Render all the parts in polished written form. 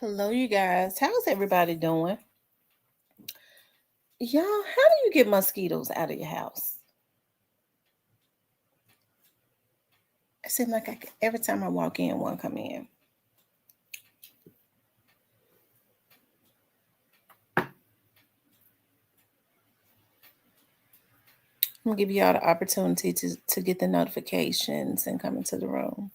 Hello, you guys. How's everybody doing? Y'all, how do you get mosquitoes out of your house? It seems like every time I walk in, one come in. I'm gonna give y'all the opportunity to get the notifications and come into the room.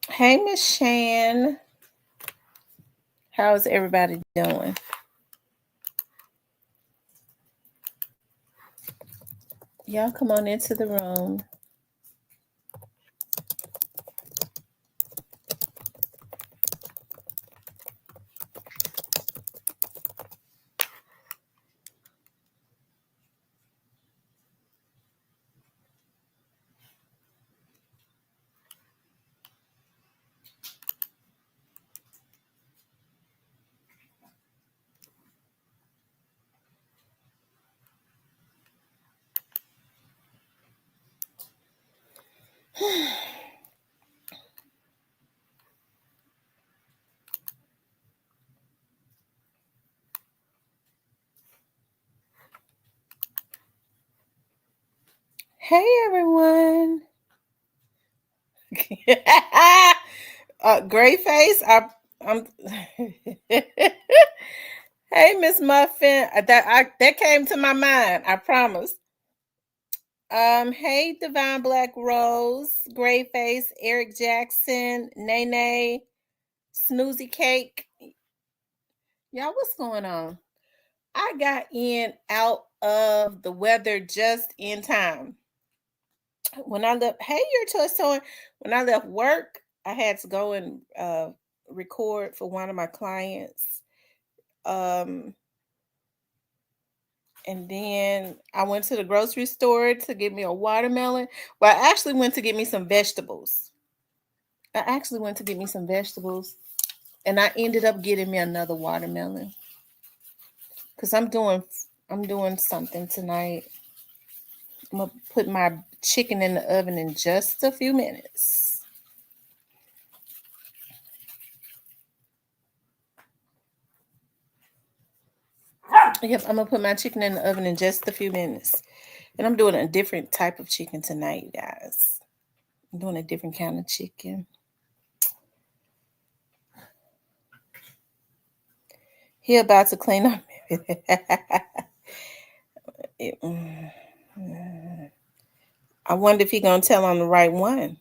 Hey, Miss Shan. How's everybody doing? Y'all come on into the room. Hey, everyone. Gray face. I'm. Hey, Miss Muffin. That came to my mind. I promise. Hey, Divine Black Rose, Gray Face, Eric Jackson, Nene, Snoozy Cake. Y'all, what's going on? I got out of the weather just in time. When I left, hey, you're toy. When I left work, I had to go and record for one of my clients. And then I went to the grocery store to get me a watermelon. Well, I actually went to get me some vegetables. And I ended up getting me another watermelon because I'm doing something tonight. I'm gonna put my chicken in the oven in just a few minutes. Yep, I'm gonna put my chicken in the oven in just a few minutes. And I'm doing a different type of chicken tonight, you guys. I'm doing a different kind of chicken. He about to clean up. I wonder if he's gonna tell on the right one.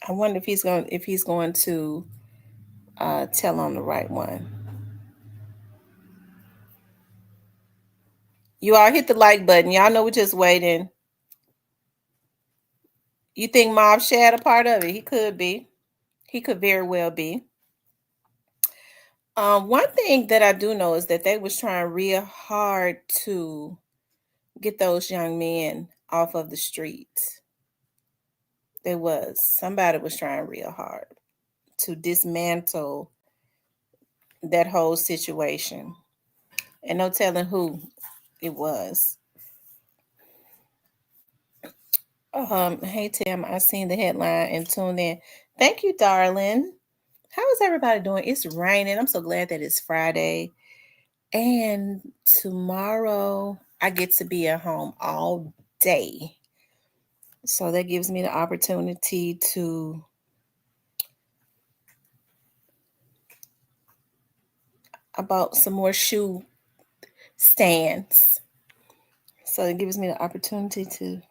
I wonder if he's going to tell on the right one. You all hit the like button. Y'all know we're just waiting. You think Mob Shad a part of it? He could be. He could very well be. One thing that I do know is that they was trying real hard to get those young men off of the streets. Somebody was trying real hard to dismantle that whole situation. And no telling who it was. Hey Tim, I seen the headline and tuned in. Thank you, darling. How is everybody doing? It's raining. I'm so glad that it's Friday. And tomorrow I get to be at home all day. So that gives me the opportunity to I bought some more shoe stands. So it gives me the opportunity to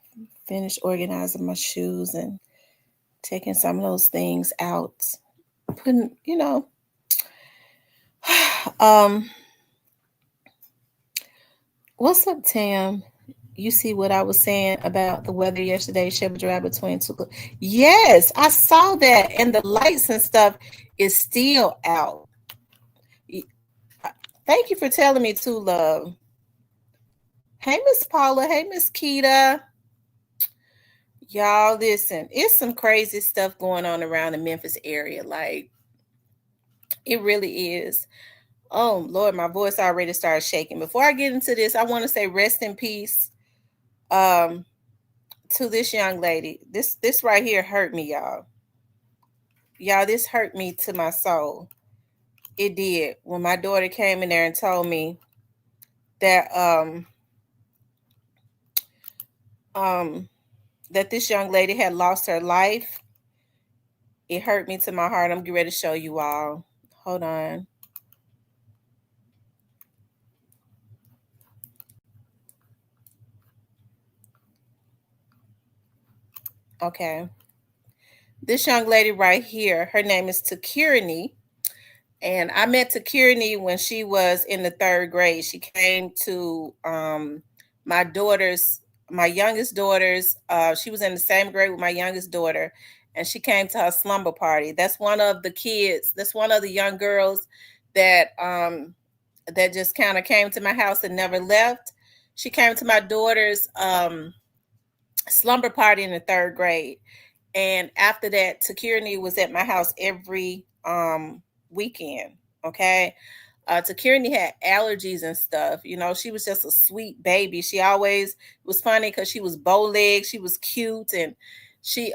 finish organizing my shoes and taking some of those things out. Putting, what's up, Tam? You see what I was saying about the weather yesterday, Shepherd Drive between two. Yes, I saw that, and the lights and stuff is still out. Thank you for telling me too, love. Hey, Miss Paula. Hey, Miss Keita. Y'all, listen, it's some crazy stuff going on around the Memphis area. Like, it really is. Oh, Lord, my voice already started shaking. Before I get into this, I want to say rest in peace um, to this young lady. This right here hurt me, y'all. Y'all, this hurt me to my soul. It did. When my daughter came in there and told me that um that this young lady had lost her life, it hurt me to my heart. I'm getting ready to show you all. Hold on. Okay. This young lady right here, her name is Takirin. And I met Takirin when she was in the third grade. She came to my daughter's, my youngest daughter's, she was in the same grade with my youngest daughter, and she came to her slumber party. That's one of the kids, that's one of the young girls that that just kind of came to my house and never left. She came to my daughter's slumber party in the third grade. And after that, Takirin was at my house every weekend. Okay. Takirin had allergies and stuff. You know, she was just a sweet baby. She always was funny because she was bow-legged, she was cute, and she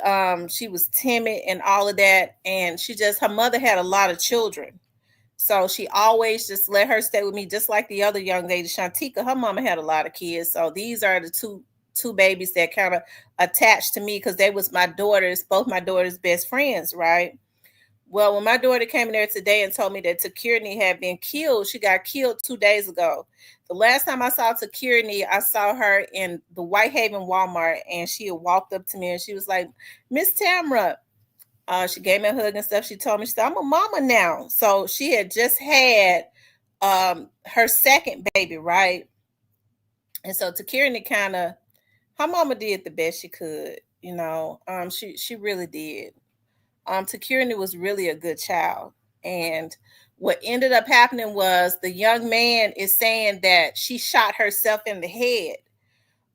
was timid and all of that. And she just, her mother had a lot of children. So she always just let her stay with me, just like the other young lady, Shantika. Her mama had a lot of kids. So these are the two babies that kind of attached to me because they was my daughters, both my daughters' best friends, right? Well, when my daughter came in there today and told me that Takirin had been killed, she got killed 2 days ago. The last time I saw Takirin, I saw her in the Whitehaven Walmart, and she had walked up to me and she was like, Miss Tamra. She gave me a hug and stuff. She told me, she said, I'm a mama now. So she had just had her second baby, right? And so Takirin kind of, her mama did the best she could, you know. She really did. Takirin was really a good child. And what ended up happening was the young man is saying that she shot herself in the head.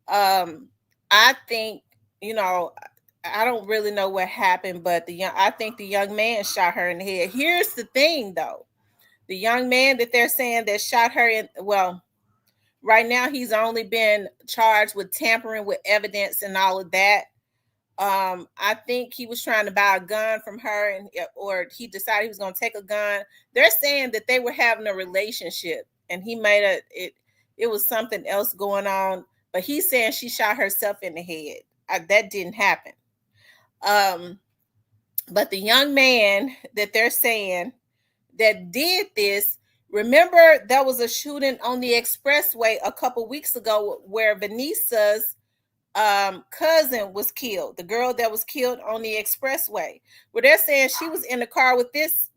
I think, you know, I don't really know what happened, but I think the young man shot her in the head. Here's the thing though. The young man that they're saying that shot her in, well, right now he's only been charged with tampering with evidence and all of that. I think he was trying to buy a gun from her, and or he decided he was going to take a gun. They're saying that they were having a relationship, and he made it was something else going on. But he's saying she shot herself in the head. That didn't happen. Um, but the young man that they're saying that did this, remember there was a shooting on the expressway a couple weeks ago where Vanessa's cousin was killed, the girl that was killed on the expressway, where they're saying she was in the car with this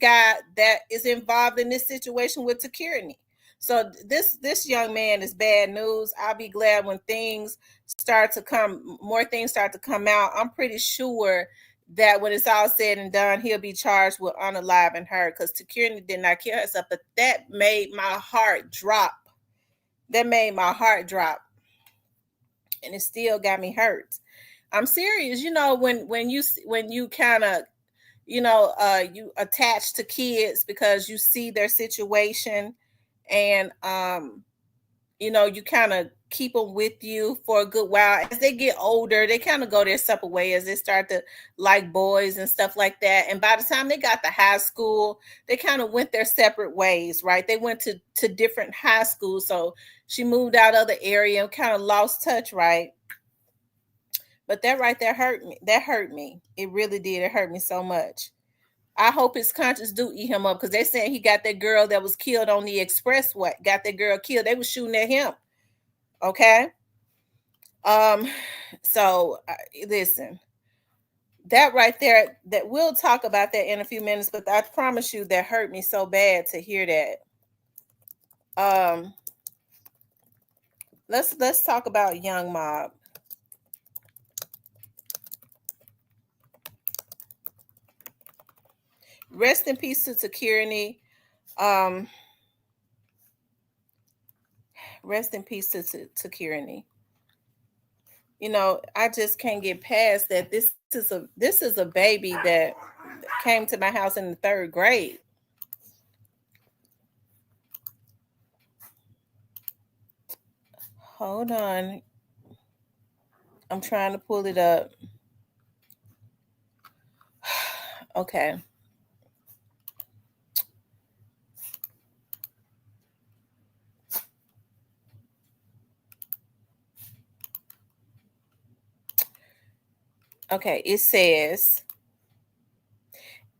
guy that is involved in this situation with Takirin. So this young man is bad news. I'll be glad when things start to come, more things start to come out. I'm pretty sure that when it's all said and done, he'll be charged with unaliving her, because Takirin did not kill herself. But that made my heart drop. That made my heart drop, and it still got me hurt. I'm serious. You know, when you kind of, you know, you attach to kids because you see their situation, and you know, you kind of keep them with you for a good while. As they get older, they kind of go their separate way as they start to like boys and stuff like that. And by the time they got to high school, they kind of went their separate ways, right? They went to different high schools. So she moved out of the area and kind of lost touch, right? But that right there hurt me. That hurt me. It really did. It hurt me so much. I hope his conscience do eat him up, because they saying he got that girl that was killed on the expressway. Got that girl killed. They was shooting at him. Okay. Um. So listen, that right there. That we'll talk about that in a few minutes. But I promise you, that hurt me so bad to hear that. Let's talk about Young Mob. Rest in peace to Takirin. Um, Rest in peace to Takirin. You know, I just can't get past that. This is a baby that came to my house in the 3rd grade. Hold on. I'm trying to pull it up. Okay. Okay, it says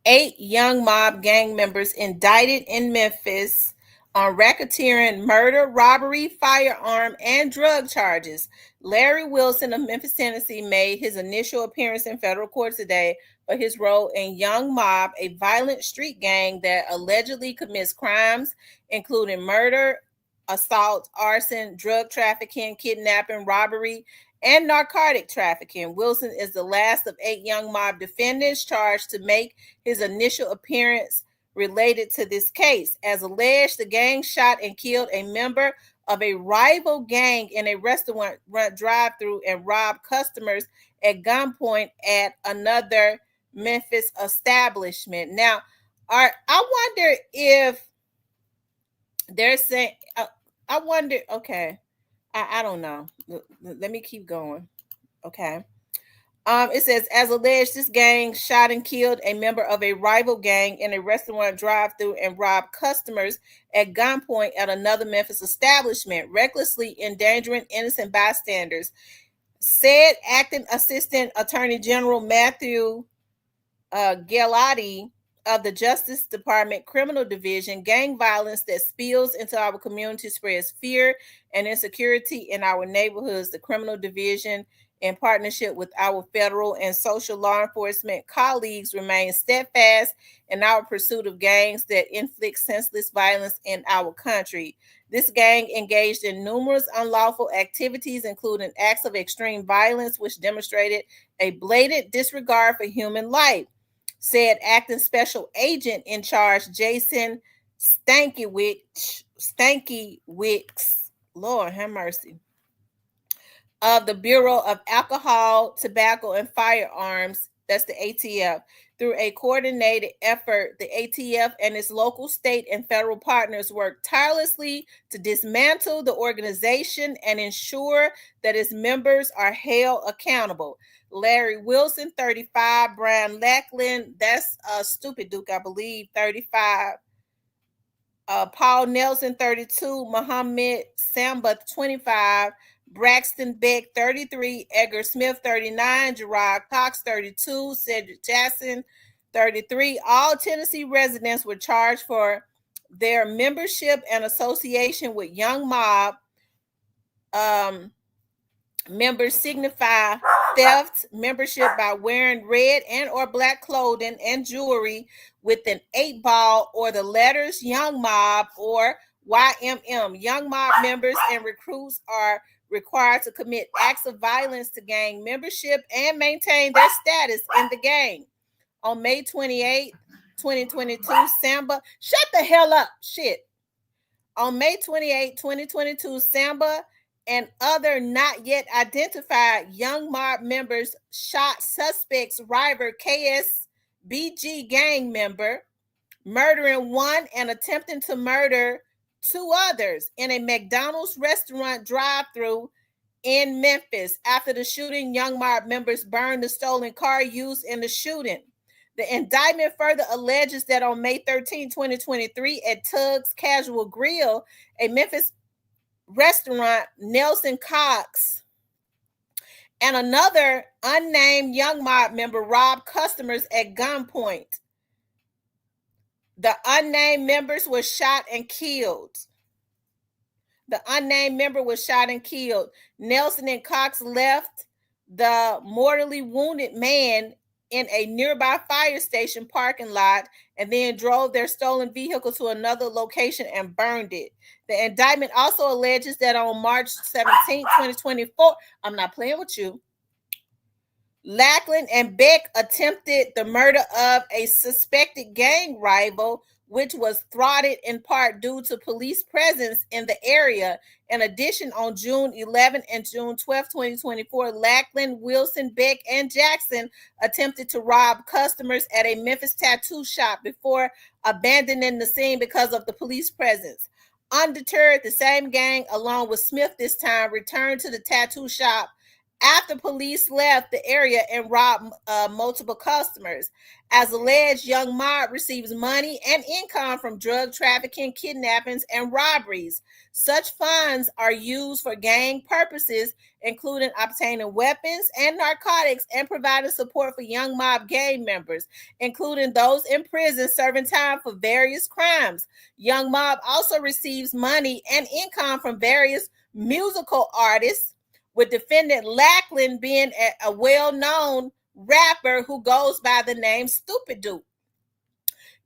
8 young mob gang members indicted in Memphis on racketeering, murder, robbery, firearm, and drug charges. Larry Wilson of Memphis, Tennessee, made his initial appearance in federal court today for his role in Young Mob, a violent street gang that allegedly commits crimes including murder, assault, arson, drug trafficking, kidnapping, robbery, and narcotic trafficking. Wilson is the last of 8 Young Mob defendants charged to make his initial appearance related to this case. As alleged, the gang shot and killed a member of a rival gang in a restaurant drive-through and robbed customers at gunpoint at another Memphis establishment. Now, I wonder if they're saying, I wonder, okay, I don't know. Let me keep going. Okay. It says, as alleged, this gang shot and killed a member of a rival gang in a restaurant drive-through and robbed customers at gunpoint at another Memphis establishment, recklessly endangering innocent bystanders. Said acting assistant attorney general Matthew Galati of the Justice Department Criminal Division, gang violence that spills into our community spreads fear and insecurity in our neighborhoods. The Criminal Division, in partnership with our federal and social law enforcement colleagues, remain steadfast in our pursuit of gangs that inflict senseless violence in our country. This gang engaged in numerous unlawful activities, including acts of extreme violence, which demonstrated a blatant disregard for human life, said acting special agent in charge Jason Stankiewicz, Lord have mercy, of the Bureau of Alcohol, Tobacco, and Firearms, that's the ATF. Through a coordinated effort, the ATF and its local, state, and federal partners worked tirelessly to dismantle the organization and ensure that its members are held accountable. Larry Wilson, 35, Brian Lackland, that's Stupid Duke, I believe, 35. Paul Nelson, 32, Muhammad Samba, 25, Braxton Beck, 33, Edgar Smith, 39, Gerard Cox, 32, Cedric Jackson, 33. All Tennessee residents were charged for their membership and association with Young Mob. Members signify theft membership by wearing red and or black clothing and jewelry with an 8-ball or the letters Young Mob or YMM. Young Mob members and recruits are required to commit acts of violence to gang membership and maintain their status in the gang. On May 28, 2022, Samba, shut the hell up, shit. On May 28, 2022, Samba and other not yet identified Young Mob members shot suspects rival KSBG gang member, murdering one and attempting to murder 2 others in a McDonald's restaurant drive-through in Memphis. After the shooting, Young Mob members burned the stolen car used in the shooting. The indictment further alleges that on May 13, 2023, at Tug's Casual Grill, a Memphis restaurant, Nelson Cox and another unnamed Young Mob member robbed customers at gunpoint. The unnamed members were shot and killed. Nelson and Cox left the mortally wounded man in a nearby fire station parking lot and then drove their stolen vehicle to another location and burned it. The indictment also alleges that on March 17, 2024, I'm not playing with you, Lackland and Beck attempted the murder of a suspected gang rival which was thwarted in part due to police presence in the area. In addition, on June 11 and June 12, 2024, Lackland, Wilson, Beck, and Jackson attempted to rob customers at a Memphis tattoo shop before abandoning the scene because of the police presence. Undeterred, the same gang, along with Smith this time, returned to the tattoo shop after police left the area and robbed multiple customers. As alleged, Young Mob receives money and income from drug trafficking, kidnappings, and robberies. Such funds are used for gang purposes, including obtaining weapons and narcotics and providing support for Young Mob gang members, including those in prison serving time for various crimes. Young Mob also receives money and income from various musical artists, with defendant Lackland being a well-known rapper who goes by the name Stupid Duke.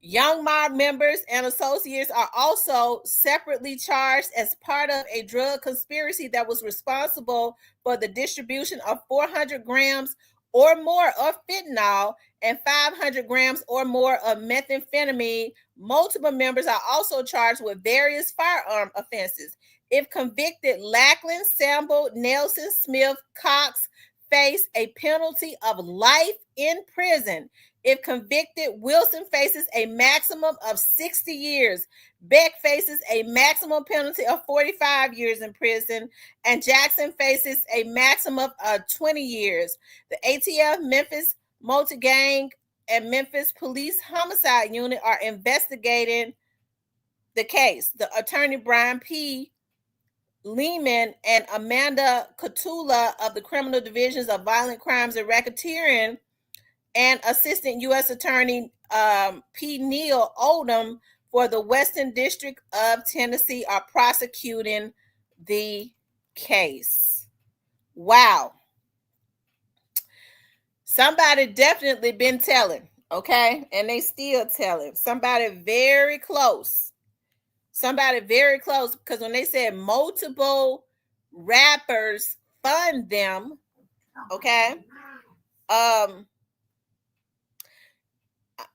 Young Mob members and associates are also separately charged as part of a drug conspiracy that was responsible for the distribution of 400 grams or more of fentanyl and 500 grams or more of methamphetamine. Multiple members are also charged with various firearm offenses. If convicted, Lackland, Sample, Nelson, Smith, Cox face a penalty of life in prison. If convicted, Wilson faces a maximum of 60 years. Beck faces a maximum penalty of 45 years in prison, and Jackson faces a maximum of 20 years. The ATF, Memphis Multi-Gang, and Memphis Police Homicide Unit are investigating the case. The attorney Brian P. Lehman and Amanda Catula of the Criminal Divisions of Violent Crimes and Racketeering and Assistant U.S. Attorney P. Neil Oldham for the Western District of Tennessee are prosecuting the case. Wow. Somebody definitely been telling, okay? And they still telling. Somebody very close. Somebody very close, because when they said multiple rappers fund them, okay? I'm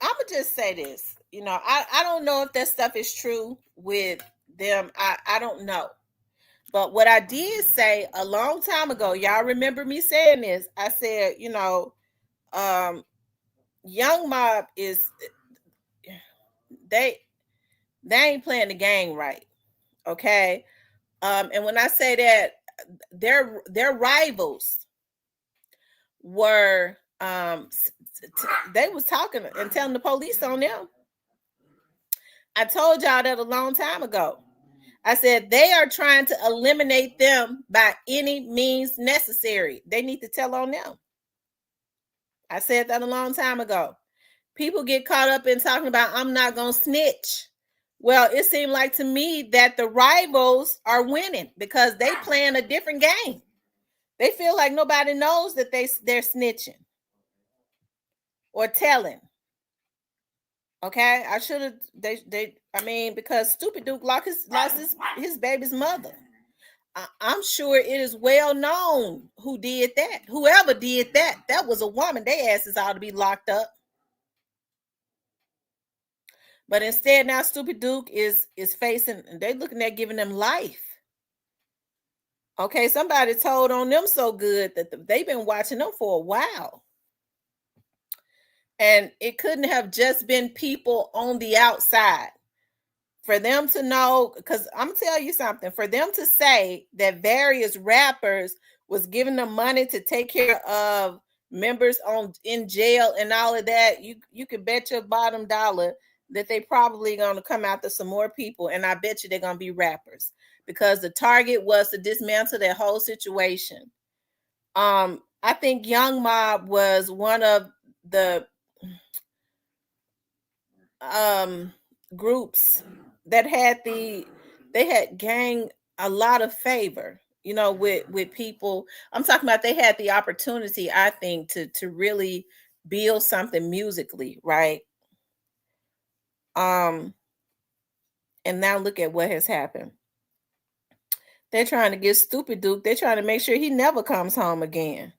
gonna just say this. I don't know if that stuff is true with them. I don't know. But what I did say a long time ago, y'all remember me saying this. I said, Young Mob is they ain't playing the game right. Okay. And when I say that, their rivals were they was talking and telling the police on them. I told y'all that a long time ago. I said they are trying to eliminate them by any means necessary. They need to tell on them. I said that a long time ago. People get caught up in talking about I'm not gonna snitch. Well, it seemed like to me that the rivals are winning because they playing a different game. They feel like nobody knows that they're snitching or telling. Okay, I should have. Because Stupid Duke lost his baby's mother. I'm sure it is well known who did that. Whoever did that, that was a woman. Their asses ought to be locked up. But instead, now Stupid Duke is facing. They're looking at giving them life. Okay, somebody told on them so good that they've been watching them for a while. And it couldn't have just been people on the outside. For them to know, because I'm gonna tell you something, for them to say that various rappers was giving them money to take care of members in jail and all of that, you could bet your bottom dollar that they probably gonna come after some more people, and I bet you they're gonna be rappers because the target was to dismantle that whole situation. I think Young Mob was one of the groups that had gained a lot of favor, with people. I'm talking about they had the opportunity, I think, to really build something musically, right? And now look at what has happened. They're trying to get Stupid Duke. They're trying to make sure he never comes home again.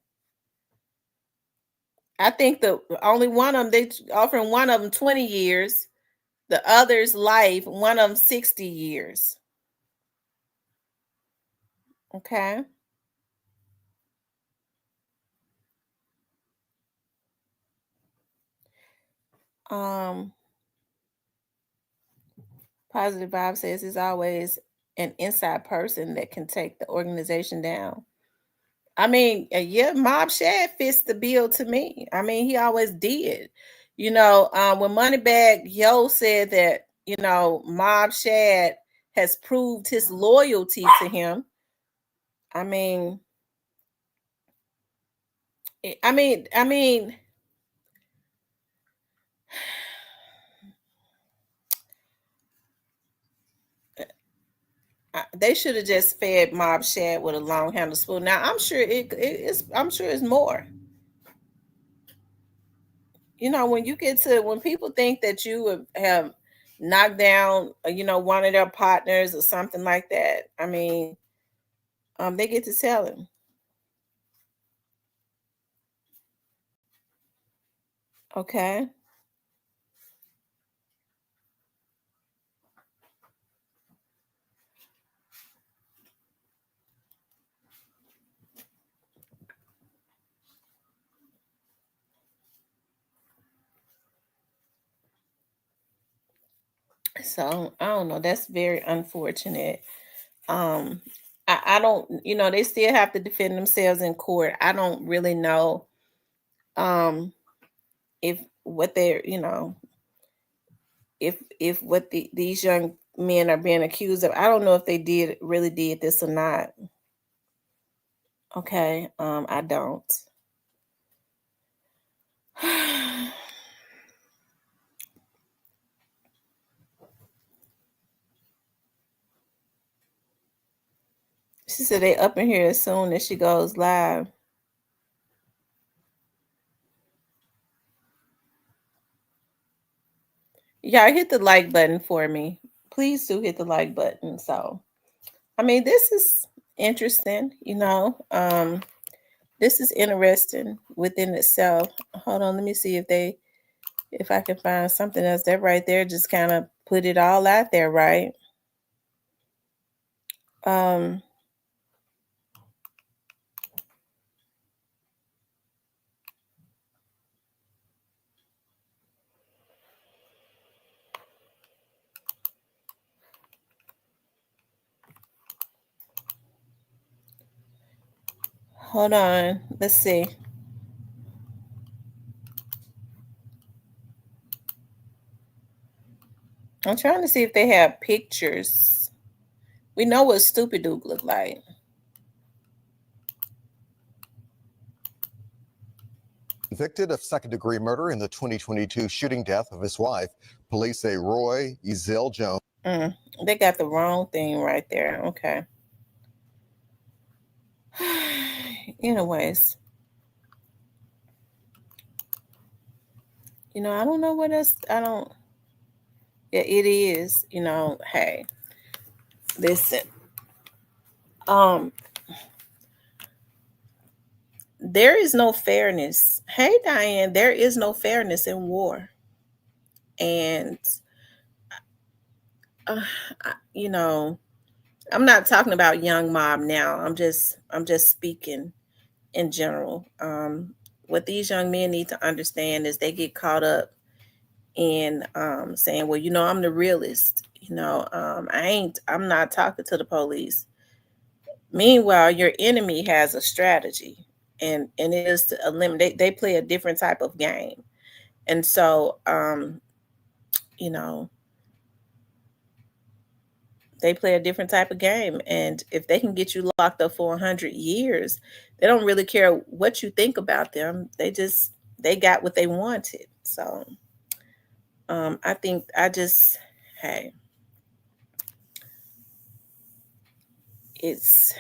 I think the only one of them, they offering one of them 20 years. The other's life, one of them 60 years. Okay. Um, Positive Vibe says it's always an inside person that can take the organization down. I mean, yeah, Mob Shad fits the bill to me. I mean, he always did. When Moneybag Yo said that, Mob Shad has proved his loyalty to him. I mean, I mean, they should have just fed Mob Shad with a long handle spoon. Now I'm sure it's. I'm sure it's more. When people think that you have knocked down, one of their partners or something like that. I mean, they get to tell him. Okay. So I don't know. That's very unfortunate. Um, I don't. They still have to defend themselves in court. I don't really know. If what they're, if what these young men are being accused of, I don't know if they really did this or not. Okay. I don't. She said they up in here as soon as she goes live. Y'all hit the like button for me. Please do hit the like button. So, I mean, this is interesting, this is interesting within itself. Hold on, let me see if I can find something else. That right there just kind of put it all out there, right? Um, Hold on. Let's see. I'm trying to see if they have pictures. We know what Stupid Duke looked like. Convicted of second-degree murder in the 2022 shooting death of his wife, police say Roy Ezell Jones. They got the wrong thing right there. Okay. Anyways, I don't know what else. I don't. Yeah, it is. Hey, listen. Um, there is no fairness. Hey, Diane, there is no fairness in war, and uh, you know, I'm not talking about young mob now. I'm just speaking in general. What these young men need to understand is they get caught up in saying, well, I'm the realist. I'm not talking to the police. Meanwhile, your enemy has a strategy, and it is to eliminate. They play a different type of game, and so you know they play a different type of game. And if they can get you locked up for 100 years, they don't really care what you think about them. They got what they wanted. So I think hey, it's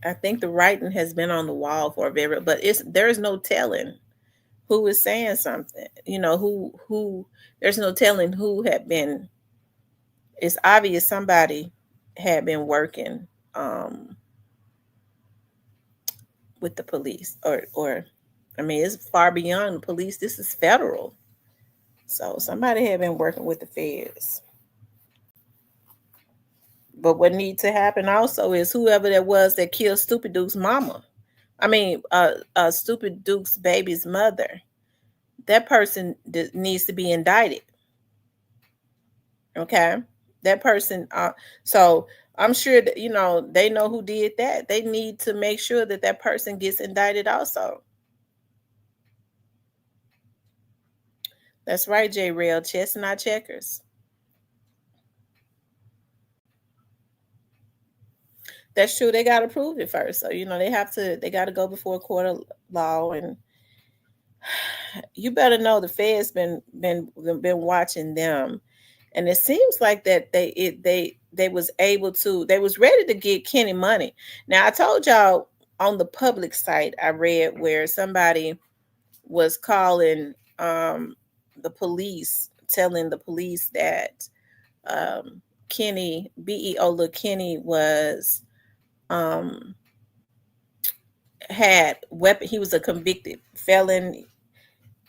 I think the writing has been on the wall for a very, but there's no telling who is saying something. Who there's no telling who had been. It's obvious somebody had been working with the police, or I mean, it's far beyond the police. This is federal. So somebody had been working with the feds. But what needs to happen also is whoever that was that killed Stupid Duke's mama. I mean, Stupid Duke's baby's mother. That person needs to be indicted. Okay, that person. So I'm sure that they know who did that. They need to make sure that that person gets indicted also. That's right, J. Rail. Chess, not checkers. That's true. They got to prove it first. So they got to go before a court of law, and you better know the Fed's been watching them, and it seems like that they was ready to get Kenny money. Now I told y'all on the public site I read where somebody was calling the police, telling the police that Kenny Beeo Lil Kenny was had weapon. He was a convicted felon,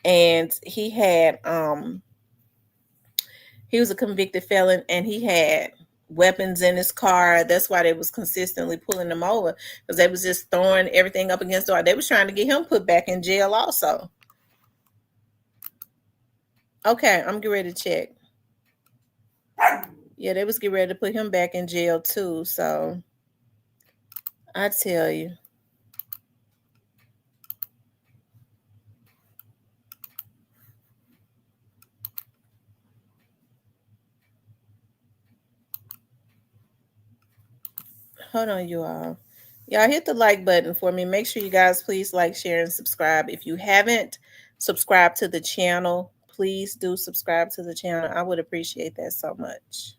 and he was a convicted felon, and he had weapons in his car. That's why they was consistently pulling him over, because they was just throwing everything up against the wall. They was trying to get him put back in jail also. Okay, I'm getting ready to check. Yeah, they was getting ready to put him back in jail too. So I tell you. Hold on, you all. Y'all hit the like button for me. Make sure you guys please like, share, and subscribe. If you haven't subscribed to the channel, please do subscribe to the channel. I would appreciate that so much.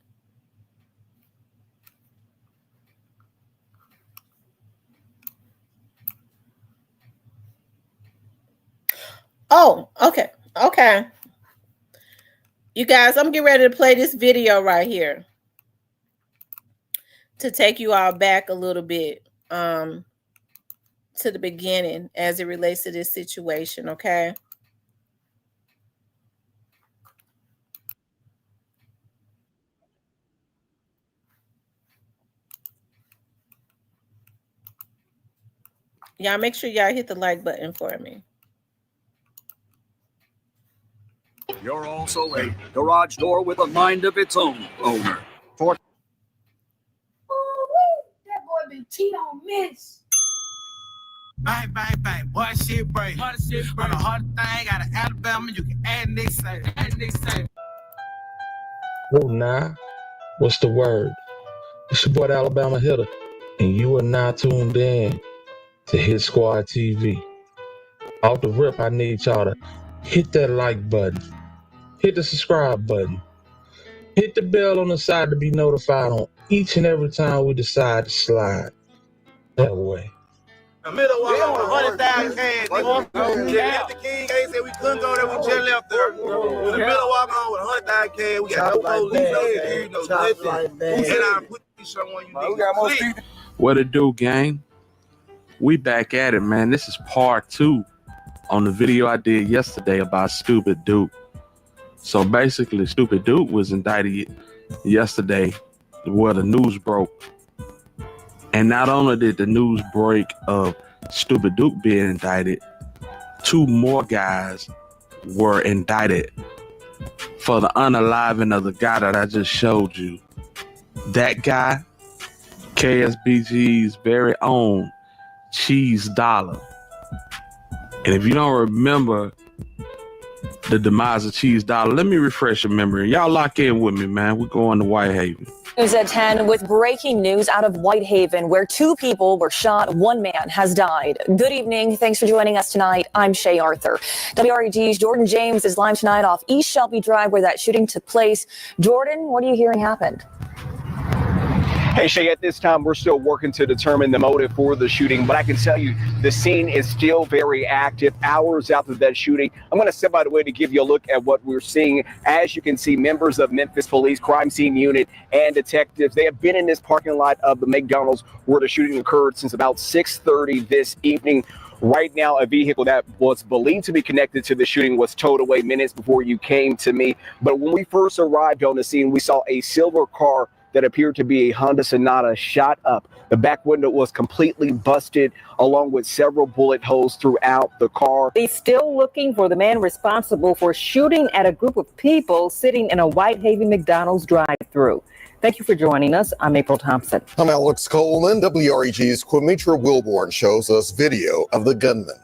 Oh, okay. Okay. You guys, I'm getting ready to play this video right here to take you all back a little bit to the beginning as it relates to this situation, okay? Y'all make sure y'all hit the like button for me. You're also a garage door with a mind of its own owner. That boy been cheat on miss. Bang, bang, bang. Boy, shit break. On the hard thing, out of Alabama, you can add Nick say. Whoa, nah. What's the word? It's your boy, the Alabama Hitter, and you are now tuned in to Hit Squad TV. Off the rip, I need y'all to hit that like button, hit the subscribe button, hit the bell on the side to be notified on each and every time we decide to slide that way. The middle one on 100,000 cash. The King ain't said we couldn't go there. We just left there. The middle walk on with 100,000 cash. We got no police, no security, no nothing. And I put this on you niggas. What it do, gang? We back at it, man. This is part 2 on the video I did yesterday about Stupid Duke. So basically, Stupid Duke was indicted yesterday where the news broke. And not only did the news break of Stupid Duke being indicted, 2 more guys were indicted for the unaliving of the guy that I just showed you. That guy, KSBG's very own Cheese Dollar. And if you don't remember the demise of Cheese Dollar, let me refresh your memory. Y'all lock in with me, man. We're going to Whitehaven. News at 10 with breaking news out of Whitehaven, where 2 people were shot. 1 man has died. Good evening. Thanks for joining us tonight. I'm Shay Arthur. WREG's Jordan James is live tonight off East Shelby Drive, where that shooting took place. Jordan, what are you hearing happened? Hey, Shay, at this time, we're still working to determine the motive for the shooting, but I can tell you the scene is still very active hours after that shooting. I'm going to step out of the way to give you a look at what we're seeing. As you can see, members of Memphis Police Crime Scene Unit and detectives, they have been in this parking lot of the McDonald's where the shooting occurred since about 6:30 this evening. Right now, a vehicle that was believed to be connected to the shooting was towed away minutes before you came to me. But when we first arrived on the scene, we saw a silver car that appeared to be a Honda Sonata shot up. The back window was completely busted, along with several bullet holes throughout the car. They're still looking for the man responsible for shooting at a group of people sitting in a Whitehaven McDonald's drive-thru. Thank you for joining us. I'm April Thompson. I'm Alex Coleman. WREG's Quimitra Wilborn shows us video of the gunman.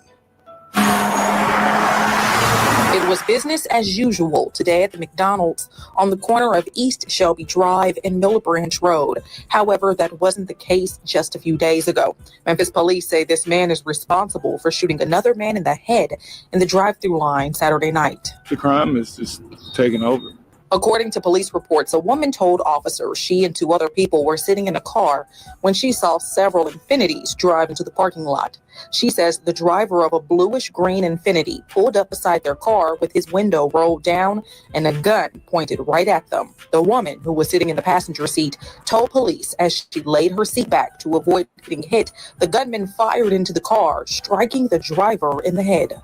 It was business as usual today at the McDonald's on the corner of East Shelby Drive and Miller Branch Road. However, that wasn't the case just a few days ago. Memphis police say this man is responsible for shooting another man in the head in the drive-thru line Saturday night. The crime is just taking over. According to police reports, a woman told officers she and two other people were sitting in a car when she saw several Infinitis drive into the parking lot. She says the driver of a bluish-green Infiniti pulled up beside their car with his window rolled down and a gun pointed right at them. The woman, who was sitting in the passenger seat, told police as she laid her seat back to avoid getting hit, the gunman fired into the car, striking the driver in the head.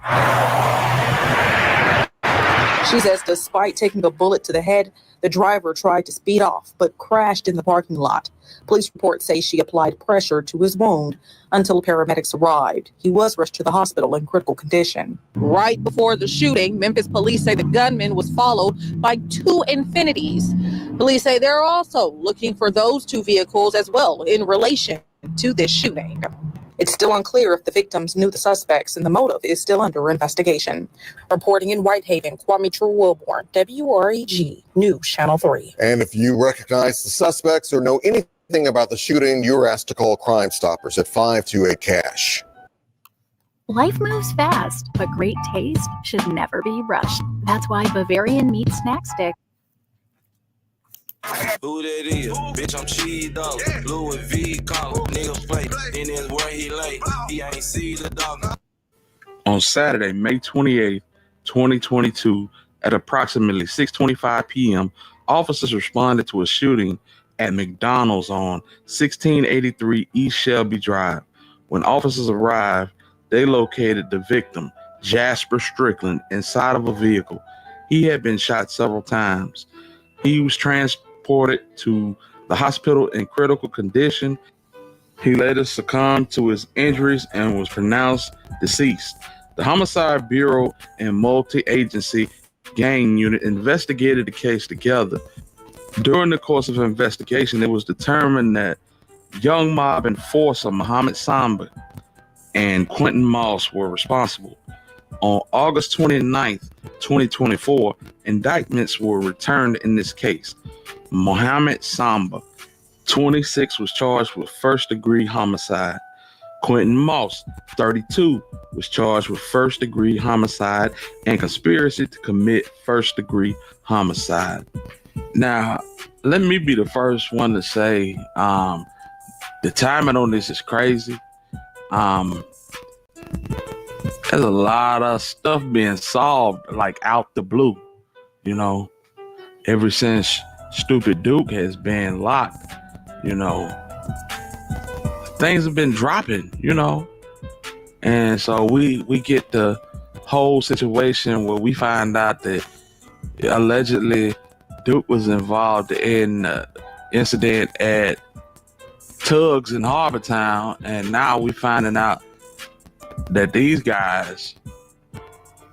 She says despite taking a bullet to the head, the driver tried to speed off but crashed in the parking lot. Police reports say she applied pressure to his wound until paramedics arrived. He was rushed to the hospital in critical condition. Right before the shooting, Memphis police say the gunman was followed by two Infinitis. Police say they're also looking for those two vehicles as well in relation to this shooting. It's still unclear if the victims knew the suspects, and the motive is still under investigation. Reporting in Whitehaven, Quimitra Wilborn, WREG News Channel 3. And if you recognize the suspects or know anything about the shooting, you're asked to call Crime Stoppers at 528-CASH. Life moves fast, but great taste should never be rushed. That's why Bavarian Meat Snack Stick. Who that is? Bitch, I'm cheese dog. Louis V collar. Nigga play. Then is where he lay. He ain't see the dog. On Saturday, May 28, 2022, at approximately 6:25 p.m., officers responded to a shooting at McDonald's on 1683 East Shelby Drive. When officers arrived, they located the victim, Jasper Strickland, inside of a vehicle. He had been shot several times. He was transported to the hospital in critical condition. He later succumbed to his injuries and was pronounced deceased. The Homicide Bureau and Multi-Agency Gang Unit investigated the case together. During the course of investigation, it was determined that young mob enforcer Muhammad Samba and Quentin Moss were responsible. On August 29th, 2024, indictments were returned in this case. Muhammad Samba, 26, was charged with first-degree homicide. Quentin Moss, 32, was charged with first-degree homicide and conspiracy to commit first-degree homicide. Now, let me be the first one to say the timing on this is crazy. There's a lot of stuff being solved like out the blue, you know, ever since Stupid Duke has been locked, you know, things have been dropping, you know, and so we get the whole situation where we find out that allegedly Duke was involved in the incident at Tugs in Harbortown, and now we finding out that these guys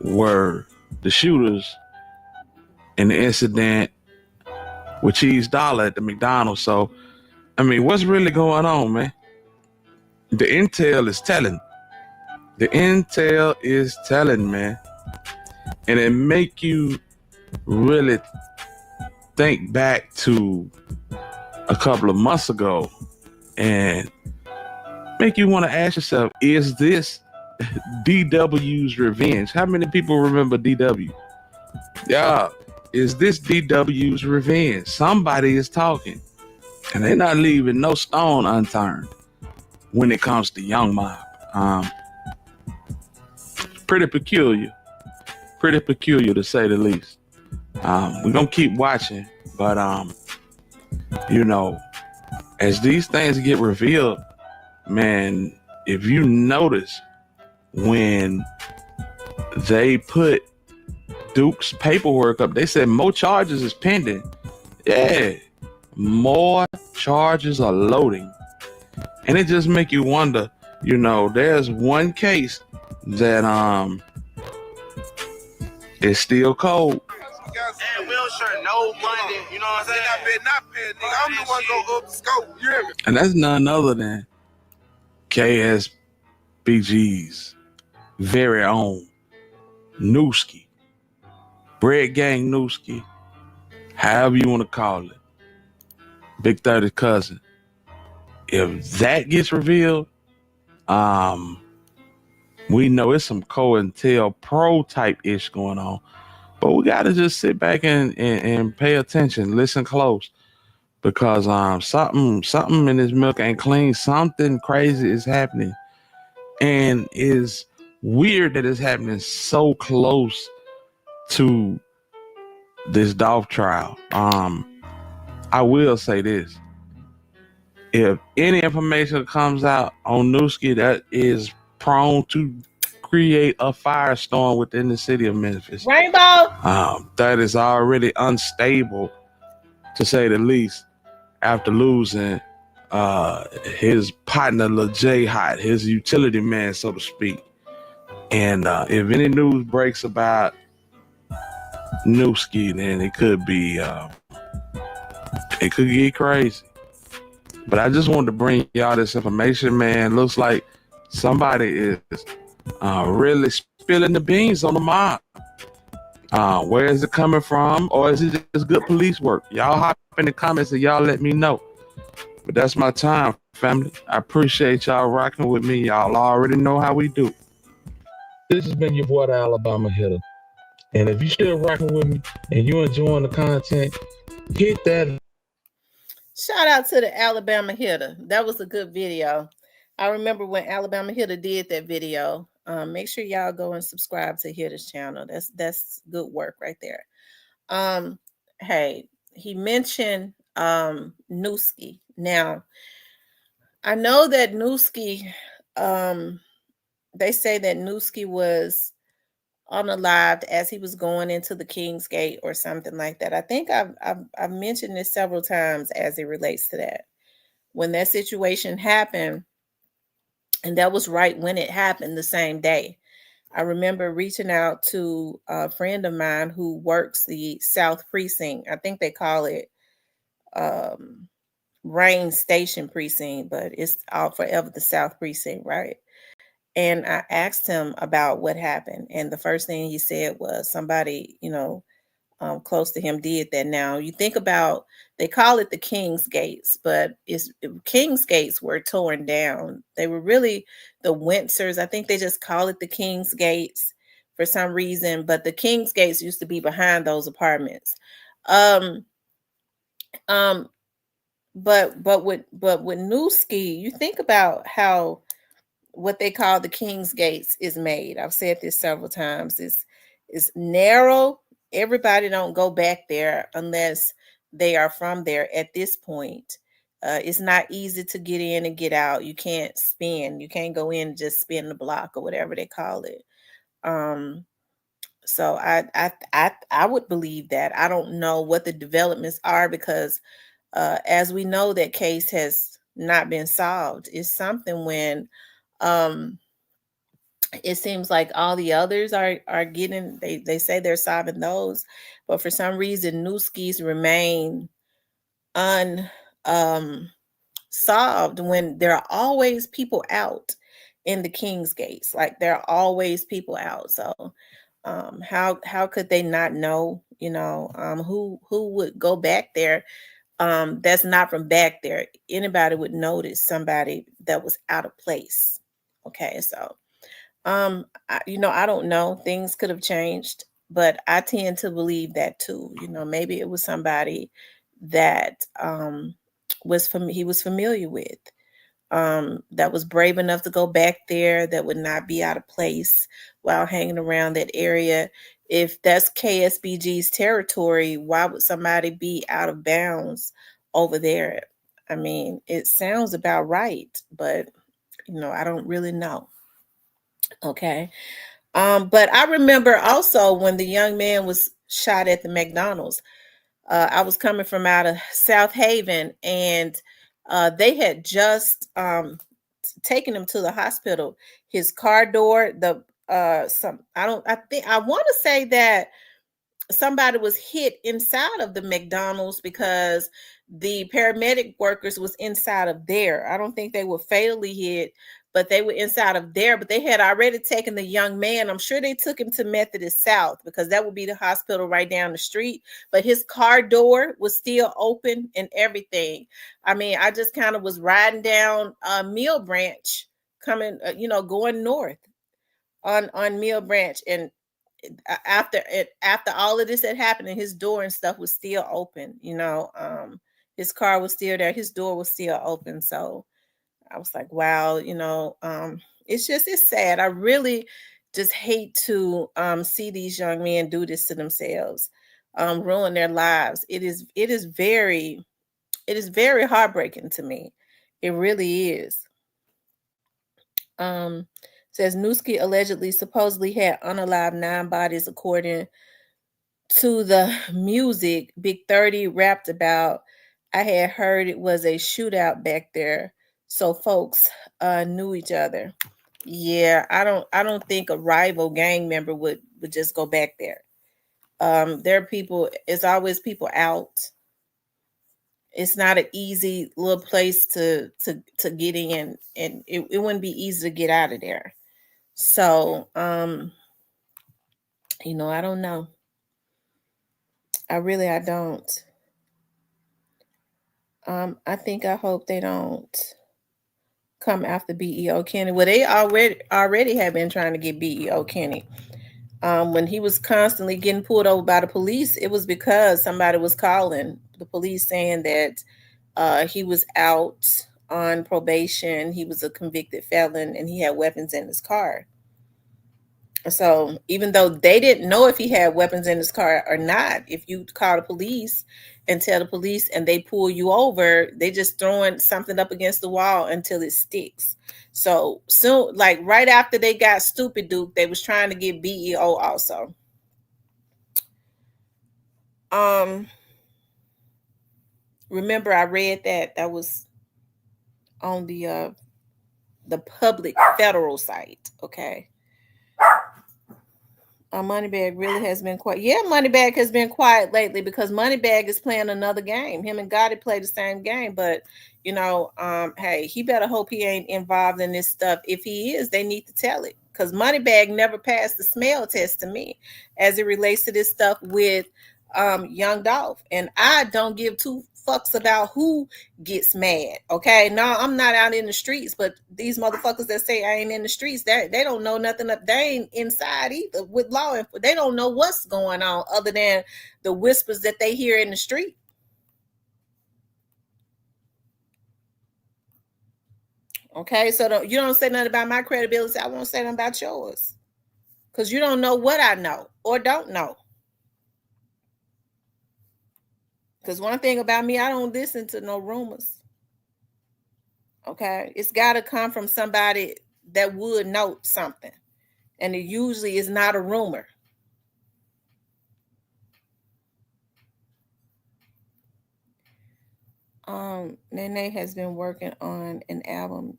were the shooters in the incident with Cheese Dollar at the McDonald's. So, I mean, what's really going on, man? The intel is telling. The intel is telling, man. And it make you really think back to a couple of months ago and make you want to ask yourself, is this DW's revenge? How many people remember DW? Yeah, is this DW's revenge? Somebody is talking, and they're not leaving no stone unturned when it comes to Young Mob. Pretty peculiar to say the least. We're gonna keep watching, but you know, as these things get revealed, man, if you notice, when they put Duke's paperwork up, they said more charges is pending. Yeah, more charges are loading. And it just make you wonder, there's one case that is still cold. And we don't share no money, you know what I'm saying? I bet not pay, nigga. I'm the one go up the scope, you hear me? And that's none other than KSBG's very own Newski. Bread Gang Newski. However you want to call it. Big 30 cousin. If that gets revealed, we know it's some COINTELPRO type ish going on. But we gotta just sit back and pay attention, listen close. Because something in this milk ain't clean. Something crazy is happening. And it's weird that it's happening so close to this Dolph trial. I will say this. If any information comes out on Newski, that is prone to create a firestorm within the city of Memphis. Rainbow. That is already unstable, to say the least, after losing his partner Lil J Hot, his utility man, so to speak. And if any news breaks about Newski, then it could get crazy. But I just wanted to bring y'all this information, man. Looks like somebody is really spilling the beans on the mob. Where is it coming from? Or is it just good police work? Y'all hop in the comments and y'all let me know. But that's my time, family. I appreciate y'all rocking with me. Y'all already know how we do. This has been your boy, the Alabama Hitter. And if you still rocking with me and you enjoying the content, hit that. Shout out to the Alabama Hitter. That was a good video. I remember when Alabama Hitter did that video. Make sure y'all go and subscribe to Hitter's channel. That's good work right there. Hey, he mentioned Newski. Now, I know that Newski, they say that Newski was unalived as he was going into the King's Gate or something like that. I think I've mentioned this several times as it relates to that. When that situation happened, and that was right when it happened, the same day. I remember reaching out to a friend of mine who works the South Precinct. I think they call it Rain Station Precinct, but it's all forever the South Precinct, right? And I asked him about what happened. And the first thing he said was somebody, close to him did that. Now, you think about, they call it the King's Gates, but King's Gates were torn down. They were really the Windsors. I think they just call it the King's Gates for some reason, but the King's Gates used to be behind those apartments. But with Newski, you think about how what they call the King's Gates is made. I've said this several times. It's narrow. Everybody don't go back there unless they are from there at this point. It's not easy to get in and get out. You can't spin. You can't go in and just spin the block or whatever they call it. So I would believe that. I don't know what the developments are because as we know, that case has not been solved. It's something when it seems like all the others are getting, they say they're solving those, but for some reason Newski's remain solved when there are always people out in the King's Gates. Like there are always people out. So how could they not know, who would go back there? That's not from back there. Anybody would notice somebody that was out of place. Okay, so I don't know. Things could have changed, but I tend to believe that too. Maybe it was somebody that he was familiar with, that was brave enough to go back there, that would not be out of place while hanging around that area. If that's KSBG's territory, why would somebody be out of bounds over there? I mean, it sounds about right, but I don't really know. Okay. But I remember also when the young man was shot at the McDonald's. I was coming from out of South Haven, and they had just taken him to the hospital. His car door, I want to say that somebody was hit inside of the McDonald's because the paramedic workers was inside of there. I don't think they were fatally hit, but they were inside of there. But they had already taken the young man. I'm sure they took him to Methodist South because that would be the hospital right down the street. But his car door was still open and everything. I mean, I just kind of was riding down Mill Branch, coming, going north on Mill Branch, and after all of this had happened and his door and stuff was still open, his car was still there, his door was still open. So I was like, wow, it's sad. I really just hate to see these young men do this to themselves, ruin their lives. It is very heartbreaking to me. It really is. Says Newski allegedly supposedly had unalived 9 bodies according to the music Big 30 rapped about. I had heard it was a shootout back there, so folks knew each other. Yeah, I don't think a rival gang member would just go back there. There are people, it's always people out. It's not an easy little place to get in, and it wouldn't be easy to get out of there. So, I don't know. I don't. I hope they don't come after Beeo Kenny. Well, they already have been trying to get Beeo Kenny. When he was constantly getting pulled over by the police, it was because somebody was calling the police saying that he was out on probation, he was a convicted felon, and he had weapons in his car. So even though they didn't know if he had weapons in his car or not, if you call the police and tell the police and they pull you over, they just throwing something up against the wall until it sticks. So soon, like right after they got Stupid Duke, they was trying to get Beeo also. Remember I read that was on the public federal site. Okay. Moneybag really has been quiet. Yeah, Moneybag has been quiet lately because Moneybag is playing another game. Him and Gotti play the same game, but hey, he better hope he ain't involved in this stuff. If he is, they need to tell it, because Moneybag never passed the smell test to me as it relates to this stuff with young Dolph. And I don't give two fucks about who gets mad. Okay, no, I'm not out in the streets, but these motherfuckers that say I ain't in the streets, they don't know nothing. They ain't inside either with law enforcement. They don't know what's going on other than the whispers that they hear in the street. Okay, so you don't say nothing about my credibility. I won't say nothing about yours, because you don't know what I know or don't know. Because one thing about me, I don't listen to no rumors. Okay, it's got to come from somebody that would know something, and it usually is not a rumor. Nene has been working on an album.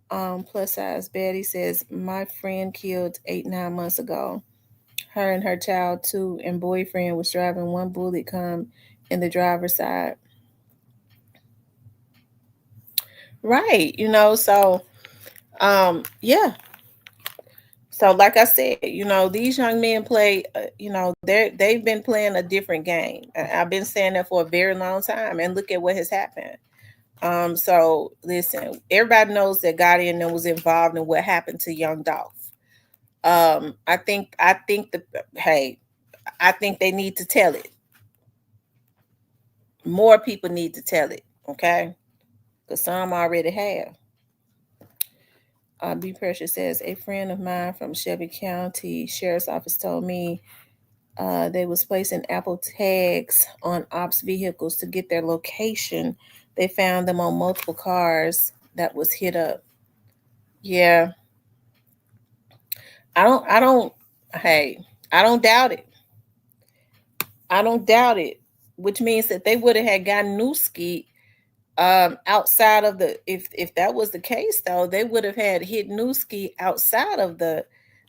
Plus size Betty says, my friend killed 8-9 months ago. Her and her child too, and boyfriend was driving. One bullet come in the driver's side. Right, so yeah. So like I said, these young men play, they've been playing a different game. I've been saying that for a very long time, and look at what has happened. So listen, everybody knows that Gotti and them was involved in what happened to young Dolph. I think they need to tell it. More people need to tell it, okay? Because some already have. B Precious says, a friend of mine from Shelby County Sheriff's Office told me they was placing Apple tags on ops vehicles to get their location. They found them on multiple cars that was hit up. Yeah. I don't doubt it. I don't doubt it, which means that they would have had gotten Newski outside of the, if that was the case though, they would have had hit Newski outside of the,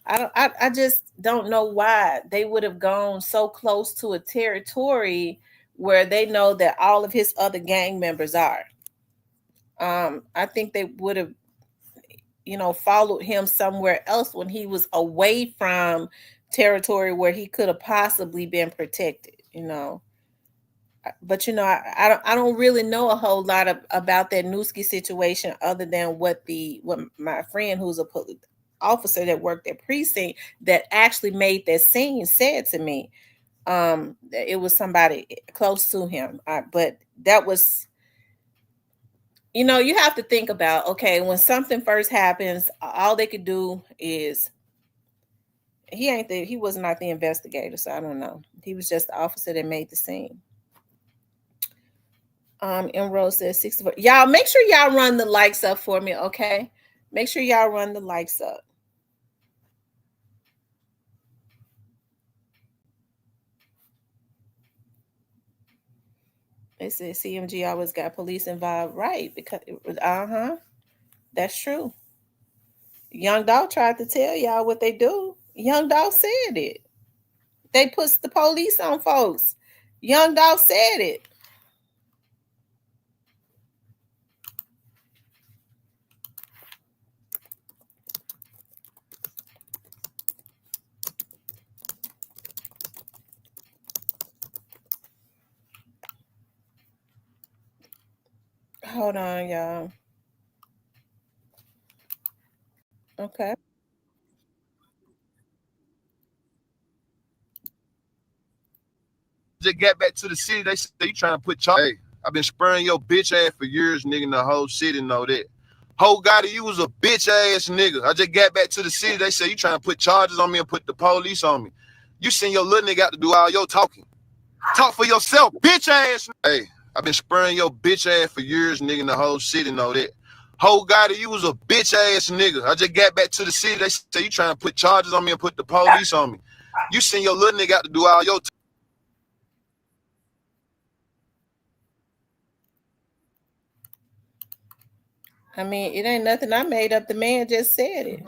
I just don't know why they would have gone so close to a territory where they know that all of his other gang members are. I think they would have, followed him somewhere else when he was away from territory where he could have possibly been protected, But I don't really know a whole lot about that Newski situation other than what my friend who's a police officer that worked at precinct that actually made that scene said to me. It was somebody close to him, but that was, you have to think about, okay, when something first happens, all they could do is he was not the investigator, so I don't know. He was just the officer that made the scene. Emerald says 64. Y'all make sure y'all run the likes up for me, okay? Make sure y'all run the likes up. They said CMG always got police involved, right? Because that's true. Young Dolph tried to tell y'all what they do. Young Dolph said it. They put the police on folks. Young Dolph said it. Hold on, y'all. Okay. Just got back to the city. They say you trying to put charges. Hey, I've been spurring your bitch ass for years, nigga. The whole city know that. Whole gotta you was a bitch ass nigga. I just got back to the city. They say you trying to put charges on me and put the police on me. You send your little nigga out to do all your talking. Talk for yourself, bitch ass. Hey, I've been spurring your bitch ass for years, nigga. The whole city know that. Whole gotta you was a bitch ass nigga. I just got back to the city. They say you trying to put charges on me and put the police on me. You send your little nigga out to do all your I mean, it ain't nothing I made up. The man just said it.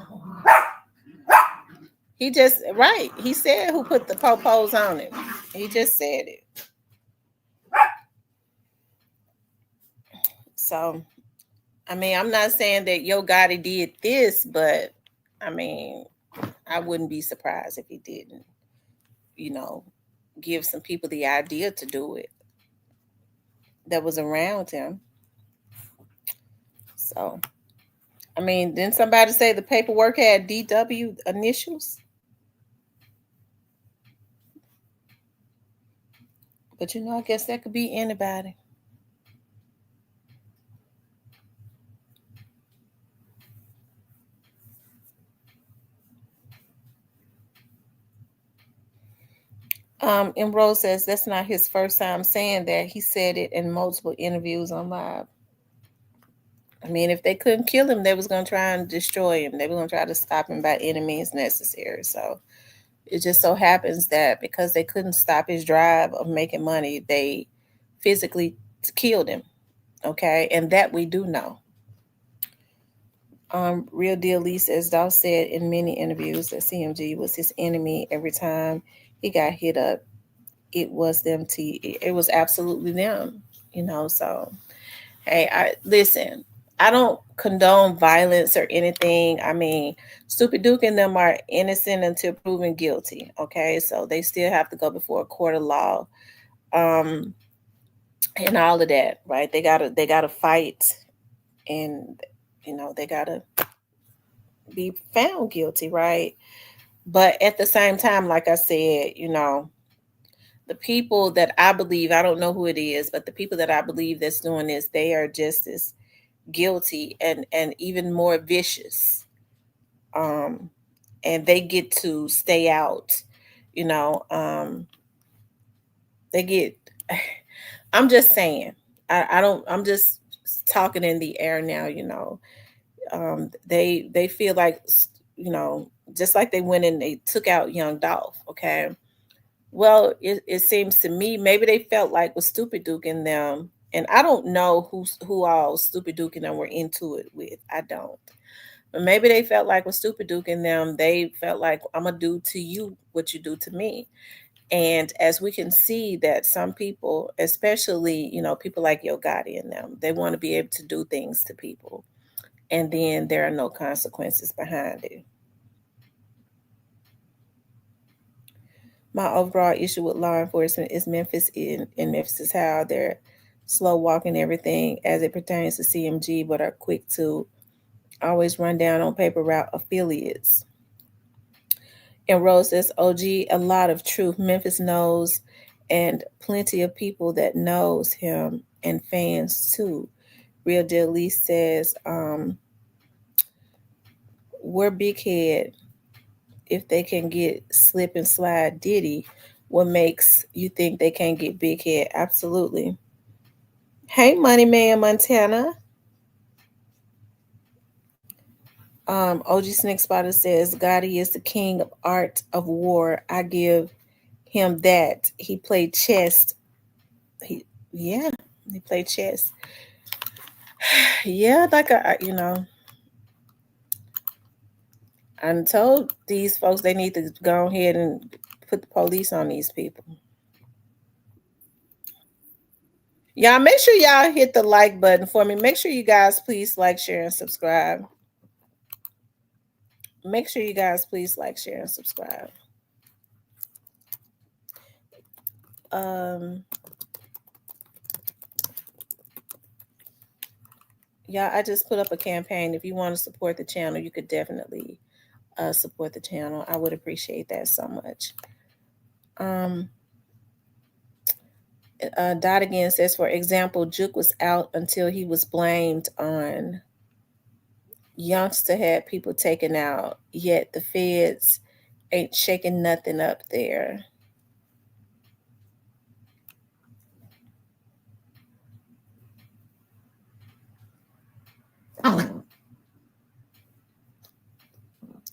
He just, right. He said who put the popos on it. He just said it. So, I mean, I'm not saying that Yo Gotti did this, but I mean, I wouldn't be surprised if he didn't, give some people the idea to do it that was around him. So, I mean, didn't somebody say the paperwork had DW initials? But I guess that could be anybody. Emerald says that's not his first time saying that. He said it in multiple interviews on live. I mean, if they couldn't kill him, they was going to try and destroy him. They were going to try to stop him by any means necessary. So it just so happens that because they couldn't stop his drive of making money, they physically killed him. Okay, and that we do know. Real Deal Lee says Dolph said in many interviews that CMG was his enemy every time he got hit up. It was them. It was absolutely them. So hey, listen. I don't condone violence or anything. I mean, Stupid Duke and them are innocent until proven guilty. Okay, so they still have to go before a court of law, and all of that, right? They gotta fight, and they gotta be found guilty, right? But at the same time, like I said, the people that I believe, I don't know who it is, but the people that I believe that's doing this, they are just as guilty and even more vicious. And they get to stay out, they get, I'm just saying, I'm just talking in the air now, they feel like, just like they went and they took out young Dolph. Okay. Well, it seems to me maybe they felt like with Stupid Duke and them, and I don't know who all Stupid Duke and them were into it with. I don't. But maybe they felt like with Stupid Duke and them, they felt like I'm gonna do to you what you do to me. And as we can see that some people, especially, people like Yo Gotti and them, they want to be able to do things to people. And then there are no consequences behind it. My overall issue with law enforcement is Memphis in Memphis is how they're slow walking everything as it pertains to CMG, but are quick to always run down on paper route affiliates. And Rose says, OG, a lot of truth. Memphis knows, and plenty of people that knows him, and fans too. Real Deal Lee says, we're Big Head. If they can get Slip and Slide Diddy, what makes you think they can't get Big Head? Absolutely. Hey, Money Man Montana. OG Snake Spotter says, Gotti is the king of art of war. I give him that. He played chess. He played chess. Yeah, like I told these folks they need to go ahead and put the police on these people. Y'all, make sure y'all hit the like button for me. Make sure you guys please like, share, and subscribe. Make sure you guys please like, share, and subscribe. Yeah, I just put up a campaign. If you want to support the channel, you could definitely support the channel. I would appreciate that so much. Dot again says, for example, Juke was out until he was blamed on. Youngster had people taken out, yet the feds ain't shaking nothing up there.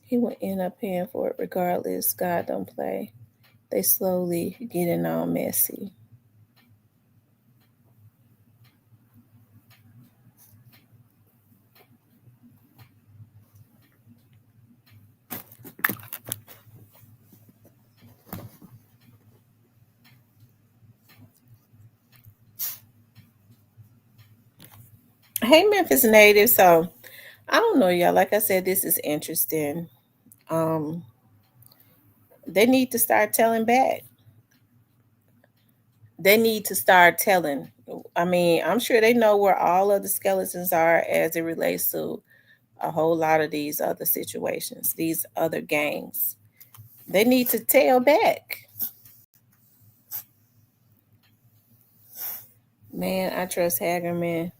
He would end up paying for it regardless. God don't play. They slowly getting all messy. Hey, Memphis native. So I don't know, y'all. Like I said, this is interesting. They need to start telling back. They need to start telling. I mean, I'm sure they know where all of the skeletons are as it relates to a whole lot of these other situations, these other gangs. They need to tell back. Man, I trust Hagerman,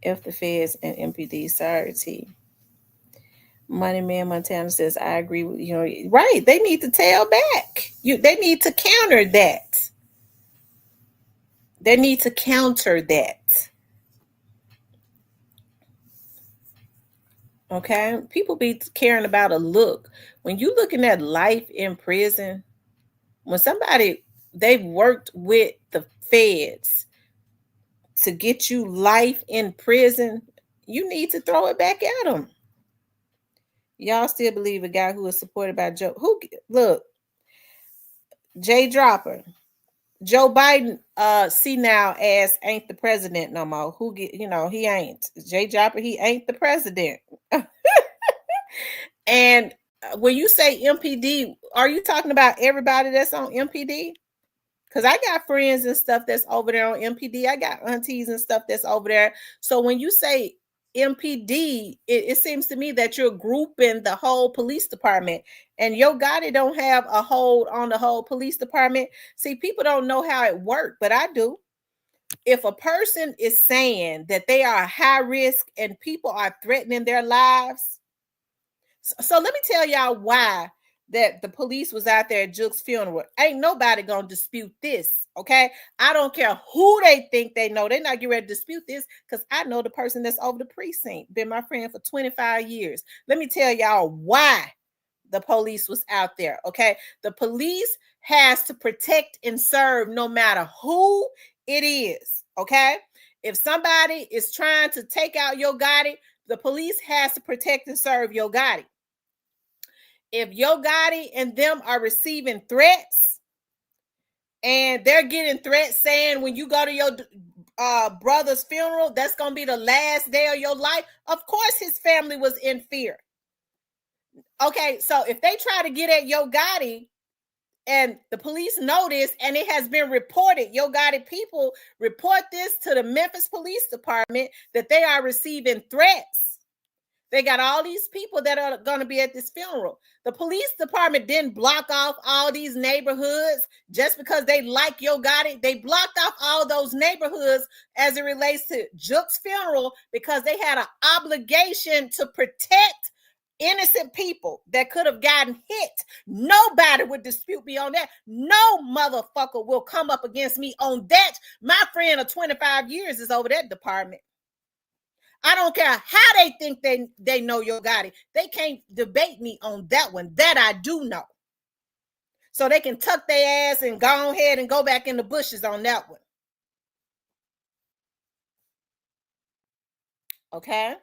F the feds, and MPD. Sorry, T. Money Man Montana says, I agree with you. Right. They need to tell back. They need to counter that. They need to counter that. Okay? People be caring about a look. When you looking at life in prison, when they've worked with the feds to get you life in prison, you need to throw it back at them. Y'all still believe a guy who is supported by Joe? Jay Dropper. Joe Biden, see now as ain't the president no more. He ain't. Jay Dropper, he ain't the president. And when you say MPD, are you talking about everybody that's on MPD? Because I got friends and stuff that's over there on MPD. I got aunties and stuff that's over there. So when you say MPD, it seems to me that you're grouping the whole police department. And Yo Gotti don't have a hold on the whole police department. See, people don't know how it works, but I do. If a person is saying that they are high risk and people are threatening their lives, so let me tell y'all why that the police was out there at Juke's funeral. Ain't nobody gonna dispute this, okay? I don't care who they think they know. They're not getting ready to dispute this because I know the person that's over the precinct. Been my friend for 25 years. Let me tell y'all why the police was out there, okay? The police has to protect and serve no matter who it is, okay? If somebody is trying to take out Yo Gotti, the police has to protect and serve Yo Gotti. If Yo Gotti and them are receiving threats, and they're getting threats saying when you go to your brother's funeral, that's going to be the last day of your life, of course his family was in fear. Okay, so if they try to get at Yo Gotti and the police know this and it has been reported, Yo Gotti people report this to the Memphis Police Department that they are receiving threats. They got all these people that are going to be at this funeral. The police department didn't block off all these neighborhoods just because they like Yo Gotti. They blocked off all those neighborhoods as it relates to Juke's funeral because they had an obligation to protect innocent people that could have gotten hit. Nobody would dispute me on that. No motherfucker will come up against me on that. My friend of 25 years is over that department. I don't care how they think they know Yo Gotti. They can't debate me on that one. That I do know. So they can tuck their ass and go ahead and go back in the bushes on that one. Okay.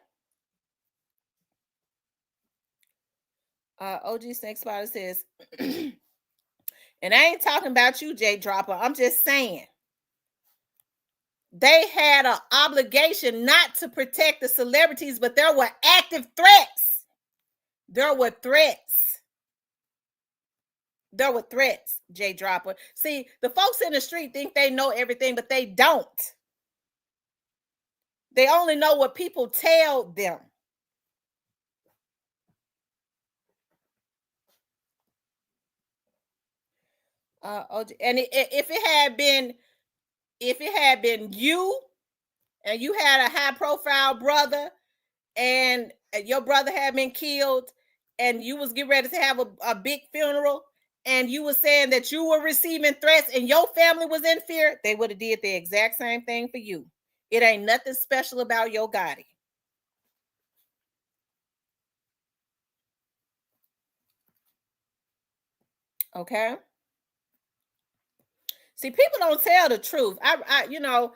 OG Snake Spider says, and I ain't talking about you, Jay Dropper. I'm just saying. They had an obligation not to protect the celebrities, but there were active threats. There were threats. There were threats, Jay Dropper. See, the folks in the street think they know everything, but they don't. They only know what people tell them. And if it had been you and you had a high profile brother and your brother had been killed and you was getting ready to have a big funeral and you were saying that you were receiving threats and your family was in fear, they would have did the exact same thing for you. It ain't nothing special about Yo Gotti. Okay. See, people don't tell the truth. I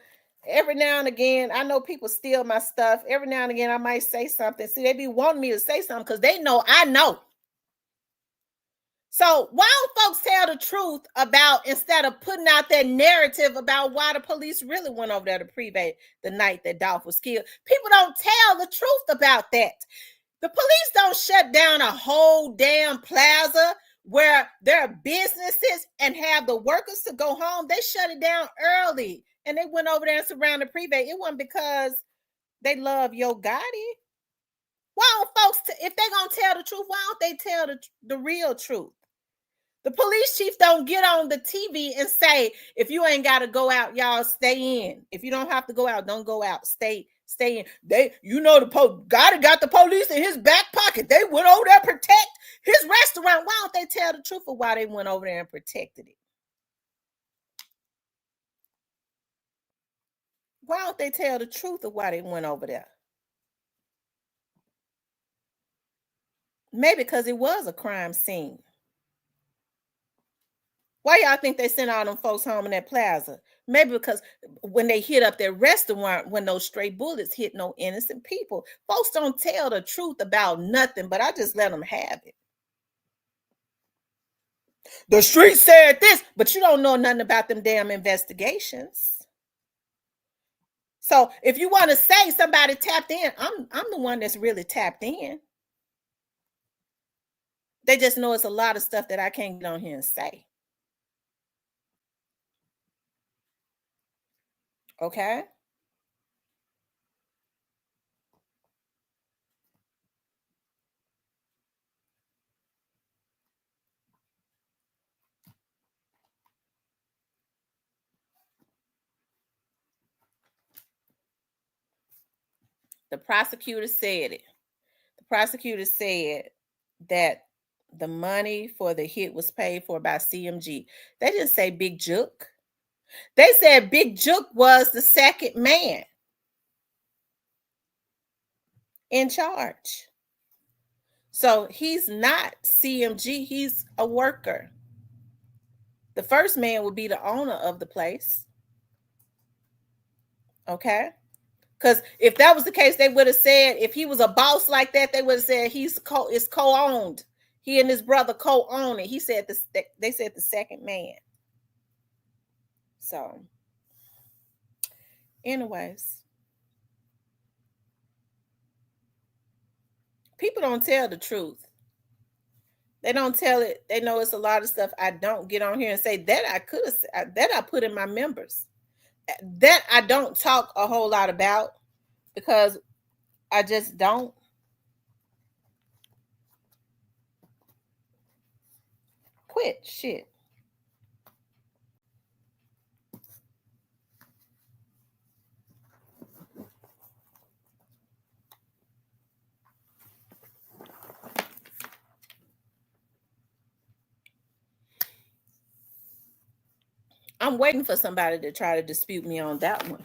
every now and again, I know people steal my stuff. Every now and again, I might say something. See, they be wanting me to say something because they know I know. So why don't folks tell the truth about, instead of putting out that narrative about why the police really went over there to Privé the night that Dolph was killed? People don't tell the truth about that. The police don't shut down a whole damn plaza where there are businesses and have the workers to go home. They shut it down early and they went over there and surrounded Privé. It wasn't because they love Yo Gotti. Why don't folks, if they're going to tell the truth, why don't they tell the real truth? The police chief don't get on the TV and say, if you ain't got to go out, y'all stay in. If you don't have to go out, don't go out. Stay in. Gotti got the police in his back pocket. They went over there to protect his restaurant. Why don't they tell the truth of why they went over there and protected it? Why don't they tell the truth of why they went over there? Maybe because it was a crime scene. Why y'all think they sent all them folks home in that plaza? Maybe because when they hit up their restaurant, when those stray bullets hit no innocent people. Folks don't tell the truth about nothing, but I just let them have it. The street said this, but you don't know nothing about them damn investigations. So if you want to say somebody tapped in, I'm the one that's really tapped in. They just know it's a lot of stuff that I can't get on here and say. Okay. The prosecutor said it. The prosecutor said that the money for the hit was paid for by CMG. They didn't say Big Juke. They said Big Juke was the second man in charge. So he's not CMG, he's a worker. The first man would be the owner of the place. Okay? Because if that was the case, they would have said, if he was a boss like that, they would have said it's co-owned. He and his brother co-own it. They said the second man. So, anyways, people don't tell the truth. They don't tell it. They know it's a lot of stuff I don't get on here and say that I put in my members. That I don't talk a whole lot about because I just don't. Quit shit. I'm waiting for somebody to try to dispute me on that one.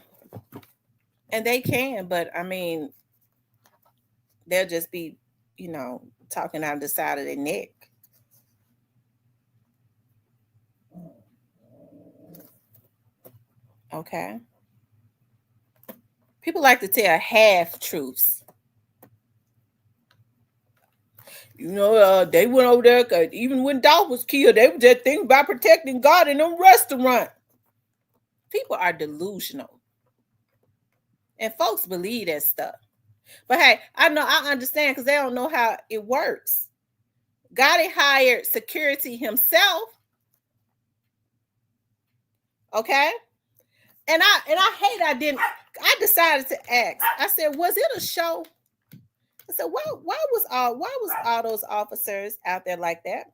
And they can, but I mean, they'll just be, talking out the side of their neck. Okay. People like to tell half truths. They went over there because even when Dolph was killed, they were just thinking about protecting God in a restaurant. People are delusional. And folks believe that stuff. But hey, I understand because they don't know how it works. Gotti hired security himself. Okay? And I decided to ask. I said, was it a show? I said, why was all those officers out there like that?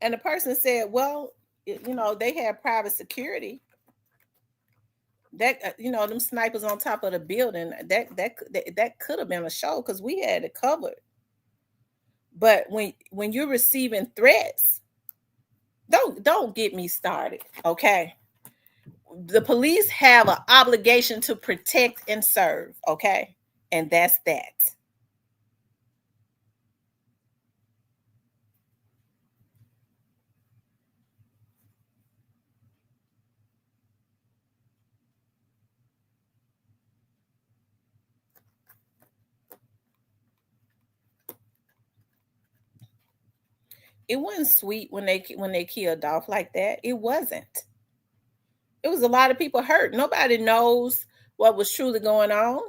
And the person said, well, they had private security. That them snipers on top of the building, that could have been a show because we had it covered. But when you're receiving threats, don't get me started, okay? The police have an obligation to protect and serve, okay? And that's that. It wasn't sweet when they killed Dolph like that. It wasn't. It was a lot of people hurt. Nobody knows what was truly going on.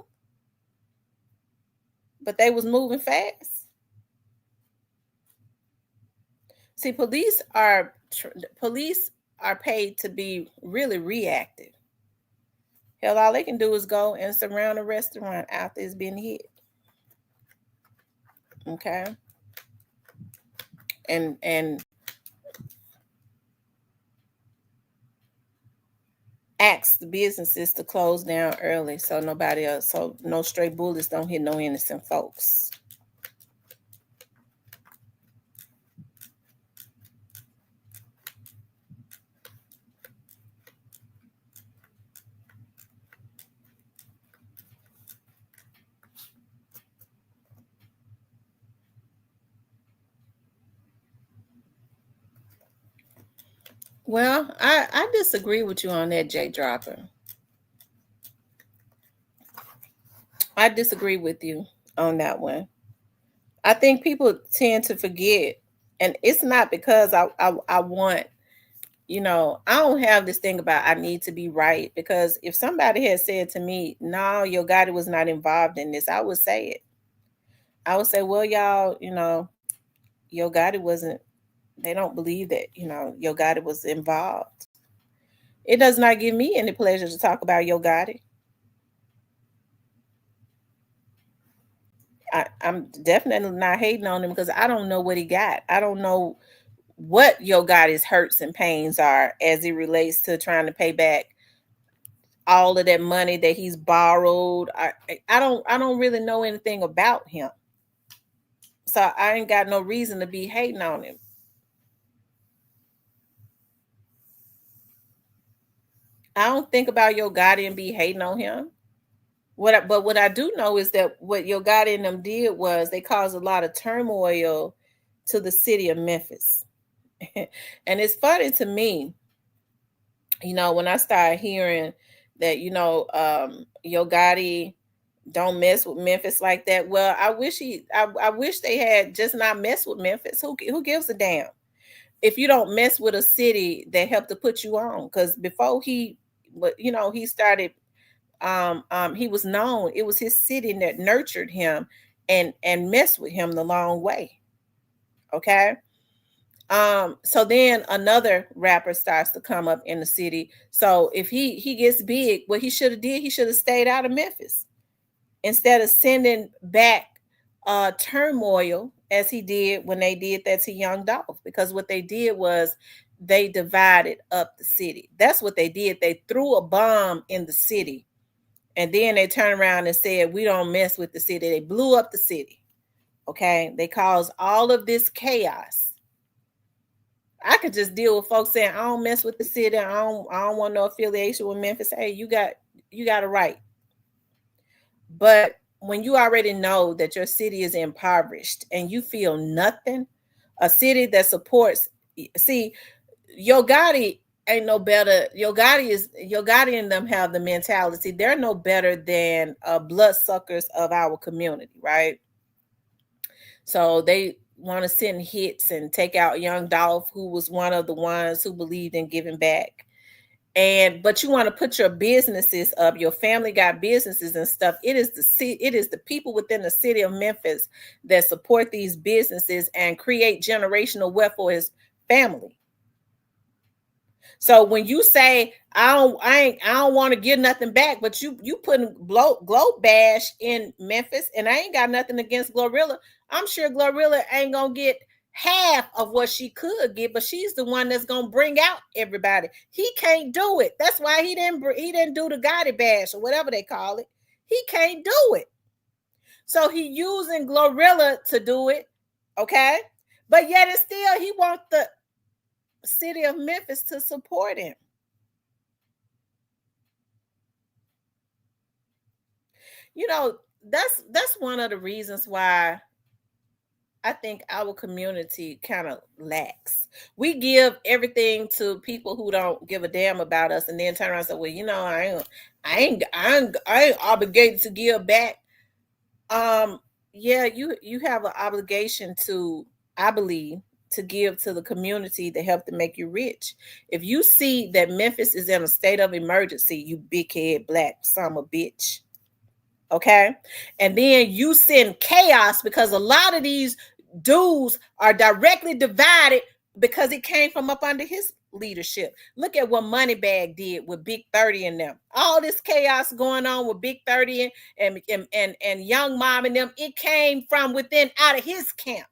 But they was moving fast. See, police are paid to be really reactive. Hell, all they can do is go and surround a restaurant after it's been hit. Okay. And ask the businesses to close down early so no stray bullets don't hit no innocent folks. Well, I disagree with you on that, Jay Dropper. I disagree with you on that one. I think people tend to forget, and it's not because I want, I don't have this thing about I need to be right, because if somebody had said to me, no, Yo Gotti was not involved in this, I would say it. I would say, well, y'all, Yo Gotti wasn't. They don't believe that, Yo Gotti was involved. It does not give me any pleasure to talk about Yo Gotti. I'm definitely not hating on him because I don't know what he got. I don't know what Yo Gotti's hurts and pains are as it relates to trying to pay back all of that money that he's borrowed. I don't really know anything about him. So I ain't got no reason to be hating on him. I don't think about Yo Gotti and be hating on him. What I do know is that what Yo Gotti and them did was they caused a lot of turmoil to the city of Memphis. And it's funny to me, when I started hearing that, Yo Gotti don't mess with Memphis like that. Well, I wish they had just not messed with Memphis. Who gives a damn if you don't mess with a city that helped to put you on? Because before he started, he was known. It was his city that nurtured him and messed with him the long way. Okay. So then another rapper starts to come up in the city. So if he gets big, what he should have stayed out of Memphis instead of sending back turmoil as he did when they did that to Young Dolph. Because what they did was they divided up the city. That's what they did. They threw a bomb in the city, and then they turned around and said, we don't mess with the city. They blew up the city. Okay, they caused all of this chaos. I could just deal with folks saying, I don't mess with the city. I don't want no affiliation with Memphis. Hey, you got a right. But when you already know that your city is impoverished and you feel nothing, a city that supports, see, Yo Gotti ain't no better. Yo Gotti and them have the mentality. They're no better than bloodsuckers of our community, right? So they want to send hits and take out Young Dolph, who was one of the ones who believed in giving back. But you want to put your businesses up. Your family got businesses and stuff. It is the people within the city of Memphis that support these businesses and create generational wealth for his family. So when you say I don't want to give nothing back, but you putting Globe Bash in Memphis, and I ain't got nothing against Glorilla. I'm sure Glorilla ain't gonna get half of what she could get, but she's the one that's gonna bring out everybody. He can't do it. That's why he didn't do the Gotti Bash or whatever they call it. He can't do it. So he using Glorilla to do it, okay? But yet it's still he wants the city of Memphis to support him. That's one of the reasons why I think our community kind of lacks. We give everything to people who don't give a damn about us, and then turn around and say, "Well, I ain't obligated to give back." Yeah, you have an obligation to, I believe, to give to the community to help to make you rich. If you see that Memphis is in a state of emergency, you big head black son of a bitch. Okay. And then you send chaos because a lot of these dudes are directly divided because it came from up under his leadership. Look at what Moneybag did with Big 30 and them. All this chaos going on with Big 30 and Young Mom and them, it came from within, out of his camp.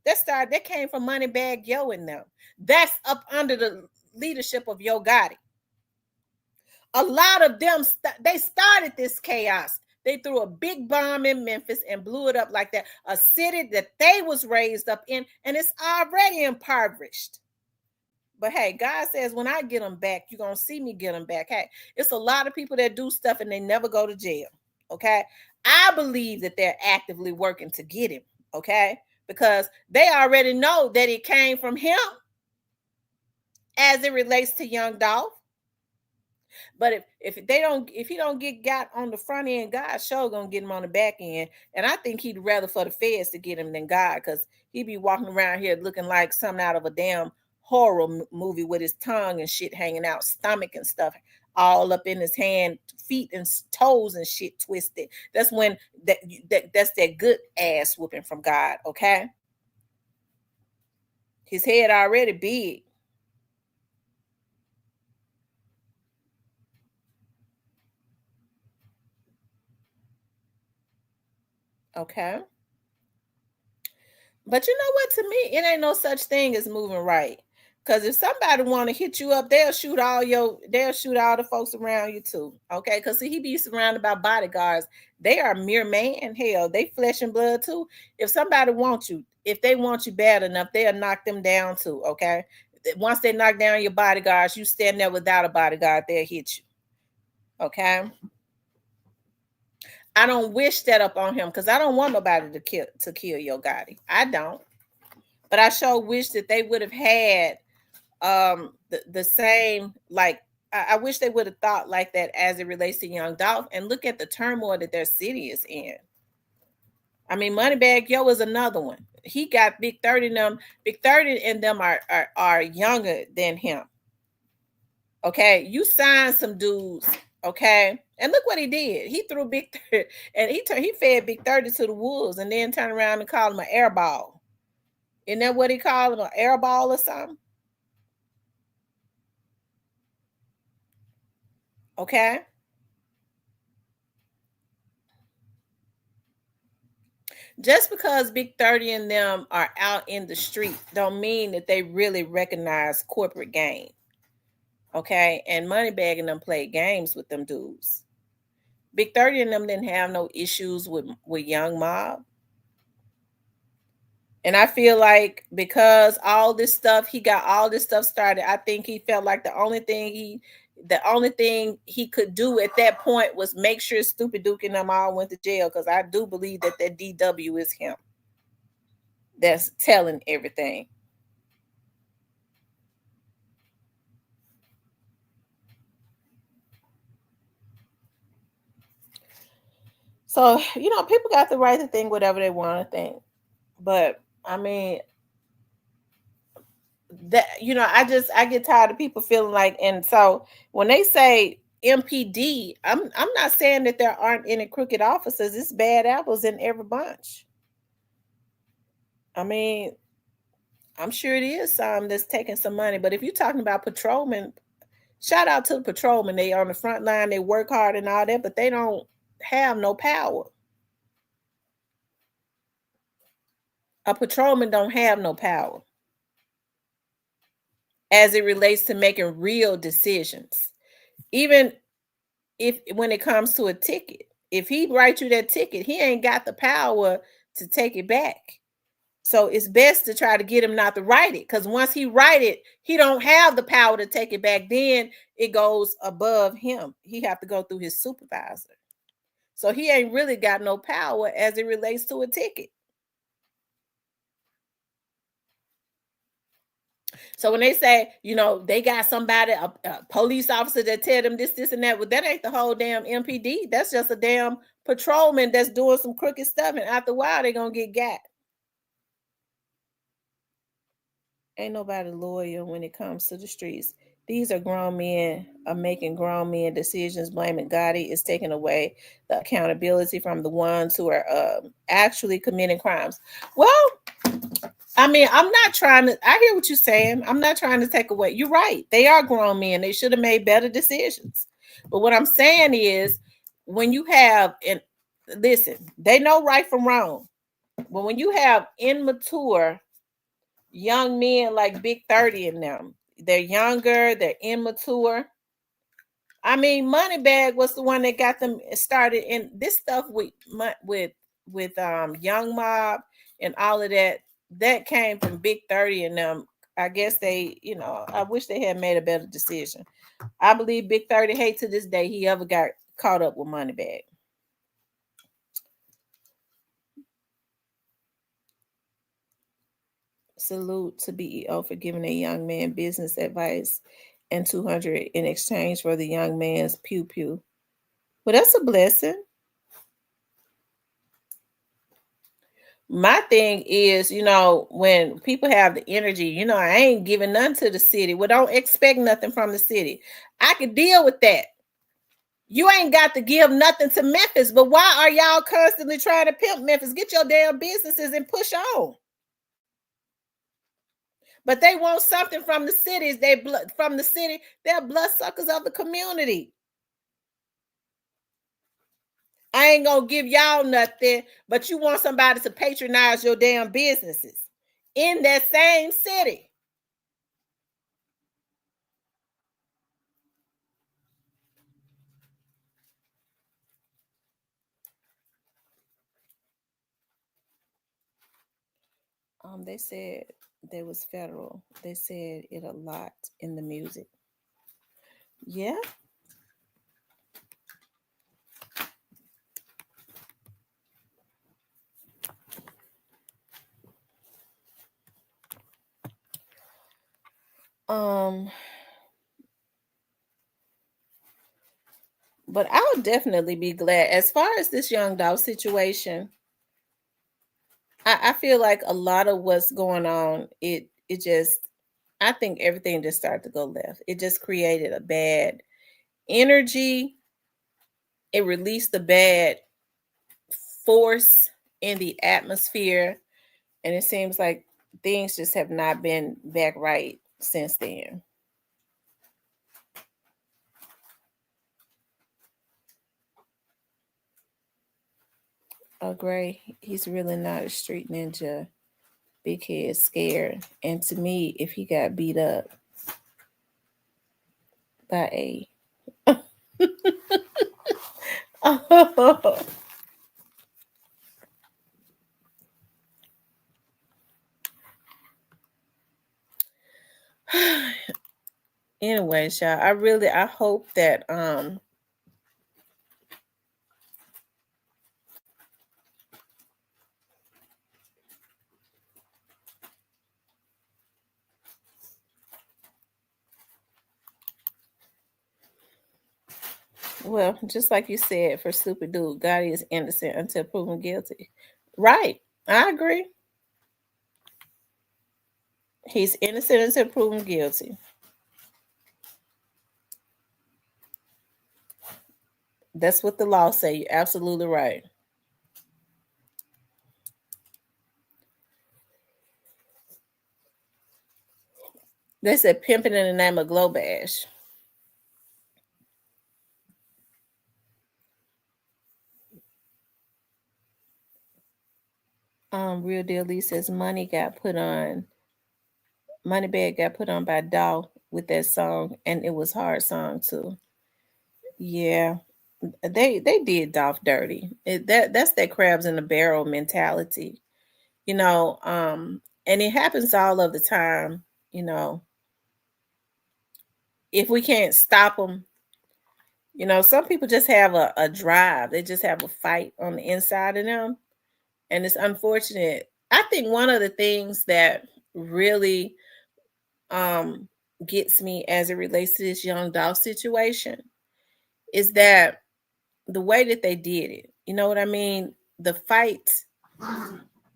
That came from Moneybag Yo and them. That's up under the leadership of Yo Gotti. A lot of them, they started this chaos. They threw a big bomb in Memphis and blew it up like that. A city that they was raised up in, and it's already impoverished. But hey, God says, when I get them back, you're going to see me get them back. Hey, it's a lot of people that do stuff and they never go to jail. Okay. I believe that they're actively working to get him. Okay. Because they already know that it came from him as it relates to Young Dolph. But if he don't get got on the front end, God sure gonna get him on the back end. And I think he'd rather for the feds to get him than God, because he'd be walking around here looking like something out of a damn horror movie with his tongue and shit hanging out, stomach and stuff all up in his hand, feet and toes and shit twisted. That's when that's that good ass whooping from God. Okay, his head already big. Okay. But you know what? To me, it ain't no such thing as moving right. Because if somebody want to hit you up, they'll shoot all the folks around you too. Okay. Because he be surrounded by bodyguards. They are mere man. Hell, they flesh and blood too. If somebody wants you, if they want you bad enough, they'll knock them down too. Okay. Once they knock down your bodyguards, you stand there without a bodyguard, they'll hit you. Okay. I don't wish that up on him because I don't want nobody to kill Yo Gotti. I don't. But I sure wish that they would have had the same, like, I wish they would have thought like that as it relates to Young Dolph. And look at the turmoil that their city is in. I mean, Moneybagg Yo is another one. He got Big 30 in them. Big 30 and them are younger than him. Okay, you signed some dudes. Okay, and look what he did. He threw Big 30 and he fed Big 30 to the wolves, and then turned around and called him an airball. Isn't that what he called him, an airball or something? Okay. Just because Big 30 and them are out in the street don't mean that they really recognize corporate gain. Okay. And Moneybagg and them played games with them dudes. Big 30 and them didn't have no issues with Young Mob. And I feel like because all this stuff, he got all this stuff started, I think he felt like the only thing he could do at that point was make sure Stupid Duke and them all went to jail, because I do believe that DW is him that's telling everything. So, people got the right to think whatever they want to think. But I mean, that I get tired of people feeling like, and so when they say MPD, I'm not saying that there aren't any crooked officers. It's bad apples in every bunch. I mean, I'm sure it is some that's taking some money, but if you're talking about patrolmen, shout out to the patrolmen. They on the front line, they work hard and all that, but they don't have no power. A patrolman don't have no power as it relates to making real decisions. Even when it comes to a ticket, if he writes you that ticket, he ain't got the power to take it back. So it's best to try to get him not to write it, because once he write it, he don't have the power to take it back. Then it goes above him. He have to go through his supervisor. So he ain't really got no power as it relates to a ticket. So when they say, they got somebody, a police officer that tell them this, and that, well, that ain't the whole damn MPD. That's just a damn patrolman that's doing some crooked stuff, and after a while, they're going to get got. Ain't nobody loyal when it comes to the streets. These are grown men are making grown men decisions. Blaming Gotti is taking away the accountability from the ones who are actually committing crimes. Well, I mean, I hear what you're saying. I'm not trying to take away. You're right. They are grown men. They should have made better decisions. But what I'm saying is, when you have, and listen, they know right from wrong. But when you have immature young men like Big 30 in them, they're younger, they're immature. I mean, Moneybagg was the one that got them started in this stuff with Young Mob and all of that. That came from Big 30 and them. I guess they, I wish they had made a better decision. I believe Big 30 hate to this day he ever got caught up with Moneybagg. Salute to Beeo for giving a young man business advice and $200 in exchange for the young man's pew pew. Well, that's a blessing. My thing is, when people have the energy, I ain't giving nothing to the city. Well, don't expect nothing from the city. I can deal with that. You ain't got to give nothing to Memphis, but why are y'all constantly trying to pimp Memphis? Get your damn businesses and push on. But they want something from the cities. They're bloodsuckers of the community. I ain't gonna give y'all nothing, but you want somebody to patronize your damn businesses in that same city. They said there was federal. They said it a lot in the music. Yeah. But I'll definitely be glad. As far as this Young Dolph situation, I feel like a lot of what's going on, it just, I think everything just started to go left. It just created a bad energy. It released the bad force in the atmosphere. And it seems like things just have not been back right since then. Oh, Gray, he's really not a street ninja. Big head scared. And to me, if he got beat up by A. Anyways, y'all, I hope that well, just like you said, for stupid dude, God is innocent until proven guilty. Right. I agree. He's innocent until proven guilty. That's what the law say. You're absolutely right. They said pimping in the name of Glow Bash. Real Deal Lee says Moneybag got put on by Dolph with that song, and it was hard song too. Yeah, they did Dolph dirty. That's that crabs in the barrel mentality, you know. And it happens all of the time, you know. If we can't stop them, you know, some people just have a drive. They just have a fight on the inside of them, and it's unfortunate. I think one of the things that really gets me as it relates to this Young Dolph situation is that the way that they did it, you know what I mean? The fight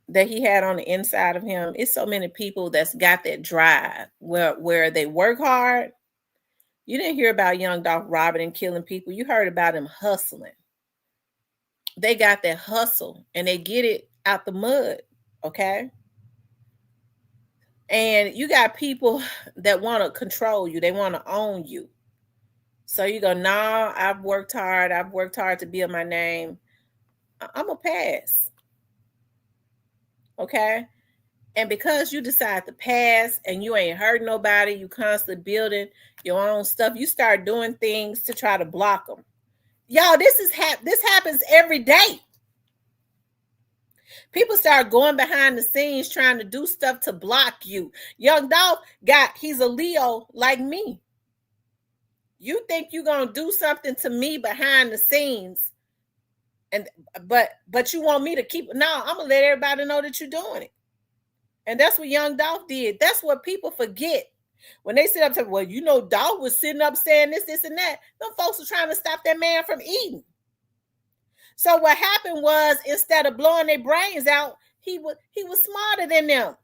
that he had on the inside of him, it's so many people that's got that drive where they work hard. You didn't hear about Young Dolph robbing and killing people. You heard about him hustling. They got that hustle and they get it out the mud, okay? And you got people that want to control you. They want to own you. So you go, nah, I've worked hard. I've worked hard to build my name. I'm going to pass. Okay? And because you decide to pass and you ain't hurt nobody, you constantly building your own stuff, you start doing things to try to block them. Y'all, this happens every day. People start going behind the scenes trying to do stuff to block you. Young Dolph he's a Leo like me. You think you're gonna do something to me behind the scenes, but you want me to keep? No, I'm gonna let everybody know that you're doing it. And that's what Young Dolph did. That's what people forget when they sit up and say, well, you know, Dolph was sitting up saying this, and that. Them folks were trying to stop that man from eating. So what happened was, instead of blowing their brains out, he was smarter than them.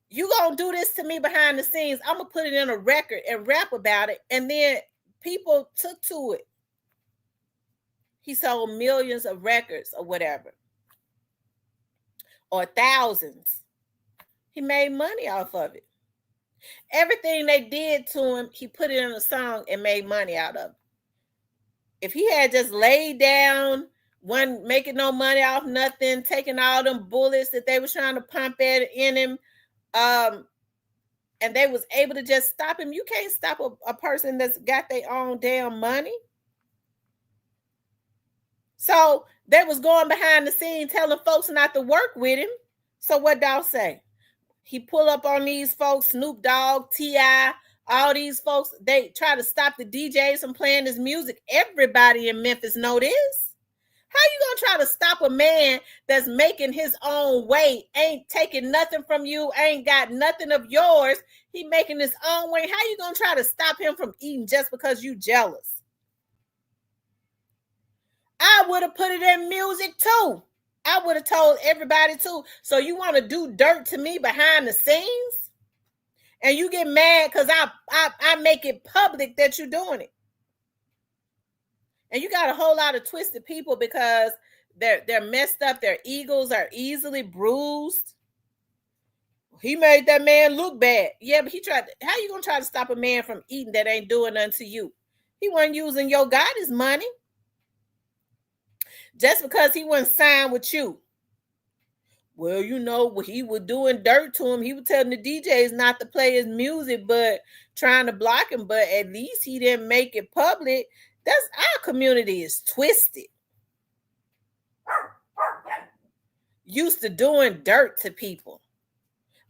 You gonna do this to me behind the scenes? I'm gonna put it in a record and rap about it, and then people took to it. He sold millions of records or whatever, or thousands. He made money off of it. Everything they did to him, he put it in a song and made money out of it. If he had just laid down, wasn't making no money off nothing, taking all them bullets that they were trying to pump in him, and they was able to just stop him. You can't stop a person that's got their own damn money. So they was going behind the scene telling folks not to work with him. So what Dolph say? He pull up on these folks, Snoop Dogg, T.I., all these folks. They try to stop the DJs from playing his music. Everybody in Memphis know this. How you gonna try to stop a man that's making his own way, ain't taking nothing from you, ain't got nothing of yours? He making his own way. How you gonna try to stop him from eating just because you jealous? I would have put it in music too. I would have told everybody too. So you want to do dirt to me behind the scenes? And you get mad because I make it public that you're doing it. And you got a whole lot of twisted people because they're messed up. Their egos are easily bruised. He made that man look bad. Yeah, but how you gonna try to stop a man from eating that ain't doing nothing to you? He wasn't using your Goddess money. Just because he wasn't signed with you. Well, you know, he was doing dirt to him. He was telling the DJs not to play his music, but trying to block him. But at least he didn't make it public. That's our community is twisted. Used to doing dirt to people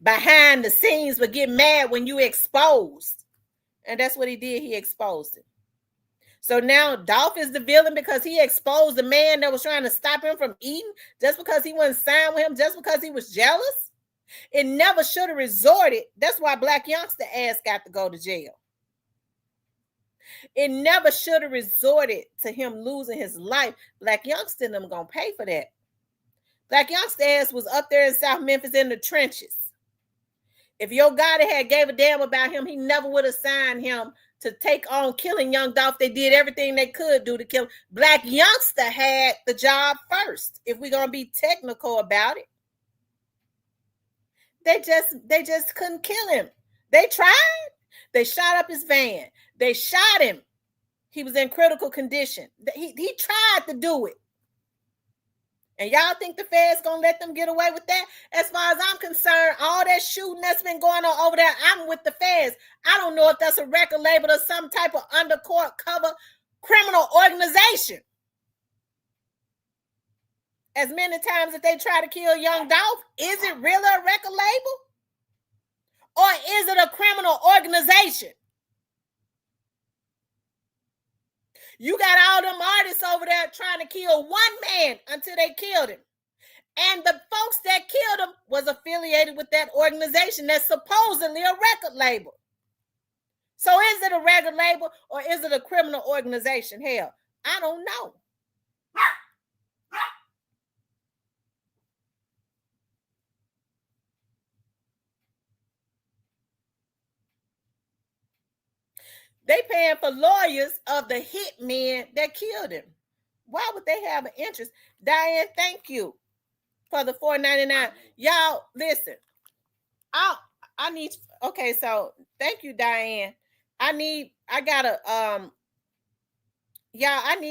behind the scenes, but get mad when you exposed. And that's what he did. He exposed him. So now Dolph is the villain because he exposed the man that was trying to stop him from eating just because he wasn't signed with him, just because he was jealous. It never should have resorted. That's why Black Youngster ass got to go to jail. It never should have resorted to him losing his life. Black Youngster and them gonna pay for that. Black Youngster ass was up there in South Memphis in the trenches. If your God had gave a damn about him, he never would have signed him to take on killing young Dolph. They did everything they could do to kill him. Black Youngster had the job first, if we're gonna be technical about it. They just couldn't kill him. They tried. They shot up his van. They shot him. He was in critical condition. He tried to do it. And y'all think the Fed's gonna let them get away with that? As far as I'm concerned, all that shooting that's been going on over there, I'm with the Feds. I don't know if that's a record label or some type of undercourt cover criminal organization. As many times that they try to kill young Dolph, is it really a record label? Or is it a criminal organization? You got all them artists over there trying to kill one man until they killed him. And the folks that killed him was affiliated with that organization that's supposedly a record label. So is it a record label or is it a criminal organization? Hell, I don't know. They paying for lawyers of the hitmen that killed him. Why would they have an interest? Diane, thank you for the $4.99. Y'all, listen. I need. Okay, so thank you, Diane. I need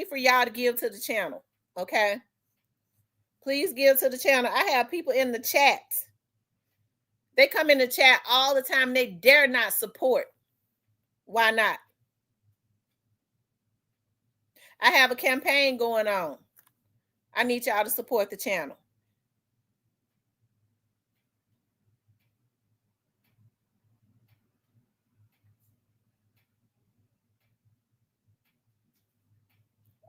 for y'all to give to the channel. Okay, please give to the channel. I have people in the chat. They come in the chat all the time. They dare not support. Why not? I have a campaign going on. I need y'all to support the channel.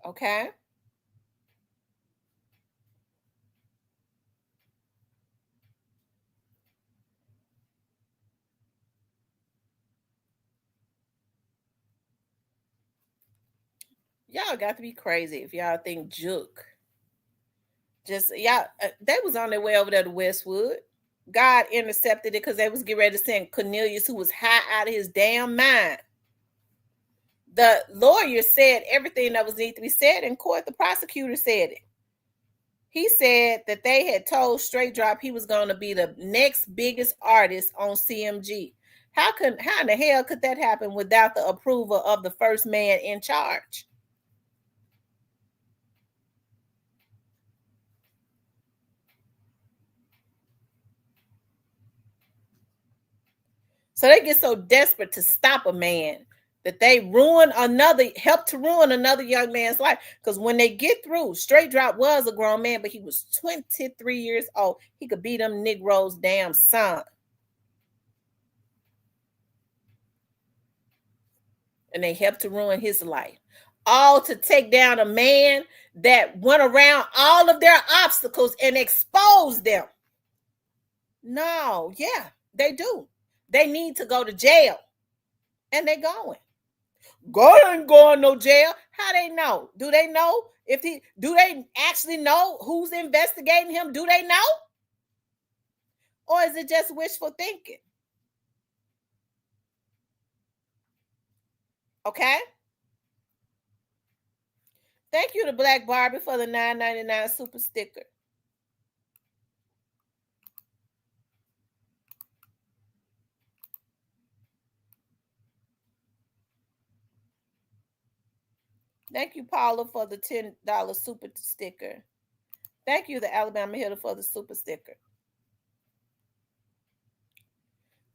Okay. Y'all got to be crazy if y'all think Juke. They was on their way over there to Westwood. God intercepted it because they was getting ready to send Cornelius, who was high out of his damn mind. The lawyer said everything that was need to be said in court. The prosecutor said it. He said that they had told Straight Drop he was going to be the next biggest artist on CMG. How in the hell could that happen without the approval of the first man in charge? So they get so desperate to stop a man that they help to ruin another young man's life. Because when they get through, Straight Drop was a grown man, but he was 23 years old. He could be them Negroes' damn son. And they helped to ruin his life. all to take down a man that went around all of their obstacles and exposed them. No, yeah, they do. They need to go to jail. And they going. God ain't going no jail. How they know? Do they know do they actually know who's investigating him? Do they know? Or is it just wishful thinking? Okay. Thank you to Black Barbie for the $9.99 super sticker. Thank you, Paula, for the $10 super sticker. Thank you, the Alabama Hitter, for the super sticker.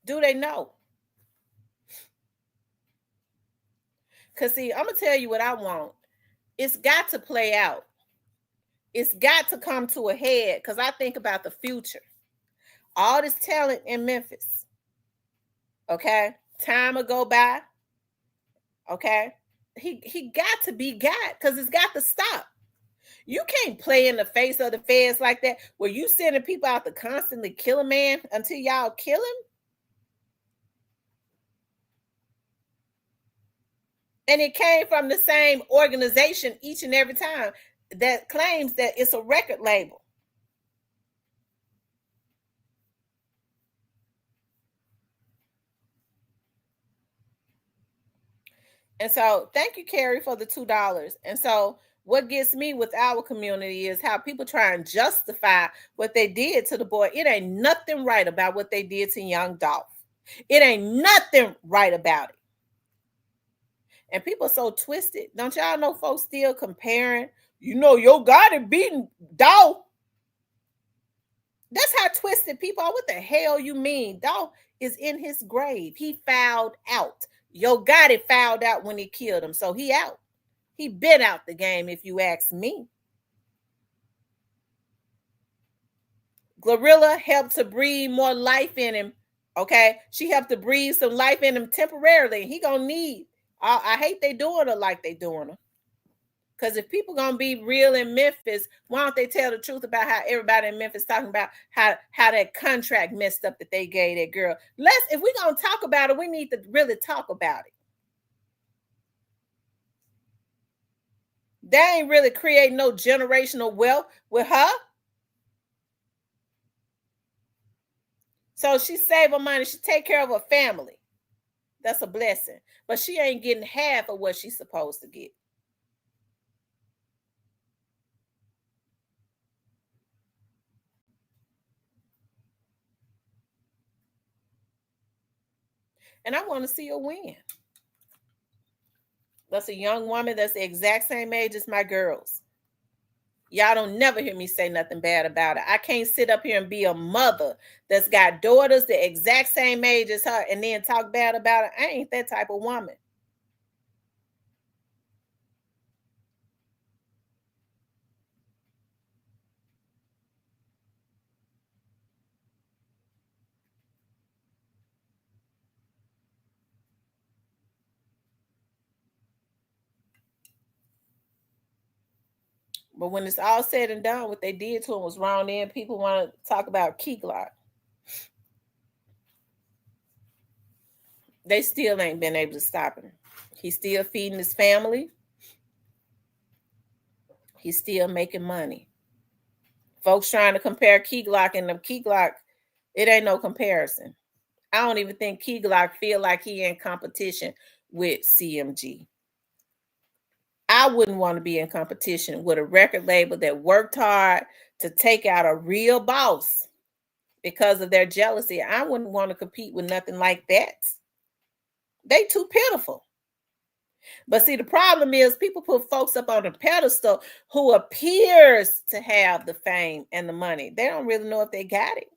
Do they know? Because, see, I'm going to tell you what I want. It's got to play out. It's got to come to a head because I think about the future. All this talent in Memphis. Okay? Time will go by. Okay? He got to be got because it's got to stop. You can't play in the face of the feds like that where you sending people out to constantly kill a man until y'all kill him. And it came from the same organization each and every time that claims that it's a record label. And so thank you, Carrie, for the $2. And so what gets me with our community is how people try and justify what they did to the boy. It ain't nothing right about what they did to young Dolph. It ain't nothing right about it. And people are so twisted. Don't y'all know folks still comparing? You know, your God is beating Dolph. That's how twisted people are. What the hell you mean? Dolph is in his grave. He fouled out. Yo Gotti fouled out when he killed him. So he out. He been out the game, if you ask me. Glorilla helped to breathe more life in him. Okay? She helped to breathe some life in him temporarily. He gonna need. I hate they doing her like they doing her. Because if people gonna be real in Memphis, why don't they tell the truth about how everybody in Memphis talking about how that contract messed up that they gave that girl? If we gonna talk about it, we need to really talk about it. They ain't really creating no generational wealth with her. So she save her money. She take care of her family. That's a blessing. But she ain't getting half of what she's supposed to get. And I want to see her win. That's a young woman that's the exact same age as my girls. Y'all don't never hear me say nothing bad about it. I can't sit up here and be a mother that's got daughters the exact same age as her and then talk bad about it. I ain't that type of woman. But when it's all said and done, what they did to him was wrong. Then people want to talk about Key Glock. They still ain't been able to stop him. He's still feeding his family. He's still making money. Folks trying to compare Key Glock and the Key Glock, it ain't no comparison. I don't even think Key Glock feel like he in competition with CMG. I wouldn't want to be in competition with a record label that worked hard to take out a real boss because of their jealousy. I wouldn't want to compete with nothing like that. They too pitiful. But see, the problem is people put folks up on a pedestal who appears to have the fame and the money. They don't really know if they got it.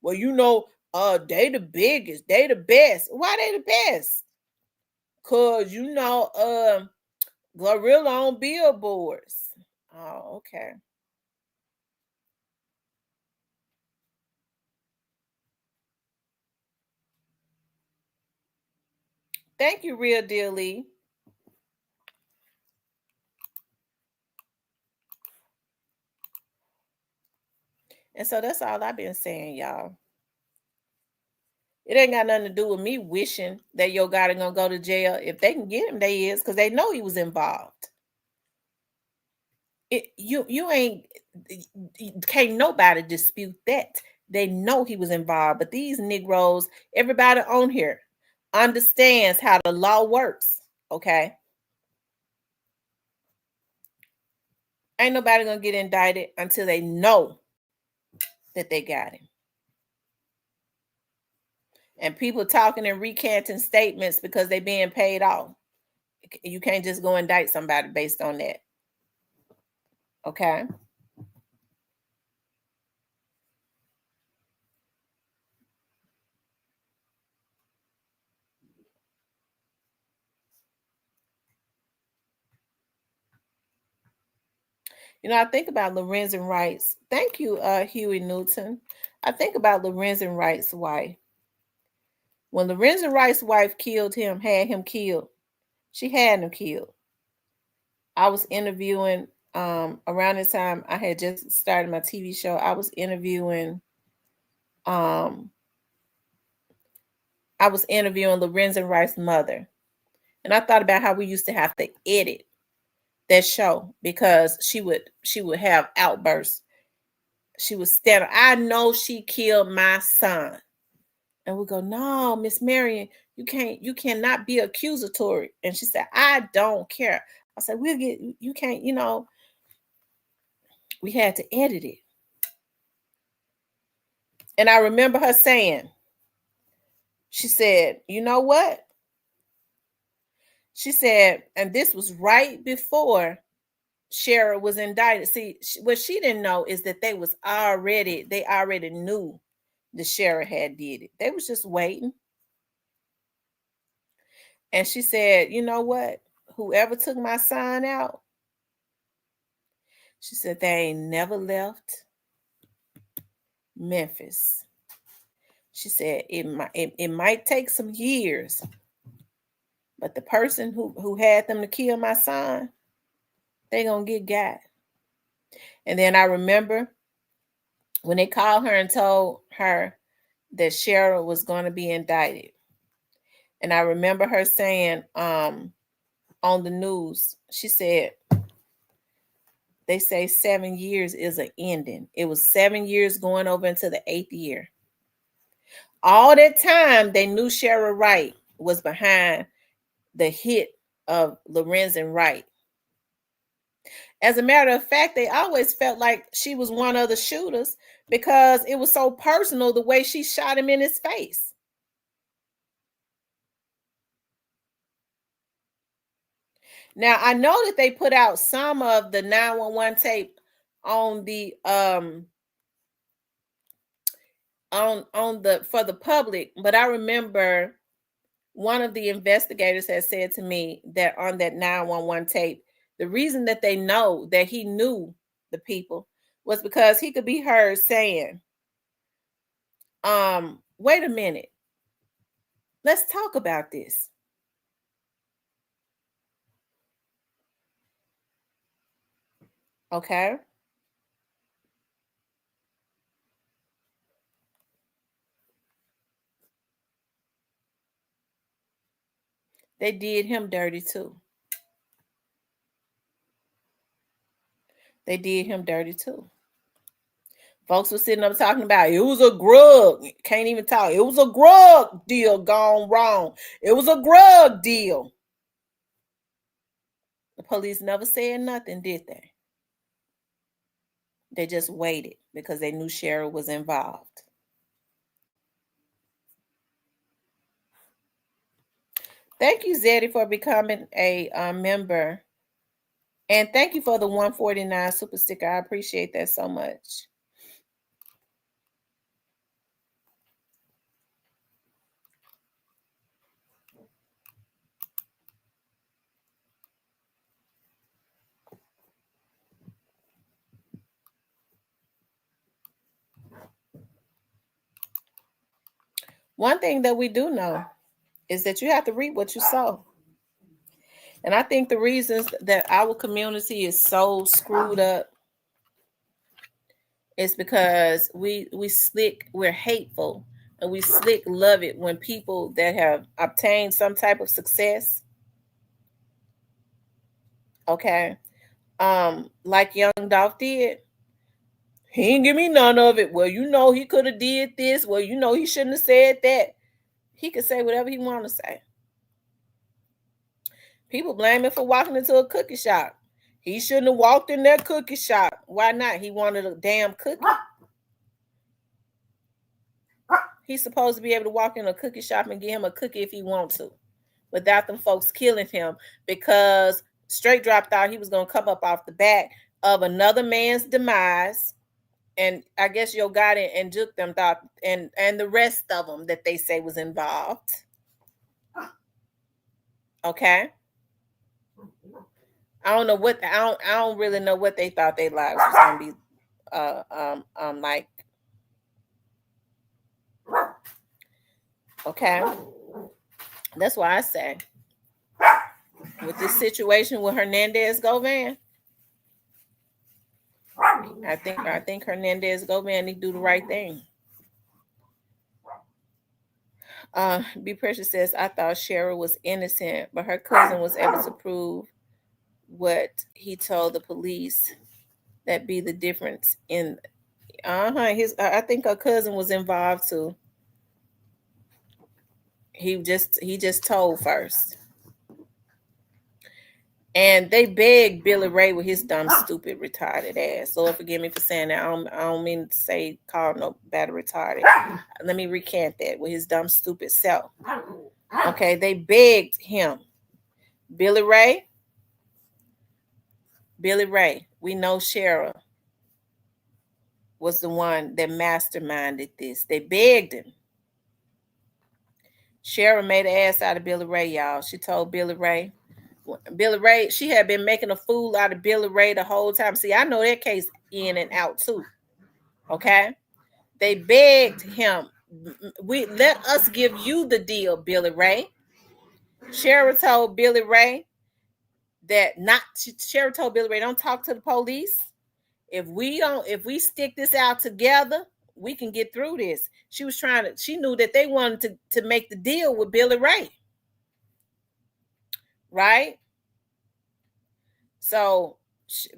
Well, you know, they the biggest, they the best. Why they the best? Cause you know, Glorilla on billboards. Oh, okay. Thank you, Real Deal Lee. And so that's all I've been saying, y'all. It ain't got nothing to do with me wishing that your guy ain't gonna go to jail. If they can get him, they is, because they know he was involved. Can't nobody dispute that. They know he was involved. But these Negroes, everybody on here understands how the law works. Okay. Ain't nobody gonna get indicted until they know that they got him. And people talking and recanting statements because they being paid off. You can't just go indict somebody based on that. Okay. You know, I think about Lorenzen Wright's. Thank you, Huey Newton. I think about Lorenzen Wright's wife. When Lorenzen Wright's wife killed him, had him killed, she had him killed. I was interviewing around the time I had just started my TV show. I was interviewing Lorenzen Wright's mother. And I thought about how we used to have to edit that show because she would have outbursts. She would stand up, I know she killed my son. And we go, no, Miss Marion, you cannot be accusatory. And she said, I don't care. I said, you can't, we had to edit it. And I remember her saying, she said, you know what? She said, and this was right before Shara was indicted. See, what she didn't know is that they already knew the Shara had did it. They was just waiting. And she said, you know what? Whoever took my son out, she said, they ain't never left Memphis. She said, it might take some years, but the person who had them to kill my son, they gonna get got. And then I remember when they called her and told her that Shara was going to be indicted. And I remember her saying on the news, she said, they say 7 years is an ending. It was 7 years going over into the 8th year. All that time, they knew Shara Wright was behind the hit of Lorenzen Wright. As a matter of fact, they always felt like she was one of the shooters because it was so personal the way she shot him in his face. Now, I know that they put out some of the 911 tape on the for the public, but I remember one of the investigators had said to me that on that 911 tape, the reason that they know that he knew the people was because he could be heard saying, wait a minute, let's talk about this. Okay. They did him dirty too. They did him dirty too. Folks were sitting up talking about it was a grug. Can't even talk. It was a grug deal gone wrong. It was a grug deal. The police never said nothing, did they? They just waited because they knew Shara was involved. Thank you, Zeddy, for becoming a member. And thank you for the 149 super sticker. I appreciate that so much. One thing that we do know is that you have to reap what you sow. And I think the reasons that our community is so screwed up It's because we're hateful, and we love it when people that have obtained some type of success, okay, like young Dolph did. He didn't give me none of it. Well, he could have did this. Well, he shouldn't have said that. He could say whatever he want to say. People blame him for walking into a cookie shop. He shouldn't have walked in that cookie shop. Why not? He wanted a damn cookie. He's supposed to be able to walk in a cookie shop and get him a cookie if he wants to, without them folks killing him, because Straight dropped out he was going to come up off the back of another man's demise. And I guess Yo Gotti and Juke them thought, and the rest of them that they say was involved. Okay. I don't know what I don't really know what they thought their lives was gonna be like. Okay. That's why I say with this situation with Hernandez Govan, I think Hernandez Govan need to do the right thing. Be Precious says, I thought Cheryl was innocent, but her cousin was able to prove what he told the police. That be the difference in I think her cousin was involved too. He just told first. And they begged Billy Ray with his dumb, stupid, retarded ass. Lord forgive me for saying that. I don't mean to say call nobody retarded. Let me recant that, with his dumb, stupid self. Okay, they begged him. Billy Ray, we know Cheryl was the one that masterminded this. They begged him. Cheryl made an ass out of Billy Ray, y'all. She told Billy Ray, she had been making a fool out of Billy Ray the whole time. See, I know that case in and out too. Okay? They begged him, let us give you the deal, Billy Ray. Cheryl told Billy Ray don't talk to the police. If we stick this out together, we can get through this. She knew that they wanted to make the deal with Billy Ray. Right? So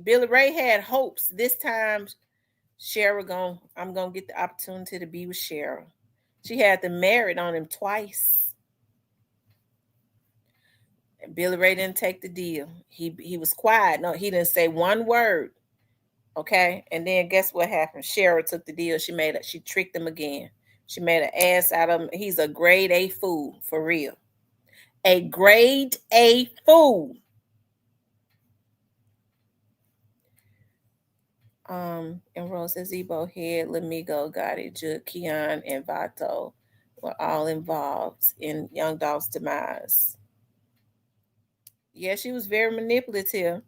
Billy Ray had hopes this time. I'm gonna get the opportunity to be with Cheryl. She had them married on him twice. And Billy Ray didn't take the deal. He was quiet. No, he didn't say one word. Okay, and then guess what happened? Cheryl took the deal. She tricked him again. She made an ass out of him. He's a grade A fool, for real. A grade A fool. And Rose says Ebo Head, Lamigo, Gotti, Jude, Keon, and Vato were all involved in Young Dolph's demise. Yeah, she was very manipulative.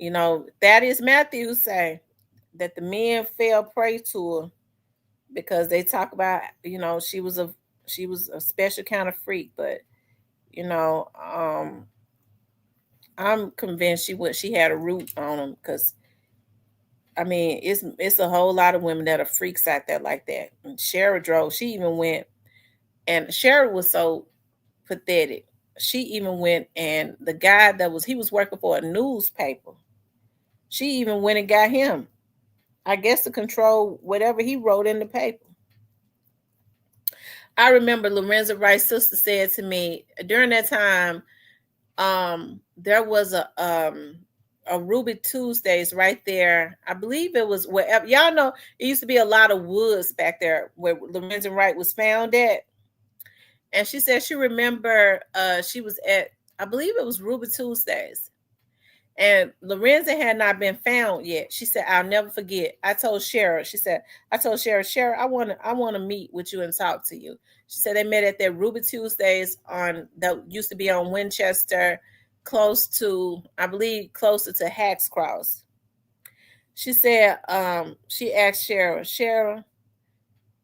Thaddeus Matthews say that the men fell prey to her because they talk about, she was a special kind of freak, but I'm convinced she had a root on him, because it's a whole lot of women that are freaks out there like that. And Cheryl drove. She even went, and Cheryl was so pathetic. She even went, and the guy he was working for a newspaper. She even went and got him, I guess, to control whatever he wrote in the paper. I remember Lorenzen Wright's sister said to me during that time, there was a Ruby Tuesdays right there. I believe it was wherever, y'all know, it used to be a lot of woods back there where Lorenzen Wright was found at. And she said she remember she was at, I believe it was Ruby Tuesdays. And Lorenzen had not been found yet. She said, I'll never forget. I told Cheryl, Cheryl, I want to meet with you and talk to you. She said they met at that Ruby Tuesdays that used to be on Winchester, closer to Hacks Cross. She said, she asked Cheryl,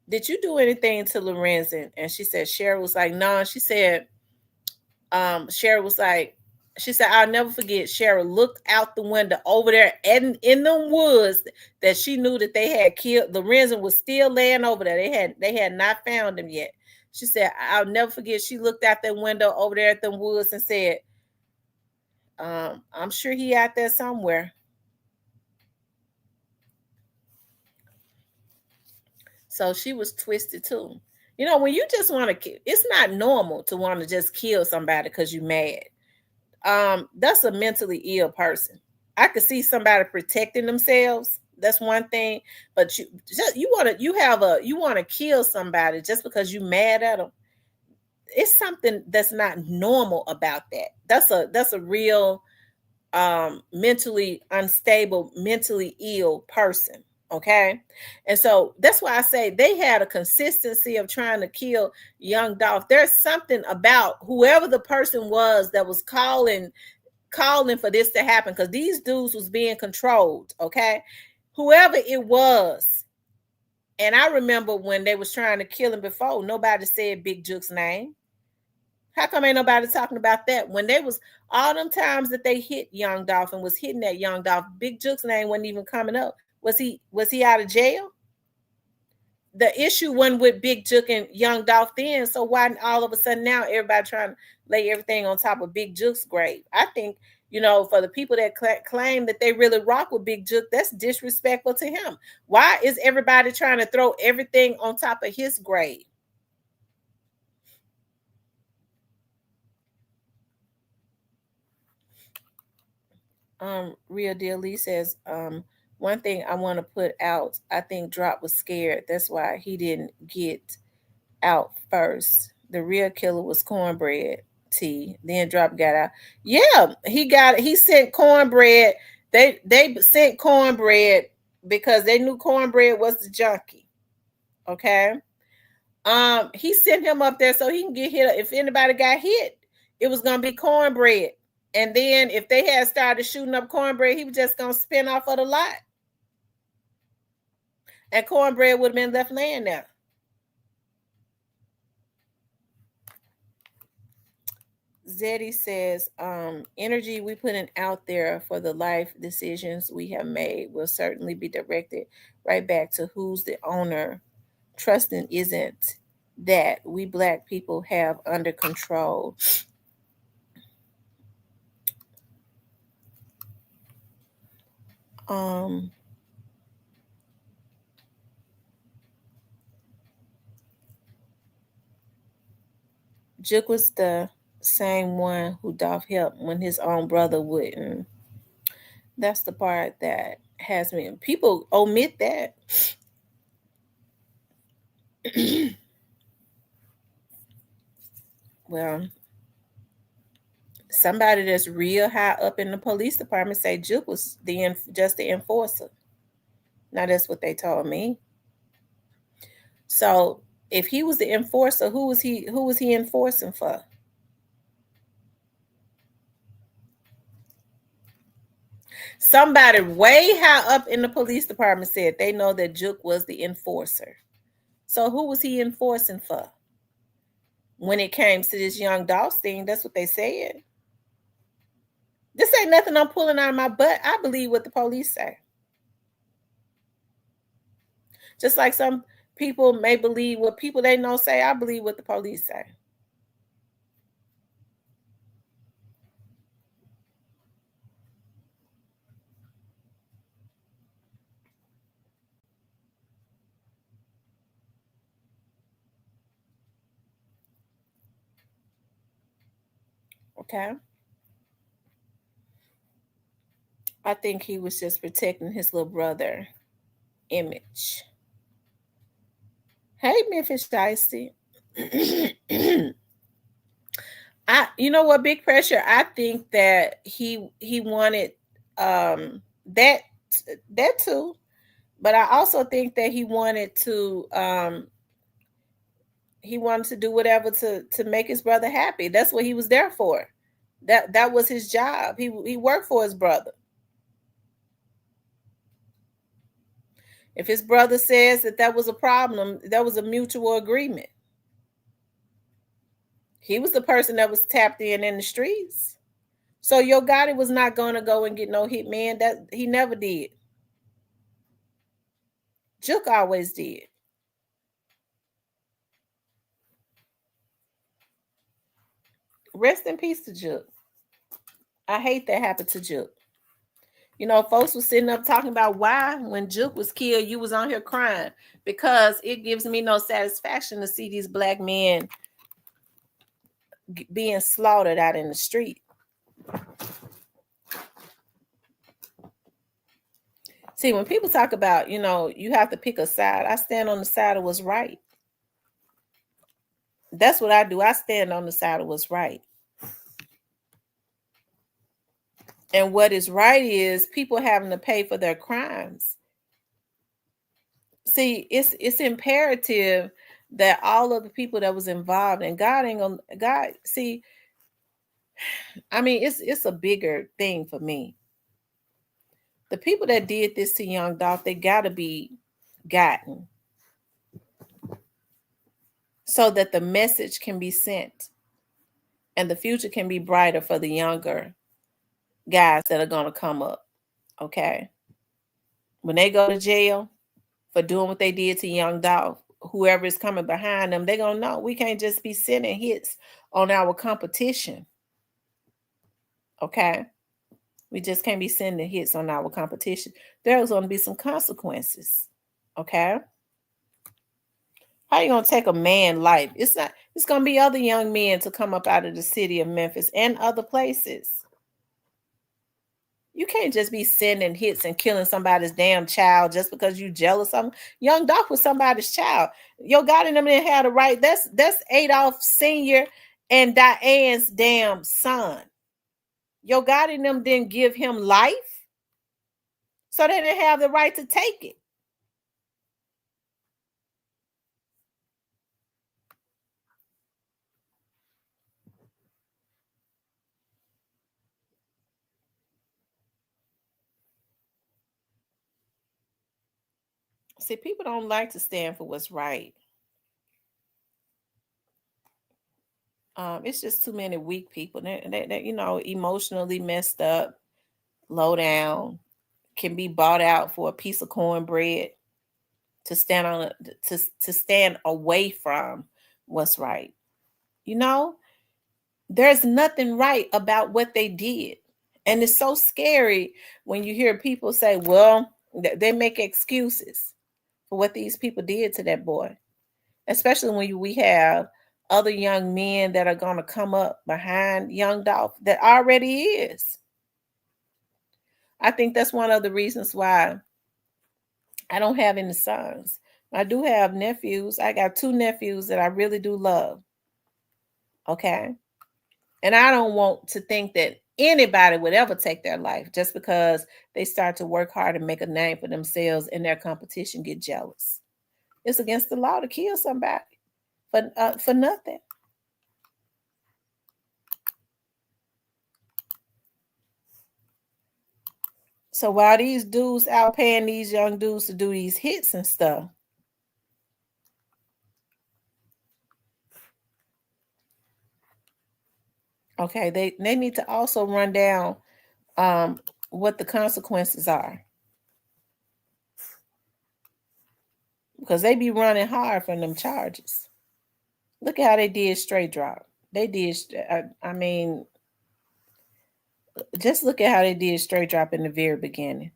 did you do anything to Lorenzen? And she said, Cheryl was like, no. She said, Cheryl was like, She said, I'll never forget, Cheryl looked out the window over there and in the woods that she knew that they had killed. Lorenzen was still laying over there. They had not found him yet. She said, I'll never forget, she looked out that window over there at the woods and said, I'm sure he out there somewhere. So she was twisted too. You know, when you just want to kill, it's not normal to want to just kill somebody because you're mad. That's a mentally ill person. I could see somebody protecting themselves. That's one thing, but you want to kill somebody just because you're mad at them. It's something that's not normal about that. That's a real mentally unstable, mentally ill person. Okay. And so that's why I say they had a consistency of trying to kill young Dolph. There's something about whoever the person was that was calling for this to happen, because these dudes was being controlled. Okay. Whoever it was. And I remember when they was trying to kill him before, nobody said Big Juke's name. How come ain't nobody talking about that? When they was all them times that they hit young Dolph and was hitting that young Dolph, Big Juke's name wasn't even coming up. Was he out of jail? The issue wasn't with Big Juke and young Dolph then. So why all of a sudden now everybody trying to lay everything on top of Big Juke's grave? I think, you know, for the people that claim that they really rock with Big Juke, that's disrespectful to him. Why is everybody trying to throw everything on top of his grave? Real Deal Lee says, one thing I want to put out, I think Drop was scared. That's why he didn't get out first. The real killer was Cornbread T. Then Drop got out. Yeah, he sent Cornbread. They sent Cornbread because they knew Cornbread was the junkie. Okay. He sent him up there so he can get hit. If anybody got hit, it was gonna be Cornbread. And then if they had started shooting up Cornbread, he was just gonna spin off of the lot. And Cornbread would have been left laying there. Zeddy says, energy we putting out there for the life decisions we have made will certainly be directed right back to who's the owner. Trusting isn't that we Black people have under control. Juke was the same one who Dolph helped when his own brother wouldn't. That's the part that has me. People omit that. Well, somebody that's real high up in the police department say Juke was just the enforcer. Now that's what they told me. So if he was the enforcer, who was he enforcing for? Somebody way high up in the police department said they know that Juke was the enforcer. So who was he enforcing for? When it came to this young Dolph thing, that's what they said. This ain't nothing I'm pulling out of my butt. I believe what the police say. Just like some people may believe what people they know say, I believe what the police say. Okay. I think he was just protecting his little brother image. Hey, Memphis Dicey. You know what, Big Pressure? I think that he wanted that too, but I also think that he wanted to do whatever to make his brother happy. That's what he was there for. That was his job. He worked for his brother. If his brother says that was a problem, that was a mutual agreement. He was the person that was tapped in the streets. So Yo Gotti was not gonna go and get no hitman. That he never did. Juke always did. Rest in peace to Juke. I hate that happened to Juke. You know, folks was sitting up talking about why when Juke was killed, you was on here crying. Because it gives me no satisfaction to see these black men being slaughtered out in the street. See, when people talk about, you know, you have to pick a side, I stand on the side of what's right. That's what I do. I stand on the side of what's right. And what is right is people having to pay for their crimes. See, it's imperative that all of the people that was involved, and God ain't gonna, God, see, I mean, it's a bigger thing for me. The people that did this to young Dolph, they gotta be gotten so that the message can be sent and the future can be brighter for the younger guys that are gonna come up. Okay. When they go to jail for doing what they did to young Dolph, whoever is coming behind them, they're gonna know we can't just be sending hits on our competition. Okay. We just can't be sending hits on our competition. There's going to be some consequences. Okay. How you going to take a man life? It's going to be other young men to come up out of the city of Memphis and other places. You can't just be sending hits and killing somebody's damn child just because you jealous of them. Young Dolph was somebody's child. Yo Gotti and them didn't have the right. That's Adolph Sr. and Diane's damn son. Yo Gotti and them didn't give him life, so they didn't have the right to take it. See, people don't like to stand for what's right. It's just too many weak people. They you know, emotionally messed up, low down, can be bought out for a piece of cornbread to stand on to stand away from what's right. You know, there's nothing right about what they did. And it's so scary when you hear people say, well, they make excuses for what these people did to that boy. Especially when we have other young men that are going to come up behind young Dolph that already is. I think that's one of the reasons why I don't have any sons. I do have nephews. I got 2 nephews that I really do love. Okay. And I don't want to think that anybody would ever take their life just because they start to work hard and make a name for themselves and their competition get jealous. It's against the law to kill somebody for nothing. So while these dudes out paying these young dudes to do these hits and stuff, okay, they need to also run down what the consequences are. Because they be running hard from them charges. Look at how they did Straight Drop. They did, I mean, just look at how they did Straight Drop in the very beginning.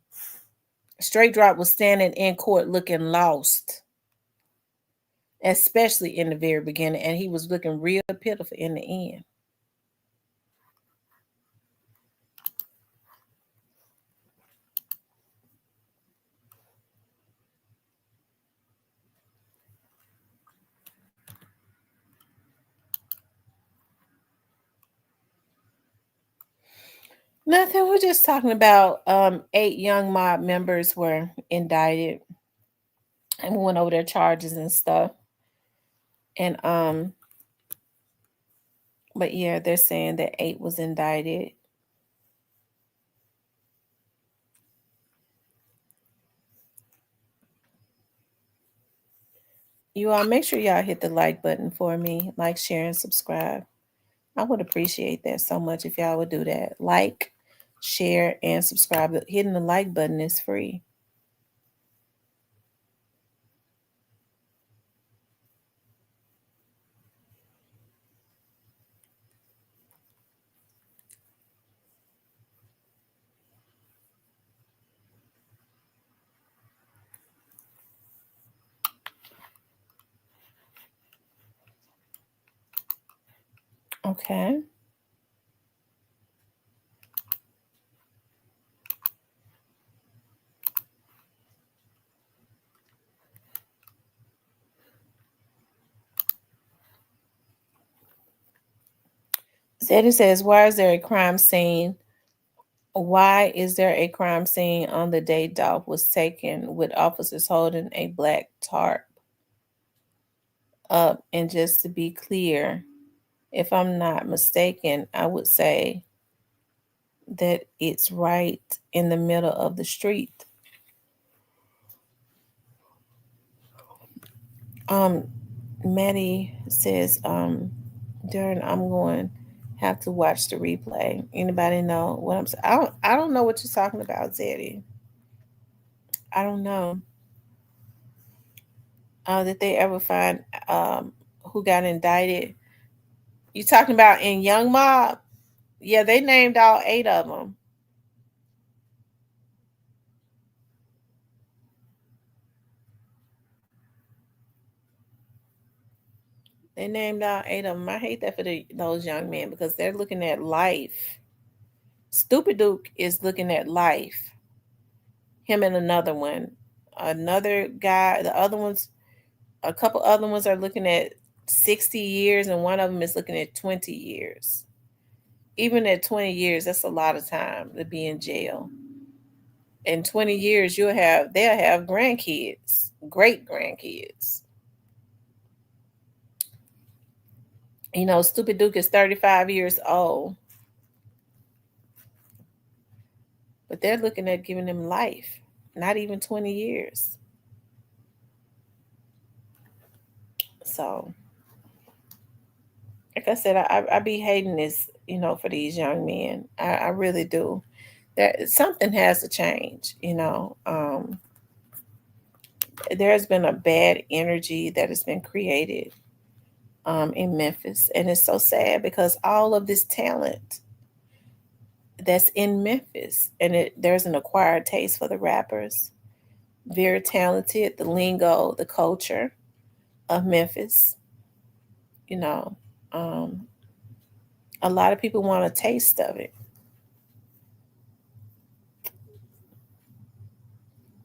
Straight Drop was standing in court looking lost, especially in the very beginning, and he was looking real pitiful in the end. Nothing. We're just talking about 8 young mob members were indicted, and we went over their charges and stuff. And but yeah, they're saying that 8 was indicted. You all make sure y'all hit the like button for me, like, share, and subscribe. I would appreciate that so much if y'all would do that. Like, share, and subscribe. Hitting the like button is free. Okay. Zeddy says, why is there a crime scene? Why is there a crime scene on the day Dolph was taken with officers holding a black tarp up? And just to be clear, if I'm not mistaken, I would say that it's right in the middle of the street. Maddie says, Darren, I'm going to have to watch the replay. Anybody know what I'm saying? I don't know what you're talking about, Zeddy. I don't know. Did they ever find who got indicted? You talking about in Young Mob? Yeah, they named all 8 of them. They named all 8 of them. I hate that for those young men because they're looking at life. Stupid Duke is looking at life. Him and another one. Another guy, the other ones, a couple other ones are looking at 60 years and one of them is looking at 20 years. Even at 20 years, that's a lot of time to be in jail. In 20 years, they'll have grandkids, great grandkids. You know, Stupid Duke is 35 years old. But they're looking at giving him life, not even 20 years. So, like I said, I be hating this, you know, for these young men. I really do. Something has to change, you know. There's been a bad energy that has been created in Memphis. And it's so sad because all of this talent that's in Memphis, and there's an acquired taste for the rappers. Very talented, the lingo, the culture of Memphis. You know, a lot of people want a taste of it.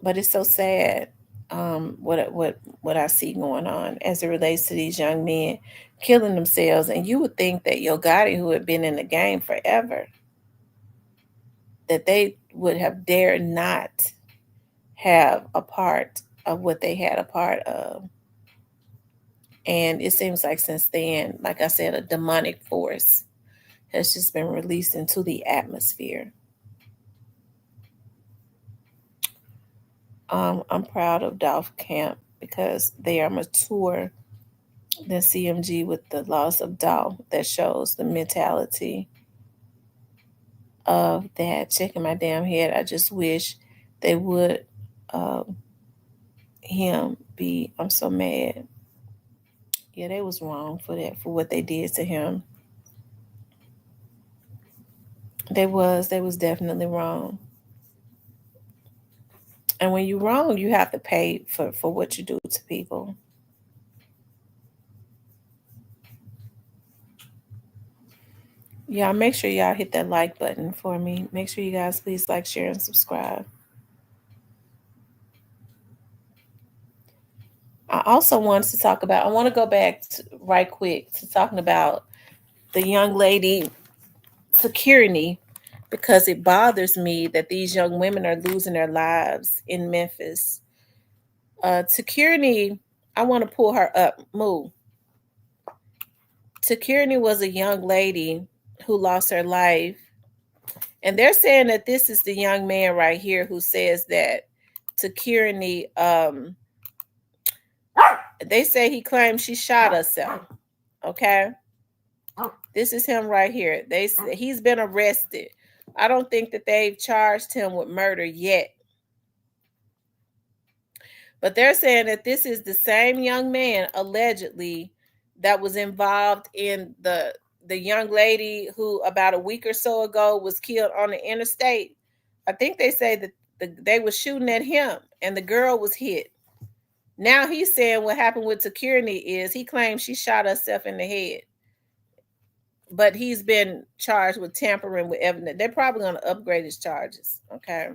But it's so sad what I see going on as it relates to these young men killing themselves. And you would think that Yo Gotti, who had been in the game forever, that they would have dared not have a part of what they had a part of. And it seems like since then, like I said, a demonic force has just been released into the atmosphere. I'm proud of Dolph Camp because they are mature than CMG with the loss of Dolph. That shows the mentality of that. Checking my damn head. I just wish they would him be. I'm so mad. Yeah, they was wrong for that, for what they did to him. They was definitely wrong. And when you're wrong, you have to pay for what you do to people. Y'all make sure y'all hit that like button for me. Make sure you guys please like, share, and subscribe. I also wanted to talk about, I want to go back right quick to talking about the young lady, Takirin, because it bothers me that these young women are losing their lives in Memphis. Takirin, I want to pull her up. Move. Takirin was a young lady who lost her life. And they're saying that this is the young man right here who says that Takirin, they say he claimed she shot herself. Okay. This is him right here. He's been arrested. I don't think that they've charged him with murder yet. But they're saying that this is the same young man, allegedly, that was involved in the young lady who about a week or so ago was killed on the interstate. I think they say that they were shooting at him and the girl was hit. Now he's saying what happened with Takirin is he claims she shot herself in the head. But he's been charged with tampering with evidence. They're probably going to upgrade his charges. Okay.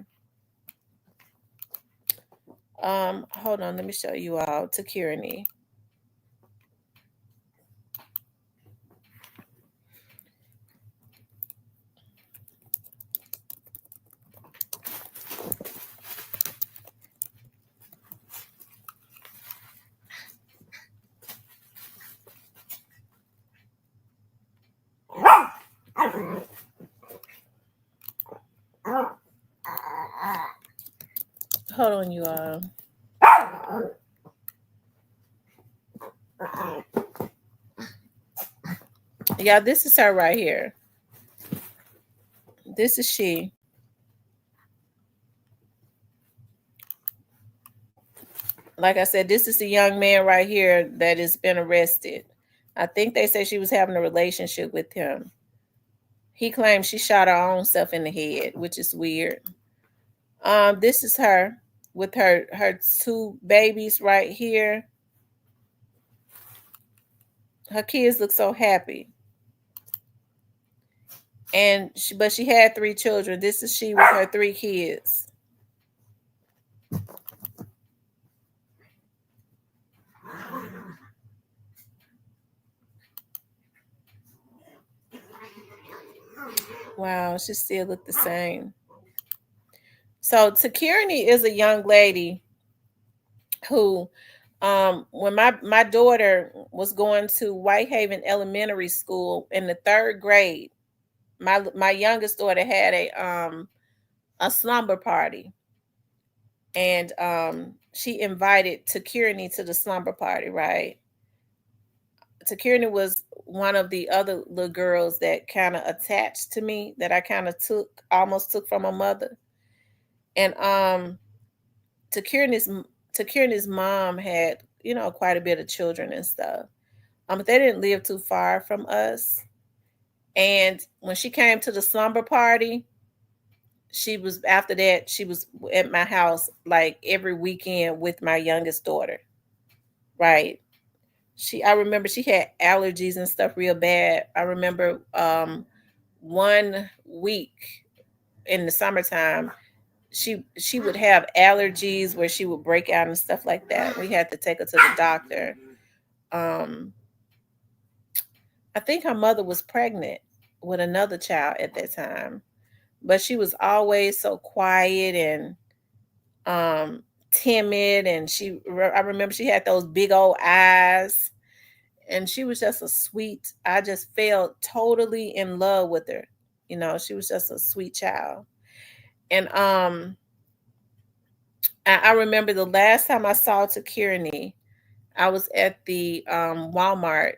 Hold on, let me show you all Takirin. Hold on, you all. Yeah, this is her right here. This is she. Like I said, this is the young man right here that has been arrested. I think they say she was having a relationship with him. He claims she shot her own self in the head, which is weird. This is her with her two babies right here. Her kids look so happy. But she had 3 children. This is she with her 3 kids. Wow, she still look the same. So Takirin is a young lady who, when my daughter was going to Whitehaven Elementary School in the 3rd grade, my youngest daughter had a slumber party, and she invited Takirin to the slumber party, right? Takirin was one of the other little girls that kind of attached to me, that I kind of almost took from a mother. And Takirin's mom had, quite a bit of children and stuff. But they didn't live too far from us. And when she came to the slumber party, after that, she was at my house like every weekend with my youngest daughter. Right. I remember she had allergies and stuff real bad. I remember 1 week in the summertime, she would have allergies where she would break out and stuff like that. We had to take her to the doctor. I think her mother was pregnant with another child at that time, but she was always so quiet and timid, and I remember she had those big old eyes, and she was just I just fell totally in love with her. She was just a sweet child. And I remember the last time I saw Takirin, I was at the Walmart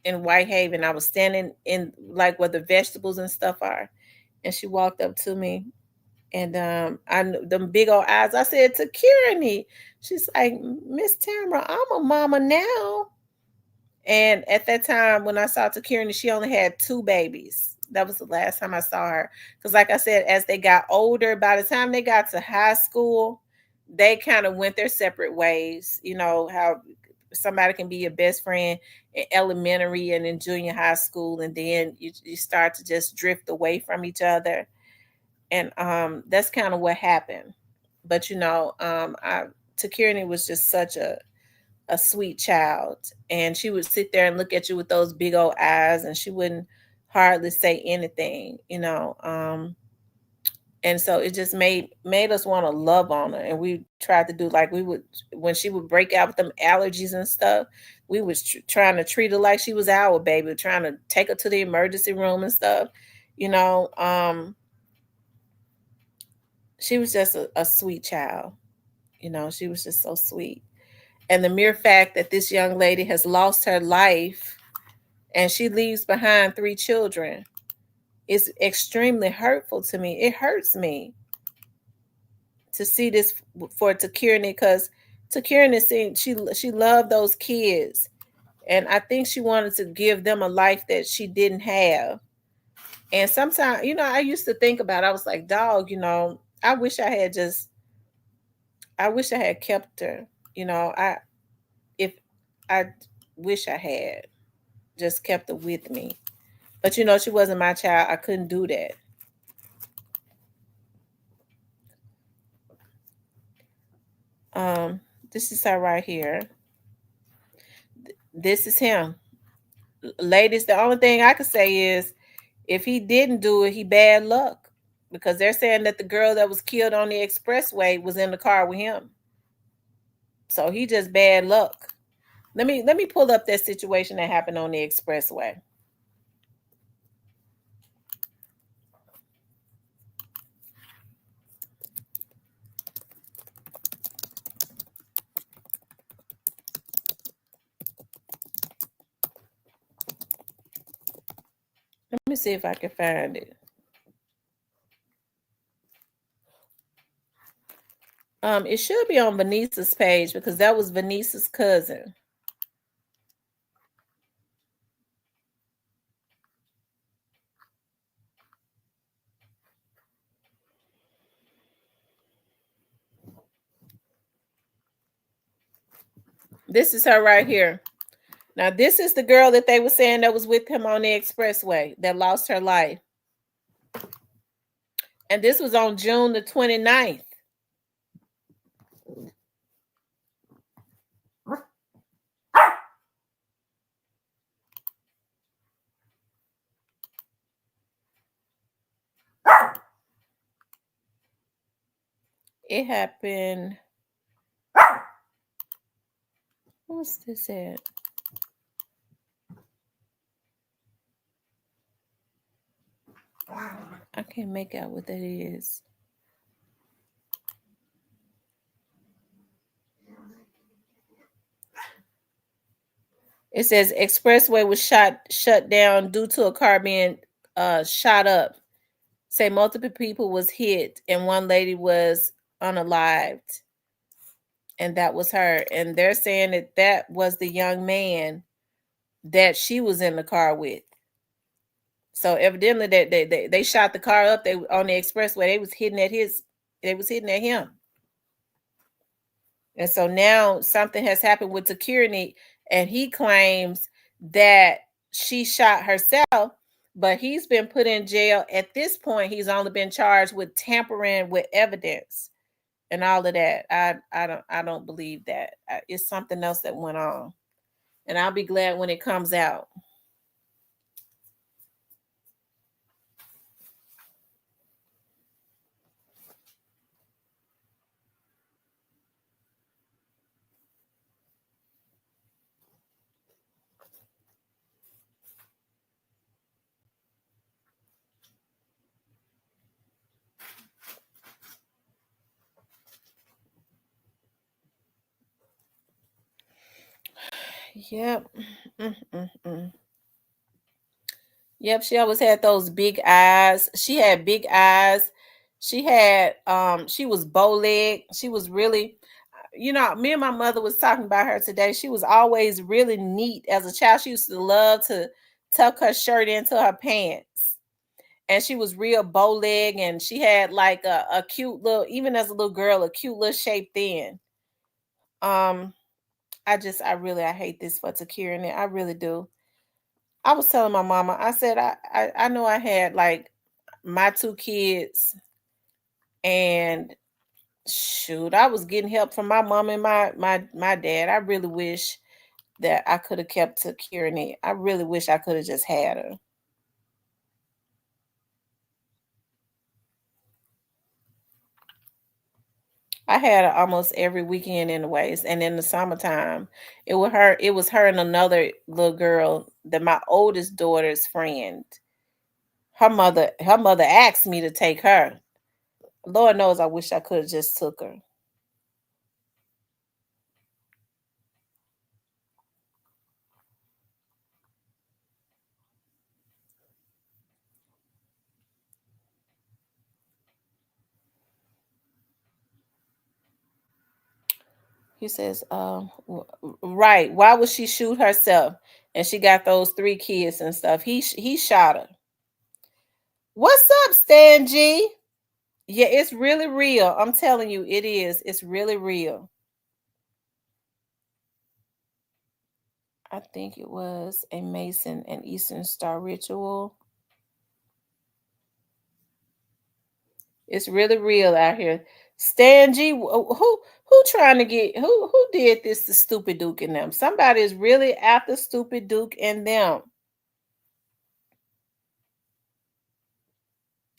in Whitehaven. I was standing in like where the vegetables and stuff are, and she walked up to me, and I knew them big old eyes. I said, Takirin. She's like, Miss Tamara, I'm a mama now. And at that time, when I saw Takirin, she only had 2 babies. That was the last time I saw her. Because like I said, as they got older, by the time they got to high school, they kind of went their separate ways. How somebody can be your best friend in elementary and in junior high school, and then you start to just drift away from each other. And that's kind of what happened. But Takirin was just such a sweet child, and she would sit there and look at you with those big old eyes, and she wouldn't hardly say anything, and so it just made us want to love on her. And we tried to do like we would when she would break out with them allergies and stuff. We was trying to treat her like she was our baby, trying to take her to the emergency room and stuff. She was just a sweet child. She was just so sweet. And the mere fact that this young lady has lost her life and she leaves behind 3 children. It's extremely hurtful to me. It hurts me to see this for Takirin, because Takirin seemed she loved those kids, and I think she wanted to give them a life that she didn't have. And sometimes, I used to think about it, I was like, dog, I wish I had kept her. I wish I had just kept her with me. But she wasn't my child. I couldn't do that. This is her right here. This is him. Ladies, the only thing I could say is if he didn't do it, he bad luck. Because they're saying that the girl that was killed on the expressway was in the car with him. So he just bad luck. Let me pull up that situation that happened on the expressway. Let me see if I can find it. It should be on Vanessa's page because that was Vanessa's cousin. This is her right here. Now, this is the girl that they were saying that was with him on the expressway that lost her life. And this was on June the 29th. It happened. What's this at? I can't make out what that is. It says expressway was shut down due to a car being shot up. Say multiple people was hit and one lady was unalived. And that was her. And they're saying that that was the young man that she was in the car with. So evidently they shot the car up. They on the expressway. They was hitting at him. And so now something has happened with Takirin, and he claims that she shot herself, but he's been put in jail. At this point, he's only been charged with tampering with evidence and all of that. I don't believe that. It's something else that went on. And I'll be glad when it comes out. Yep. Yep, she always had those big eyes. She had big eyes. She had she was bow-legged. She was really, me and my mother was talking about her today. She was always really neat as a child. She used to love to tuck her shirt into her pants. And she was real bow-legged, and she had like a cute little, even as a little girl, a cute little shape then. I hate this for Takirin. I really do. I was telling my mama, I said, I know I had like my 2 kids, and shoot, I was getting help from my mom and my dad. I really wish that I could have kept Takirin. I really wish I could have just had her. I had her almost every weekend anyways. And in the summertime, it was her and another little girl that my oldest daughter's friend. Her mother asked me to take her. Lord knows I wish I could have just took her. He says, right. Why would she shoot herself? And she got those 3 kids and stuff. He shot her. What's up, Stan G? Yeah, it's really real. I'm telling you, it is. It's really real. I think it was a Mason and Eastern Star ritual. It's really real out here. Stan G, who trying to get who did this to Stupid Duke and them? Somebody is really after Stupid Duke and them.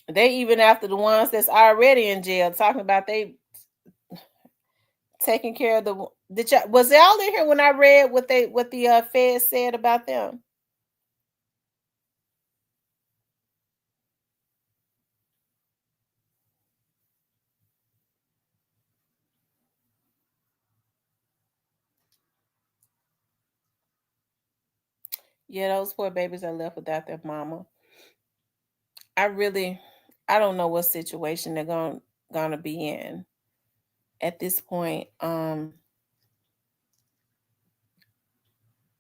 They even after the ones that's already in jail, talking about they taking care of the. Was y'all in here when I read what the feds said about them? Yeah, those poor babies are left without their mama. I don't know what situation they're gonna be in at this point. I'm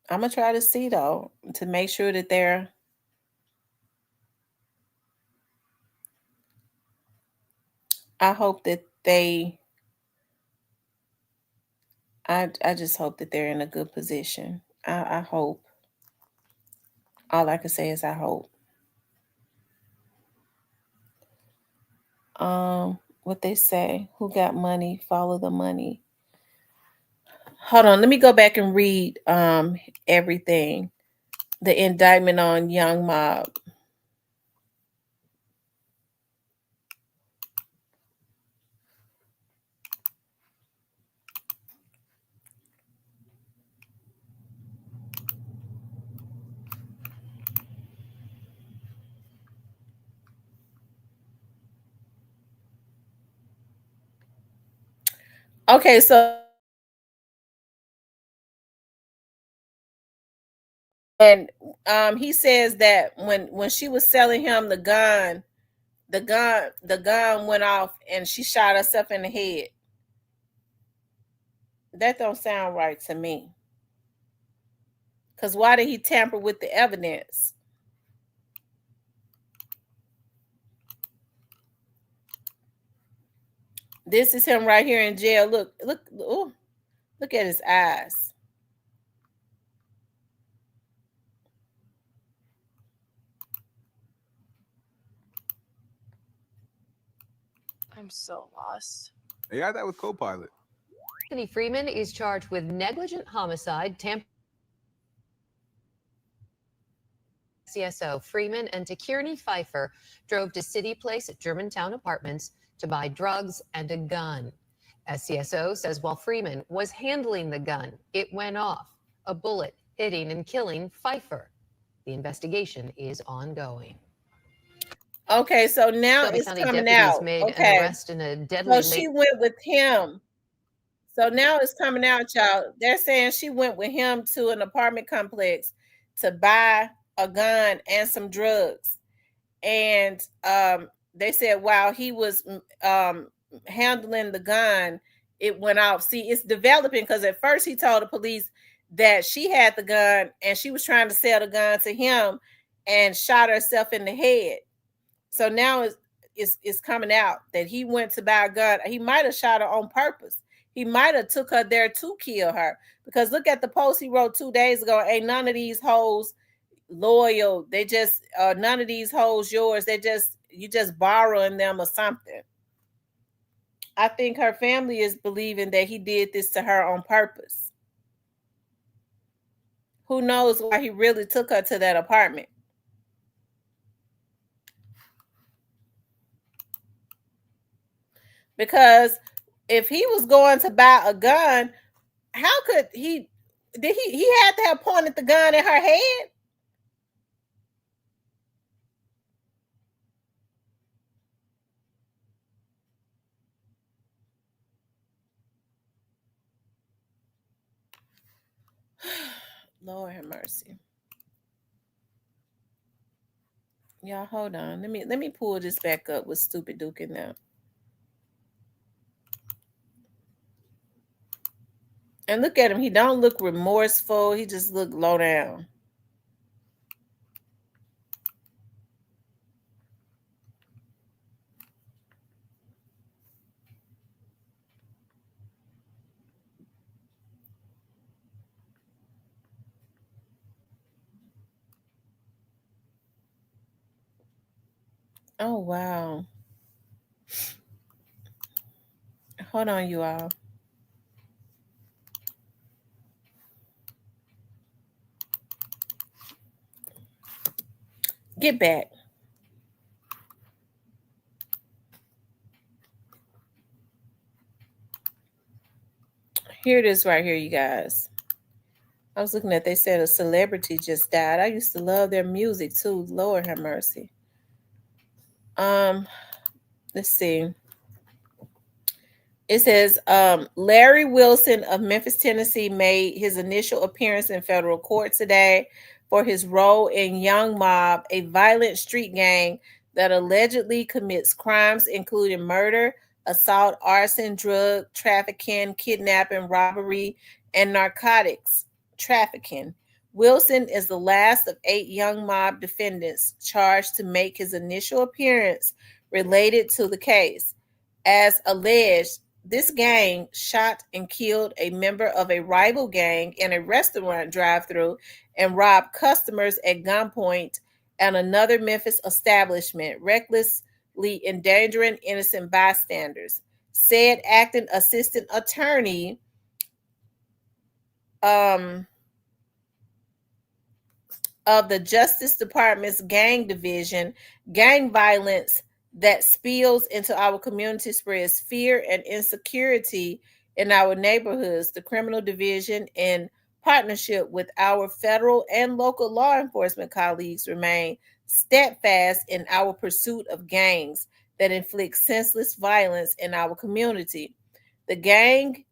gonna try to see though to make sure that they're. I hope that they. I just hope that they're in a good position. I hope. All I can say is I hope. What they say, who got money, follow the money. Hold on, let me go back and read everything. The indictment on Young Mob. Okay, so and he says that when she was selling him the gun went off and she shot herself in the head. That don't sound right to me. Because why did he tamper with the evidence? This is him right here in jail. Look at his eyes. I'm so lost. They got that with Copilot. Anthony Freeman is charged with negligent homicide, CSO Freeman and Takirin Pfeiffer drove to City Place at Germantown Apartments to buy drugs and a gun. SCSO says while Freeman was handling the gun, it went off, a bullet hitting and killing Pfeiffer. The investigation is ongoing. Okay, so now Shelby it's County coming deputies out. made Okay. an arrest in a deadly So she went with him. So now it's coming out, y'all. They're saying she went with him to an apartment complex to buy a gun and some drugs. And they said while he was handling the gun, it went off. See, it's developing because at first he told the police that she had the gun and she was trying to sell the gun to him and shot herself in the head. So now it's coming out that he went to buy a gun. He might have shot her on purpose. He might have took her there to kill her. Because look at the post he wrote 2 days ago. Ain't none of these hoes loyal. They just none of these hoes yours. You just borrowing them or something. I think her family is believing that he did this to her on purpose. Who knows why he really took her to that apartment? Because if he was going to buy a gun, how could he had to have pointed the gun at her head? Lord have mercy. Y'all hold on. Let me pull this back up with Stupid Duke in there. And look at him. He don't look remorseful. He just look low down. Oh, wow. Hold on, you all. Get back. Here it is right here, you guys. I was looking at, they said a celebrity just died. I used to love their music too. Lord have mercy. Let's see. It says Larry Wilson of Memphis, Tennessee made his initial appearance in federal court today for his role in Young Mob, a violent street gang that allegedly commits crimes including murder, assault, arson, drug trafficking, kidnapping, robbery, and narcotics trafficking. Wilson is the last of 8 Young Mob defendants charged to make his initial appearance related to the case. As alleged, this gang shot and killed a member of a rival gang in a restaurant drive-thru and robbed customers at gunpoint at another Memphis establishment, recklessly endangering innocent bystanders, said acting assistant attorney of the Justice Department's gang division. Gang violence that spills into our community spreads fear and insecurity in our neighborhoods. The criminal division, in partnership with our federal and local law enforcement colleagues, remain steadfast in our pursuit of gangs that inflict senseless violence in our community. The gang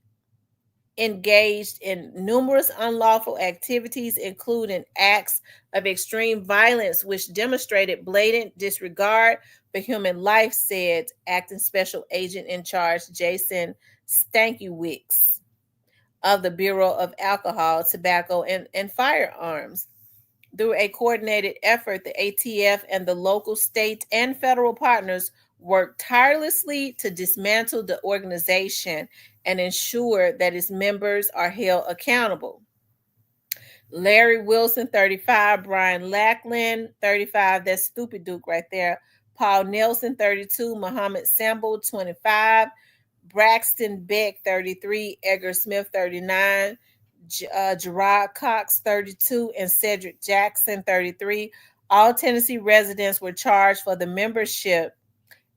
engaged in numerous unlawful activities, including acts of extreme violence, which demonstrated blatant disregard for human life, said acting special agent in charge Jason Stankiewicz of the Bureau of Alcohol, Tobacco, and Firearms. Through a coordinated effort, the ATF and the local, state, and federal partners worked tirelessly to dismantle the organization and ensure that its members are held accountable. Larry Wilson, 35, Brian Lackland, 35, that's Stupid Duke right there, Paul Nelson, 32, Muhammad Sambo, 25, Braxton Beck, 33, Edgar Smith, 39, Gerard Cox, 32, and Cedric Jackson, 33. All Tennessee residents were charged for the membership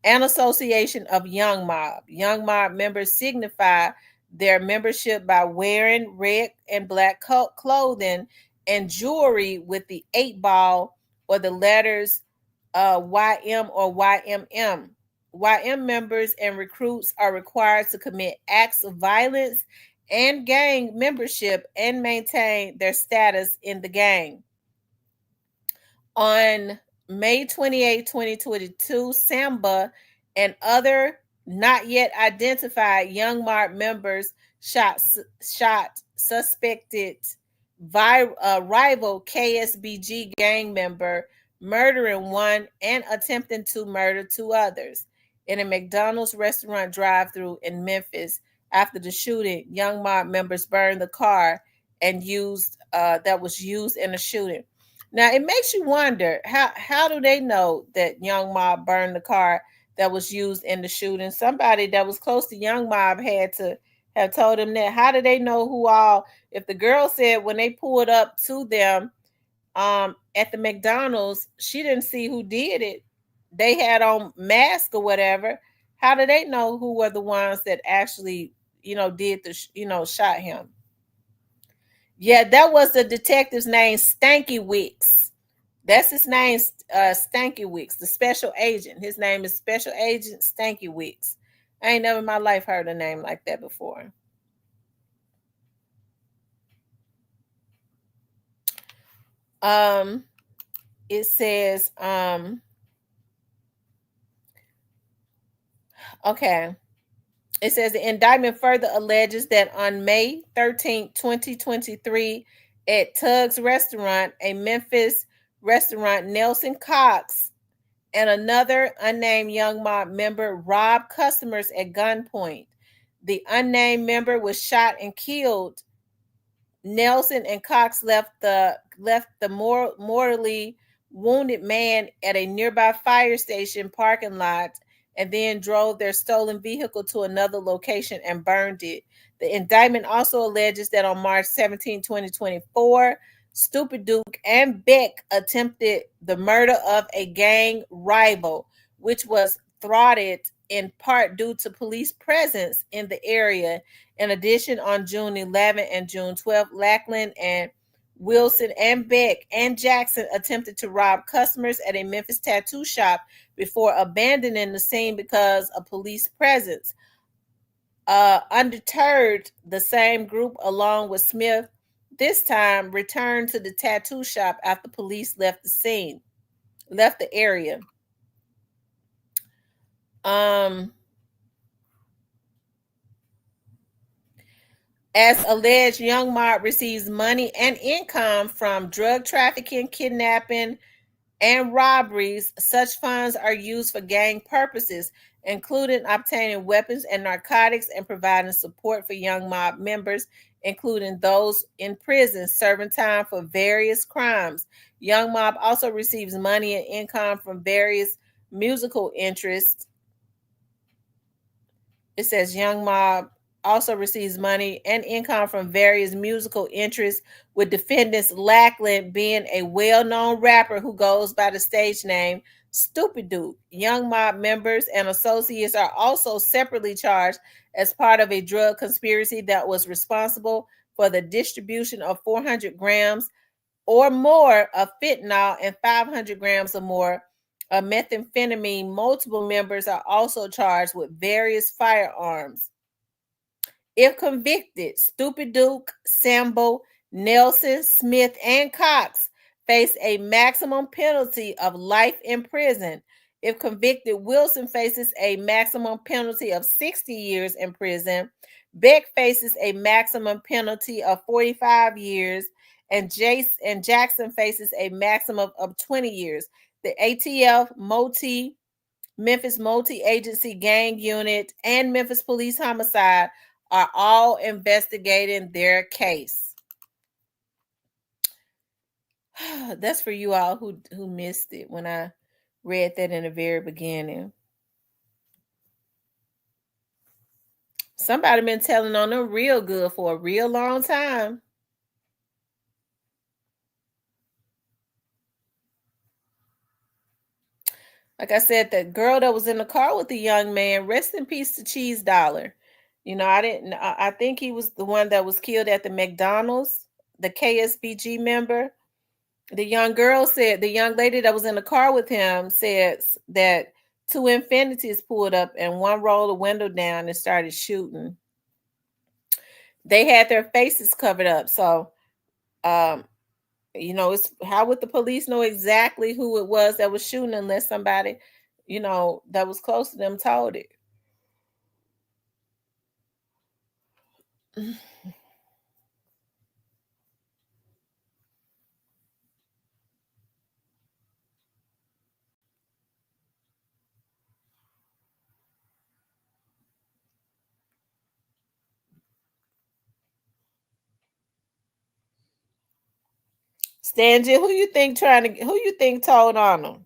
and association of Young Mob. Young Mob members signify their membership by wearing red and black clothing and jewelry with the 8-ball or the letters YM or YMM. YM members and recruits are required to commit acts of violence and gang membership and maintain their status in the gang. On May 28, 2022, Samba and other not yet identified Young Mob members shot suspected rival KSBG gang member, murdering one and attempting to murder 2 others in a McDonald's restaurant drive-thru in Memphis. After the shooting, Young Mob members burned the car and that was used in the shooting. Now, it makes you wonder, how do they know that Young Mob burned the car that was used in the shooting? Somebody that was close to Young Mob had to have told them that. How do they know who all? If the girl said when they pulled up to them at the McDonald's, she didn't see who did it. They had on masks or whatever. How do they know who were the ones that actually, did the, shot him? Yeah, that was the detective's name, Stankiewicz. That's his name, Stankiewicz, the special agent. His name is Special Agent Stankiewicz. I ain't never in my life heard a name like that before. It says, okay. It says the indictment further alleges that on May 13, 2023, at Tug's Restaurant, a Memphis restaurant, Nelson Cox and another unnamed Young Mob member robbed customers at gunpoint. The unnamed member was shot and killed. Nelson and Cox left the mortally wounded man at a nearby fire station parking lot and then drove their stolen vehicle to another location and burned it. The indictment also alleges that on March 17, 2024, Stupid Duke and Beck attempted the murder of a gang rival, which was thwarted in part due to police presence in the area. In addition, on June 11 and June 12, Lackland and Wilson and Beck and Jackson attempted to rob customers at a Memphis tattoo shop before abandoning the scene because of police presence. Undeterred, the same group, along with Smith, this time returned to the tattoo shop after police left the area. As alleged, Young Mob receives money and income from drug trafficking, kidnapping, and robberies. Such funds are used for gang purposes, including obtaining weapons and narcotics and providing support for Young Mob members, including those in prison serving time for various crimes. Young Mob also receives money and income from various musical interests. It says Young Mob also receives money and income from various musical interests, with defendants Lackland being a well-known rapper who goes by the stage name Stupid Duke. Young Mob members and associates are also separately charged as part of a drug conspiracy that was responsible for the distribution of 400 grams or more of fentanyl and 500 grams or more of methamphetamine. Multiple members are also charged with various firearms. If convicted, Stupid Duke, Sambo, Nelson, Smith, and Cox face a maximum penalty of life in prison. If convicted, Wilson faces a maximum penalty of 60 years in prison. Beck faces a maximum penalty of 45 years, and Jackson faces a maximum of 20 years. The ATF, Memphis Multi-Agency Gang Unit, and Memphis Police Homicide are all investigating their case. That's for you all who missed it when I read that in the very beginning. Somebody been telling on them real good for a real long time. Like I said, that girl that was in the car with the young man, rest in peace to Cheese Dollar. You know, I think he was the one that was killed at the McDonald's, the KSBG member. The young lady that was in the car with him said that two Infinities pulled up and one rolled the window down and started shooting. They had their faces covered up. So, it's how would the police know exactly who it was that was shooting unless somebody, that was close to them told it. Stanji, who you think told on them?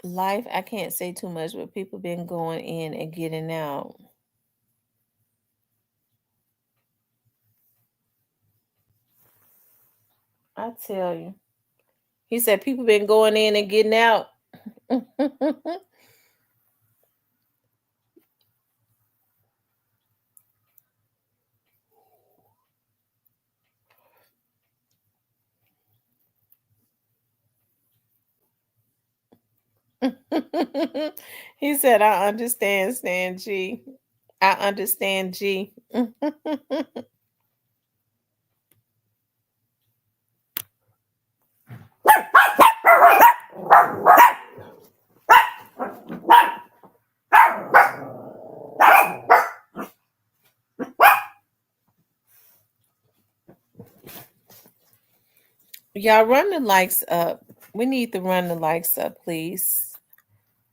Life, I can't say too much, but people been going in and getting out. I tell you. He said people been going in and getting out. He said, I understand, Stan G. I understand, G. Y'all run the likes up. We need to run the likes up, please.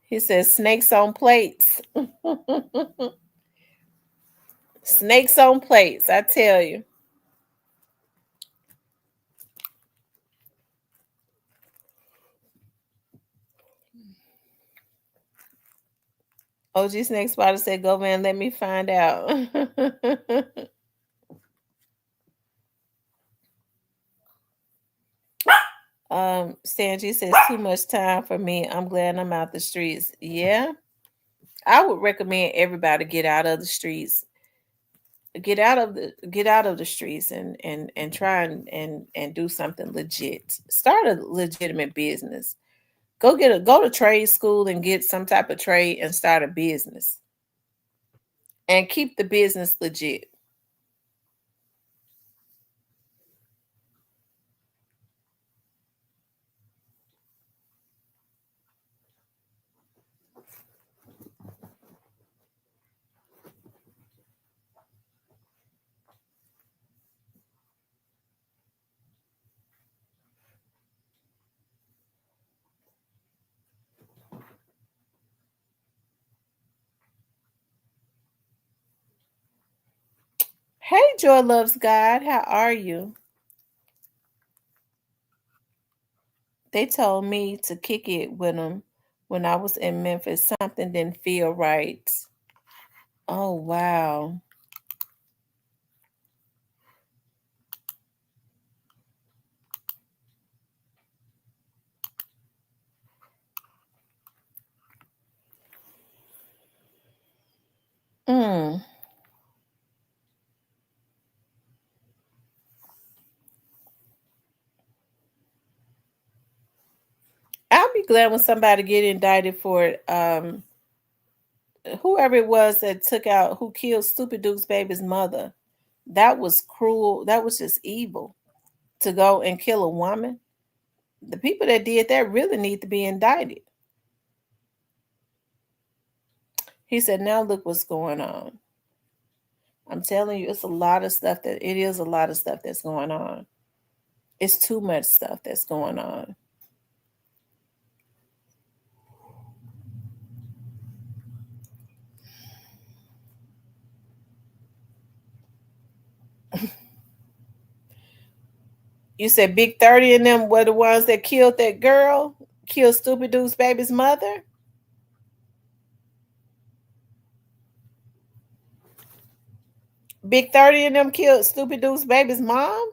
He says snakes on plates. Snakes on plates, I tell you. OG Snake Spotter said, go man, let me find out. Stan G says, too much time for me. I'm glad I'm out the streets. Yeah. I would recommend everybody get out of the streets. Get out of the streets and try and do something legit. Start a legitimate business. Go to trade school and get some type of trade and start a business. And keep the business legit. Hey, Joy Loves God. How are you? They told me to kick it with them when I was in Memphis. Something didn't feel right. Oh, wow. Mm. I'll be glad when somebody get indicted for whoever it was that who killed Stupid Duke's baby's mother. That was cruel. That was just evil to go and kill a woman. The people that did that really need to be indicted. He said, now look what's going on. I'm telling you, it is a lot of stuff that's going on. It's too much stuff that's going on. You said Big 30 and them were the ones that killed that girl, killed Stupid Dude's baby's mother? Big 30 and them killed Stupid Dude's baby's mom?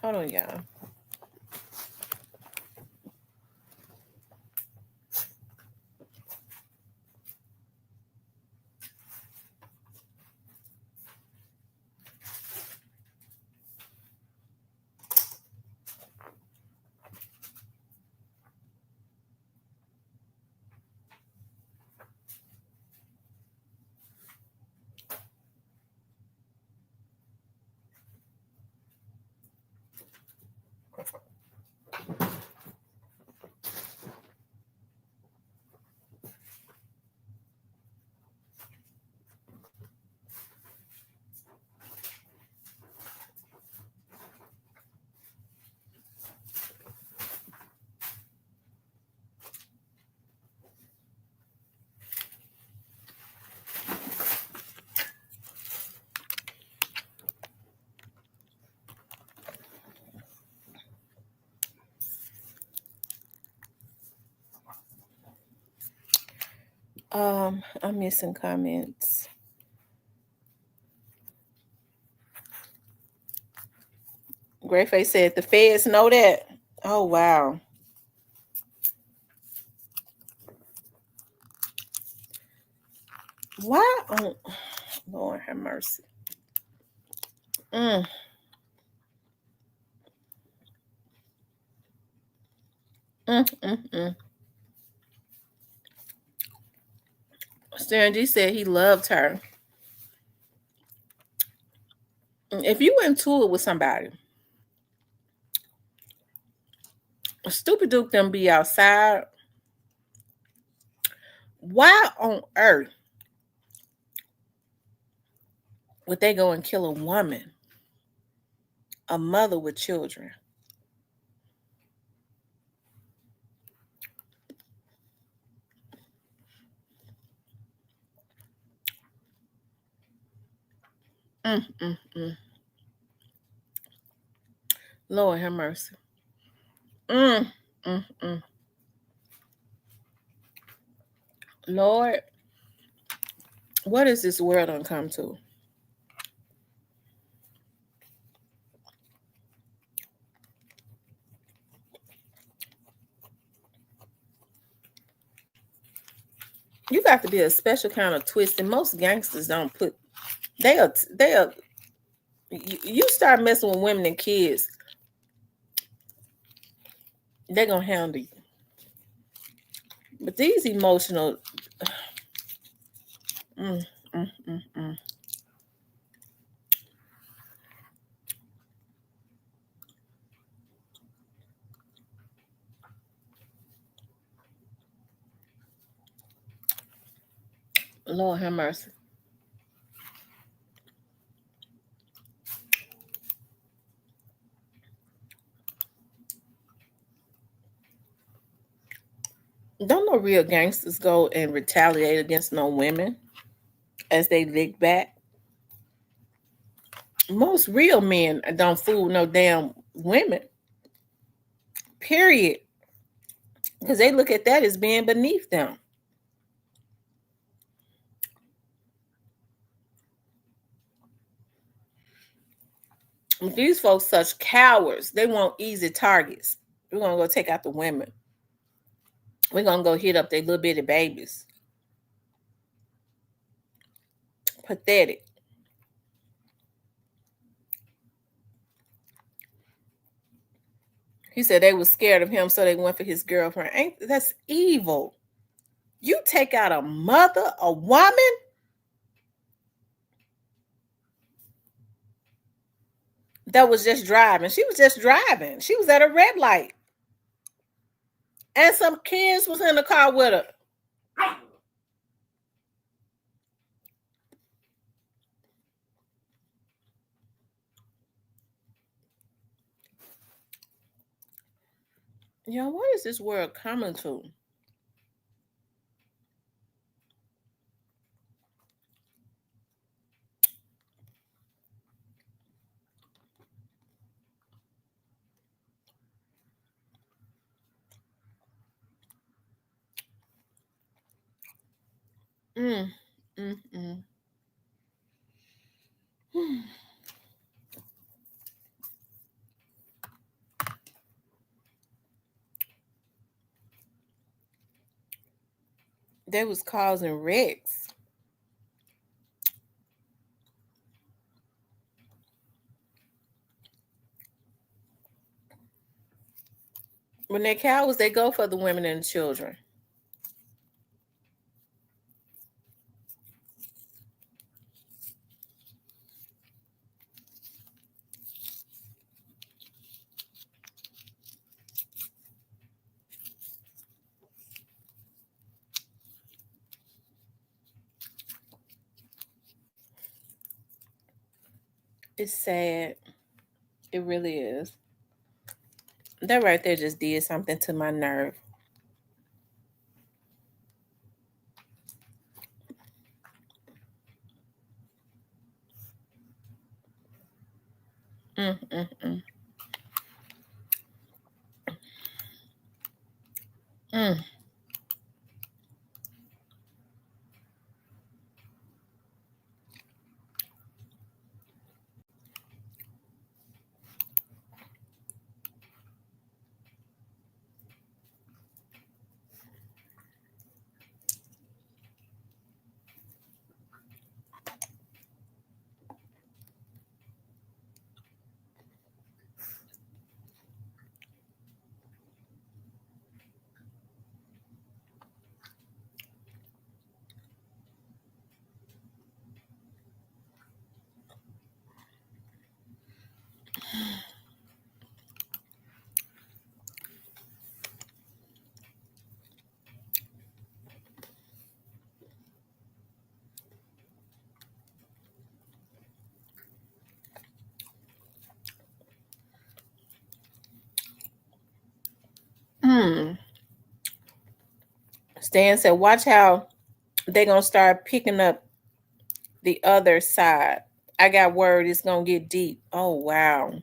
Hold on, y'all. I'm missing comments. Greyface said the feds know that. Oh, wow. Why on Lord have mercy. Mm. Stan G said he loved her. If you into it with somebody, Stupid Duke them be outside. Why on earth would they go and kill a woman, a mother with children? Lord have mercy. Lord, what is this world done come to? You got to be a special kind of twist, and most gangsters don't put. They are. You start messing with women and kids, they're gonna handle you. But these emotional. Lord have mercy. Don't no real gangsters go and retaliate against no women as they lick back. Most real men don't fool no damn women. Period. Because they look at that as being beneath them. These folks such cowards. They want easy targets. We're gonna go take out the women. We're gonna go hit up their little bitty babies. Pathetic. He said they were scared of him, so they went for his girlfriend. That's evil. You take out a mother, a woman. That was just driving. She was just driving. She was at a red light. And some kids was in the car with her. Yo, what is this world coming to? They was causing wrecks. When they're cowards, they go for the women and the children. It's sad. It really is. That right there just did something to my nerve. Stan said, watch how they're going to start picking up the other side. I got word it's going to get deep. Oh, wow.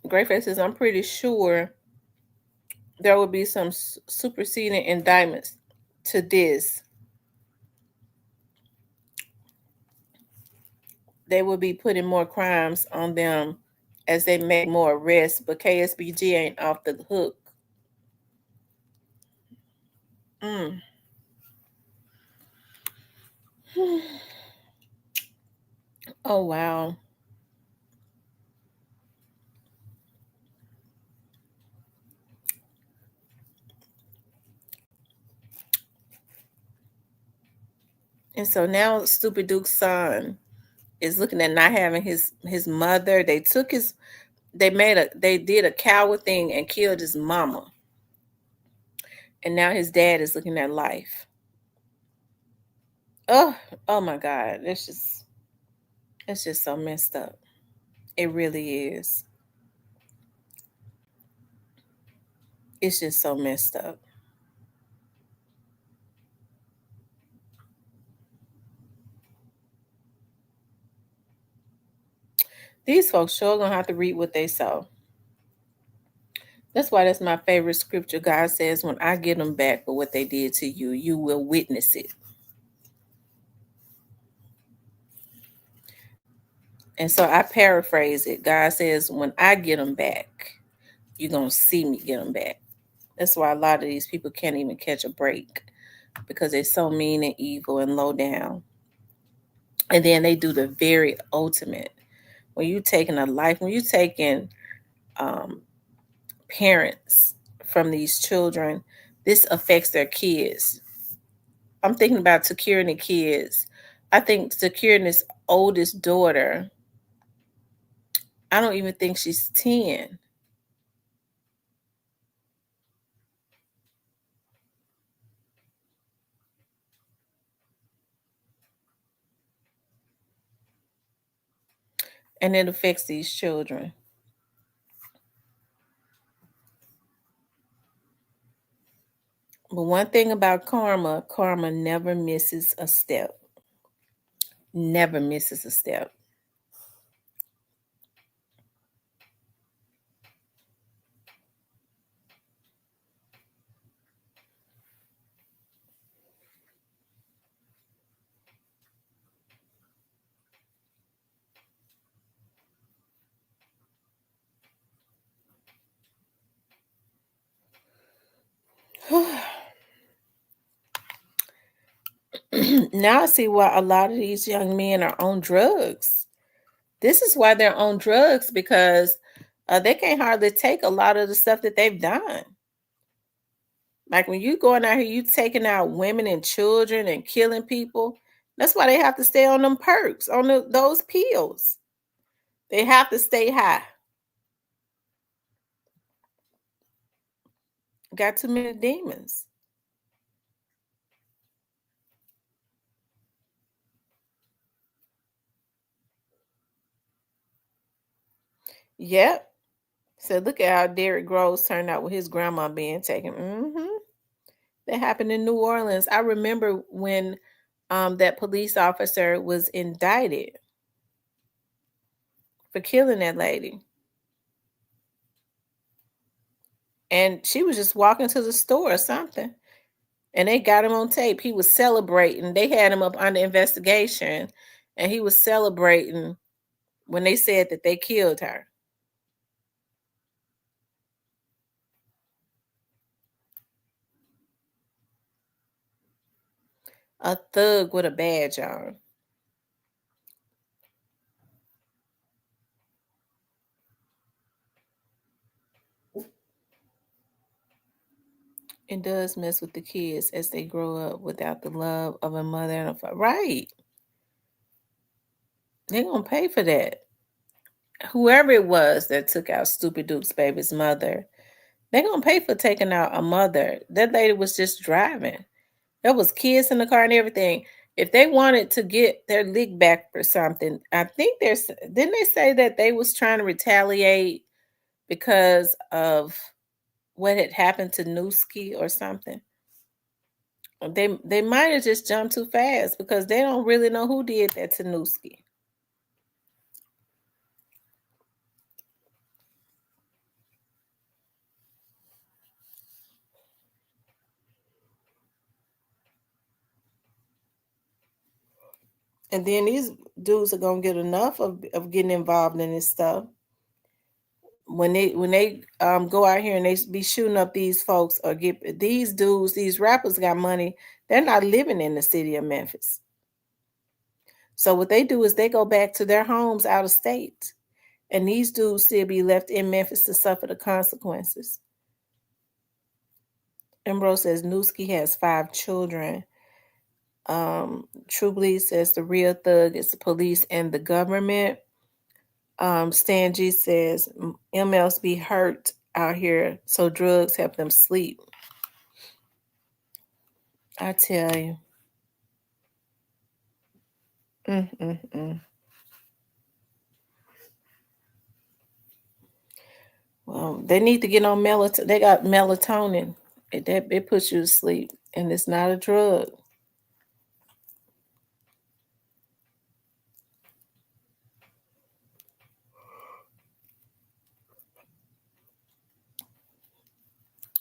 Greyface says, I'm pretty sure there will be some superseding indictments to this. They will be putting more crimes on them as they make more arrests, but KSBG ain't off the hook. Oh, wow. And so now Stupid Duke's son is looking at not having his mother. They did a coward thing and killed his mama. And now his dad is looking at life. Oh my God. It's just so messed up. It really is. It's just so messed up. These folks sure gonna have to read what they saw. That's why that's my favorite scripture. God says, when I get them back for what they did to you, you will witness it. And so I paraphrase it. God says, when I get them back, you're going to see me get them back. That's why a lot of these people can't even catch a break, because they're so mean and evil and low down. And then they do the very ultimate. When you're taking a life, when you're taking parents from these children, this affects their kids. I'm thinking about Takirin and kids. I think Takirin's oldest daughter, I don't even think she's 10. And it affects these children. But one thing about karma never misses a step. Never misses a step. Now I see why a lot of these young men are on drugs. This is why they're on drugs, because they can't hardly take a lot of the stuff that they've done. Like when you going out here, you taking out women and children and killing people. That's why they have to stay on them perks, on those pills. They have to stay high. Got too many demons. Yep. So look at how Derrick Groves turned out with his grandma being taken. That happened in New Orleans. I remember when that police officer was indicted for killing that lady. And she was just walking to the store or something. And they got him on tape. He was celebrating. They had him up under investigation. And he was celebrating when they said that they killed her. A thug with a badge on. It does mess with the kids as they grow up without the love of a mother and a father. Right. They're going to pay for that. Whoever it was that took out Stupid Duke's baby's mother, they're going to pay for taking out a mother. That lady was just driving. There was kids in the car and everything. if they wanted to get their lick back for something, I think didn't they say that they was trying to retaliate because of what had happened to Newski or something? They might have just jumped too fast because they don't really know who did that to Newski. And then these dudes are gonna get enough of getting involved in this stuff. When they go out here and they be shooting up these folks or get these dudes, these rappers got money. They're not living in the city of Memphis. So what they do is they go back to their homes out of state. And these dudes still be left in Memphis to suffer the consequences. Ambrose says Newski has 5 children. True Bleed says the real thug is the police and the government. Stan G says MLs be hurt out here, so drugs help them sleep. I tell you. Well, they need to get on melatonin. They got melatonin. It puts you to sleep, and it's not a drug.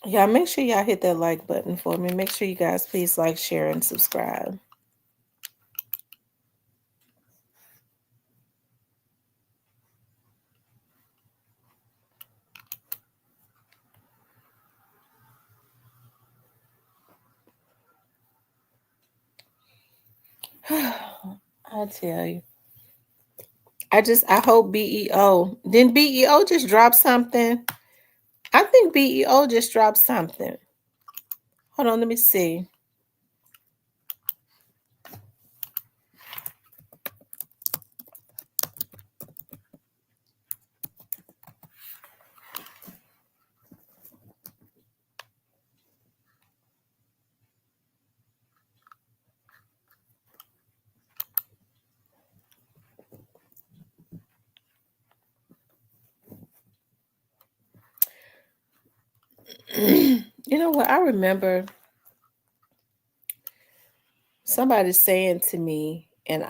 Y'all make sure y'all hit that like button for me. Make sure you guys please like, share, and subscribe. I tell you. I hope Beeo. Didn't Beeo just drop something? I think Beeo just dropped something. Hold on, let me see. You know what? I remember somebody saying to me, and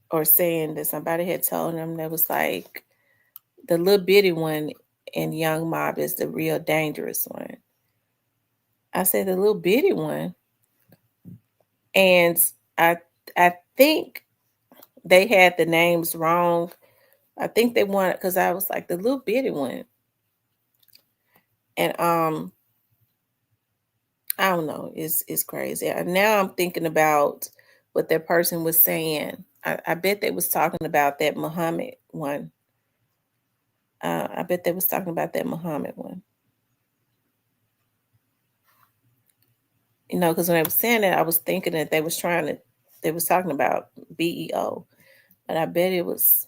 or saying that somebody had told them that was like the little bitty one in Young Mob is the real dangerous one. I said the little bitty one, and I think they had the names wrong. I think they wanted because I was like the little bitty one. And I don't know, it's crazy. And now I'm thinking about what that person was saying. I bet they was talking about that Muhammad one. I bet they was talking about that Muhammad one. You know, because when I was saying that, I was thinking that they was talking about Beeo. But I bet it was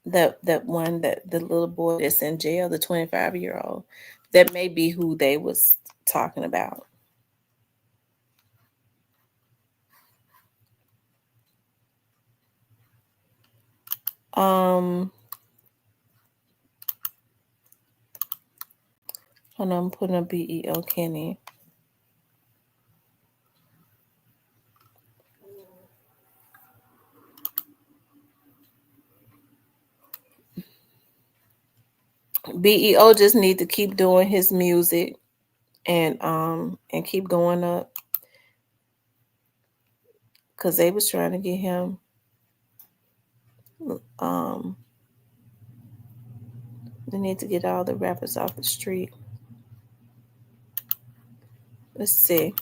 that one, that the little boy that's in jail, the 25-year-old, that may be who they was talking about. Hold on, I'm putting a Beeo Kenny. Beeo just need to keep doing his music and keep going up, because they was trying to get him they need to get all the rappers off the street. Let's see.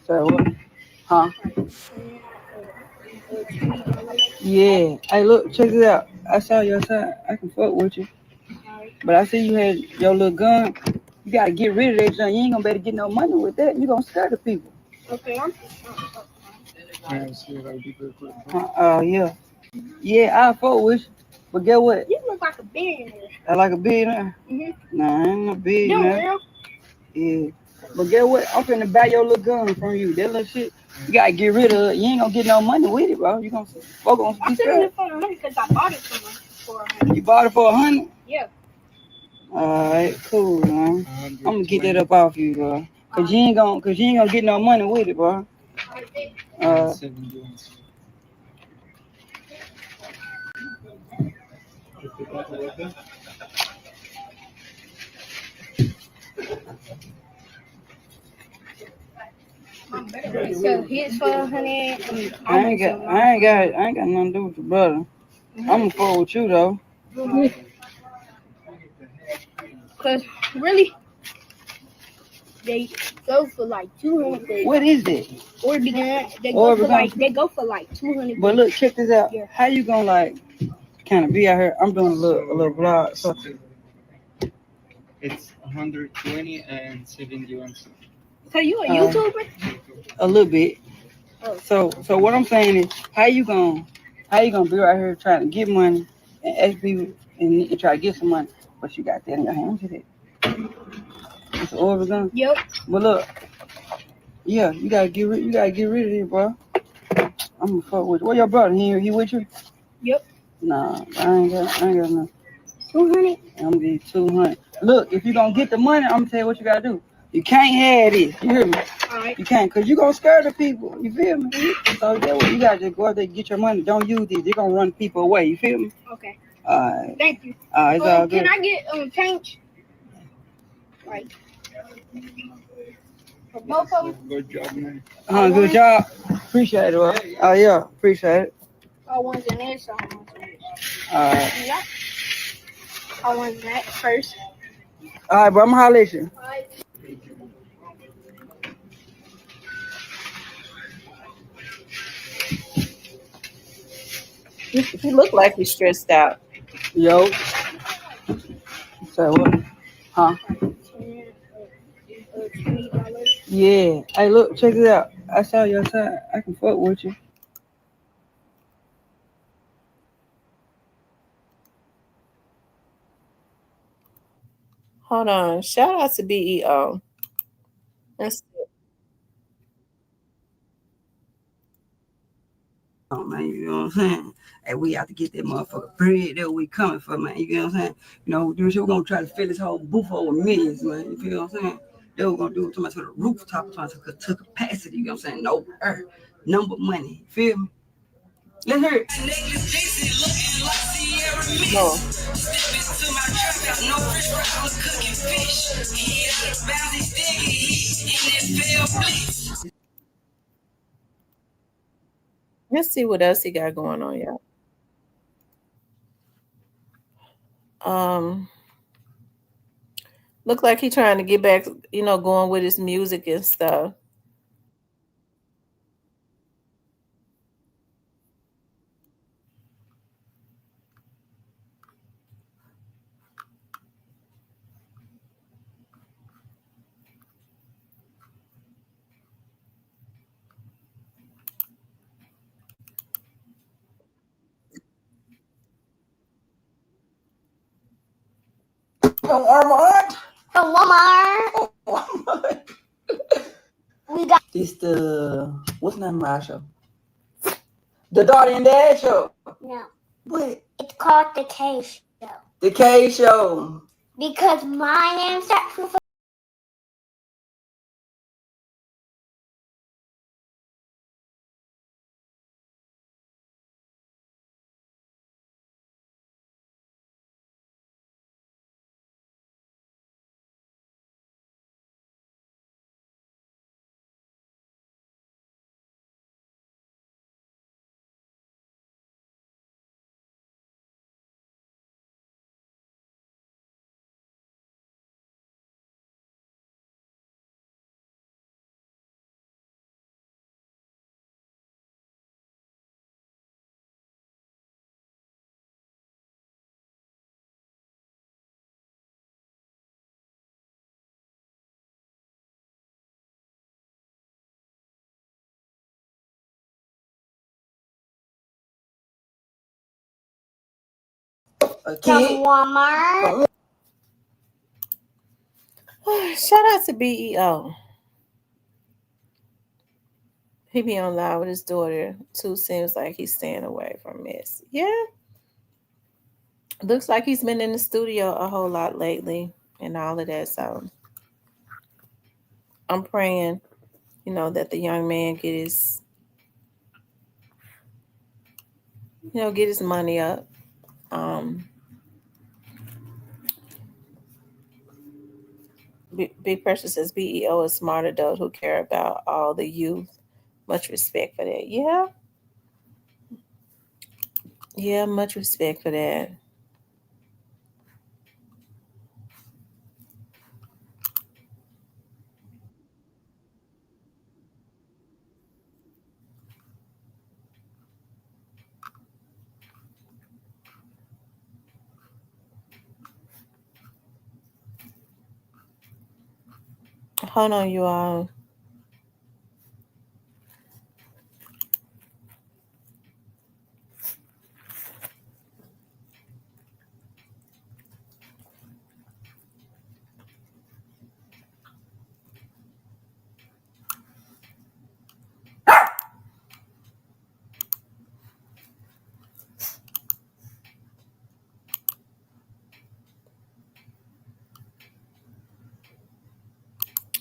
So, huh? Yeah. Hey, look, check it out. I saw your side. I can fuck with you. But I see you had your little gun. You gotta get rid of that gun. You ain't gonna be able to get no money with that. You gonna scare the people. Okay, Yeah. Yeah, I'll fuck with you. But get what? You look like a billionaire. I like a billionaire. Nah, I ain't a billionaire. Yeah. But get what? I'm finna buy your little gun from you. That little shit, you gotta get rid of it. You ain't gonna get no money with it, bro. You gonna fuck on I'm selling it for $100 because I bought it for $100. You bought it for $100? Yeah. Alright, cool, man. I'm gonna get that up off you, bro. Cause you ain't gonna get no money with it, bro. So here's for $100. I ain't got nothing to do with your brother. I'm gonna fuck with you though. Cause really, they go for like $200. What is it? Oregon. They go for like $200. But look, check this out. How you gonna like kind of be out here? I'm doing a little vlog. So it's 120 and 71. So you a YouTuber? A little bit. Oh. So what I'm saying is, how you gonna be right here trying to get money and ask people and try to get some money, but you got that in your hands with it? It's an Oregon. Yep. But look, yeah, you gotta get rid of it, bro. I'm gonna fuck with you. Where your brother? He with you? Yep. Nah, I ain't got nothing. 200. I'm gonna get 200. Look, if you gonna get the money, I'm gonna tell you what you gotta do. You can't have this. You hear me? All right. You can't, cause you gonna scare the people. You feel me? So that's what you gotta just go out there and get your money. Don't use this. They're gonna run people away. You feel me? Okay. Alright. Thank you. It's all good. Can I get change? Like for both of them? Good job, man. Good job. Appreciate it, bro. Oh yeah, appreciate it. I want in this. I want in this. Alright. Yeah. I want that first. Alright, bro. I'm gonna holler at you. All right. He looked like he's stressed out. Yo. So what? Huh? Yeah. Hey, look, check it out. I saw your side. I can fuck with you. Hold on. Shout out to Beeo. Oh man, you know what I'm saying? Hey, we have to get that motherfucker bread that we coming for, man. You know what I'm saying? You know, we're gonna try to fill this whole booth with millions, man. You feel what I'm saying? Then we're gonna do it to the rooftop to capacity, you know what I'm saying? No earth, number money. You feel me? Let's hear it. No. Let's see what else he got going on, y'all. Look like he trying to get back, going with his music and stuff. Walmart. From Walmart. We got This what's the name of my show? The Daughter and Dad show. no. What? It's called the K Show. The K show. Because my name starts with Just one more. Shout out to Beeo. He be on live with his daughter. Too seems like he's staying away from mess. Yeah. Looks like he's been in the studio a whole lot lately and all of that. So I'm praying, that the young man get his money up. Big Pressure says Beeo is smart adult who care about all the youth. Much respect for that. Yeah. Yeah, much respect for that. Hold on, you all.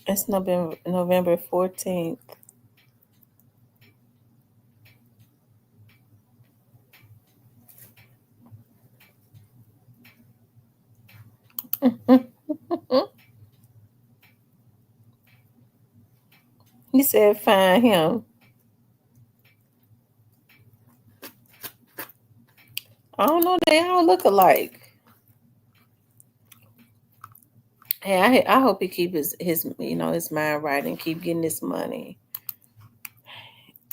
It's November 14th. He said, find him. I don't know. They all look alike. Hey, I hope he keep his his mind right and keep getting this money.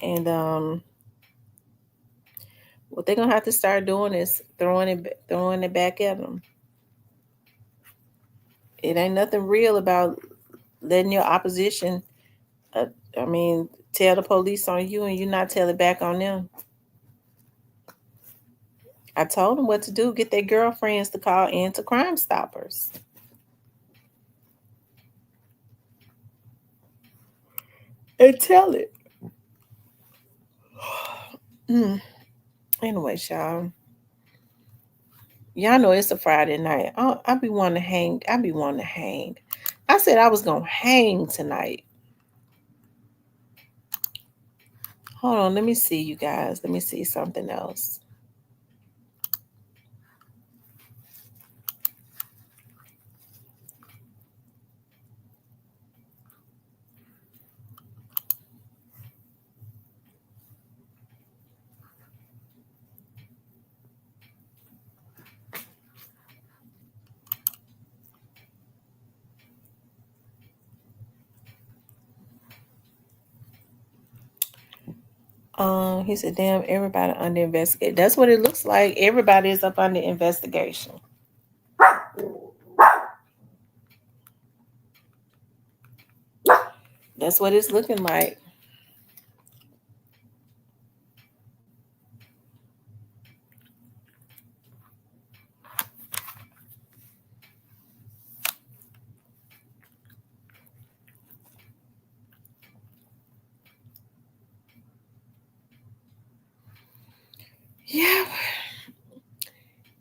And what they're gonna have to start doing is throwing it back at him. It ain't nothing real about letting your opposition. Tell the police on you and you not tell it back on them. I told them what to do. Get their girlfriends to call in to Crime Stoppers. And tell it. Anyway, y'all. Y'all know it's a Friday night. I be wanting to hang. I said I was going to hang tonight. Hold on. Let me see, you guys. Let me see something else. He said, damn, everybody under investigation. That's what it looks like. Everybody is up under investigation. That's what it's looking like. Yeah.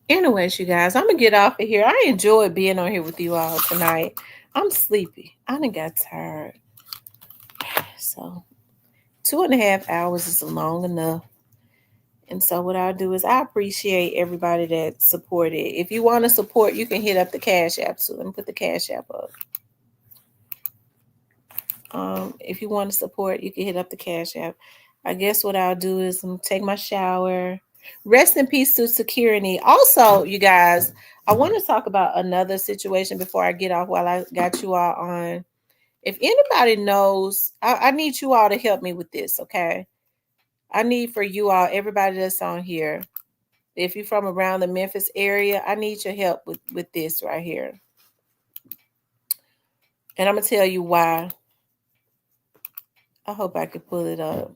Anyways, you guys, I'm going to get off of here. I enjoyed being on here with you all tonight. I'm sleepy. I done got tired. So 2.5 hours is long enough. And so what I'll do is I appreciate everybody that supported. If you want to support, you can hit up the Cash App too. Let me put the Cash App up. If you want to support, you can hit up the Cash App. I guess what I'll do is take my shower. Rest in peace to Takirin. Also, you guys, I want to talk about another situation before I get off while I got you all on. If anybody knows, I need you all to help me with this, okay? I need for you all, everybody that's on here, if you're from around the Memphis area, I need your help with this right here. And I'm going to tell you why. I hope I can pull it up.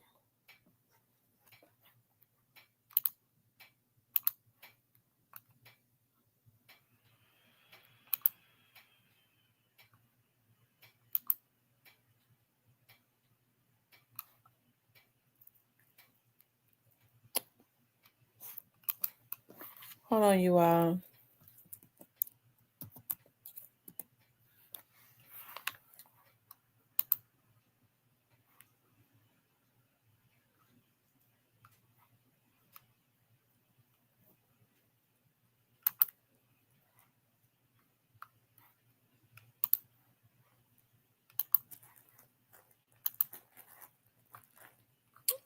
Hold on, you all.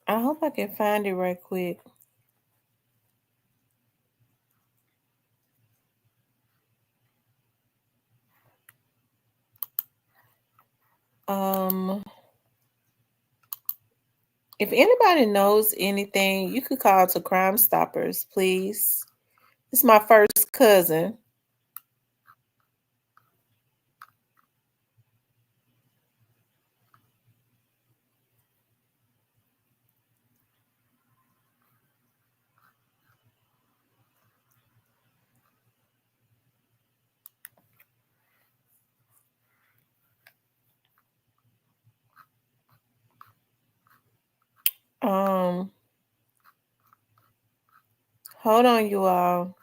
I hope I can find it right quick. If anybody knows anything, you could call to Crime Stoppers, please. It's my first cousin. Hold on, you all.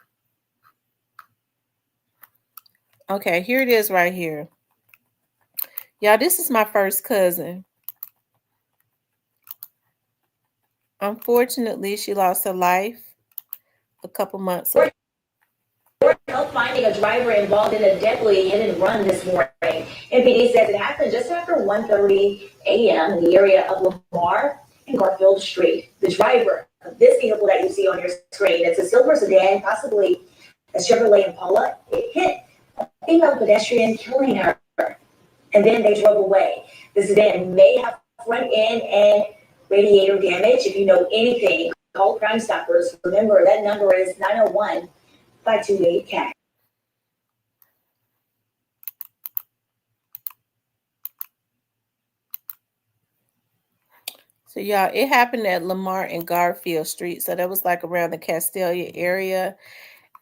Okay, here it is right here. Y'all, this is my first cousin. Unfortunately, she lost her life a couple months ago. Help finding a driver involved in a deadly hit and run this morning. MPD says it happened just after 1:30 a.m. in the area of Lamar and Garfield Street. The driver of this vehicle that you see on your screen, it's a silver sedan, possibly a Chevrolet Impala. It hit a female pedestrian, killing her, and then they drove away. The sedan may have front end and radiator damage. If you know anything, call Crime Stoppers. Remember, that number is 901-528-CAT. So y'all, it happened at Lamar and Garfield Street. So that was like around the Castelia area.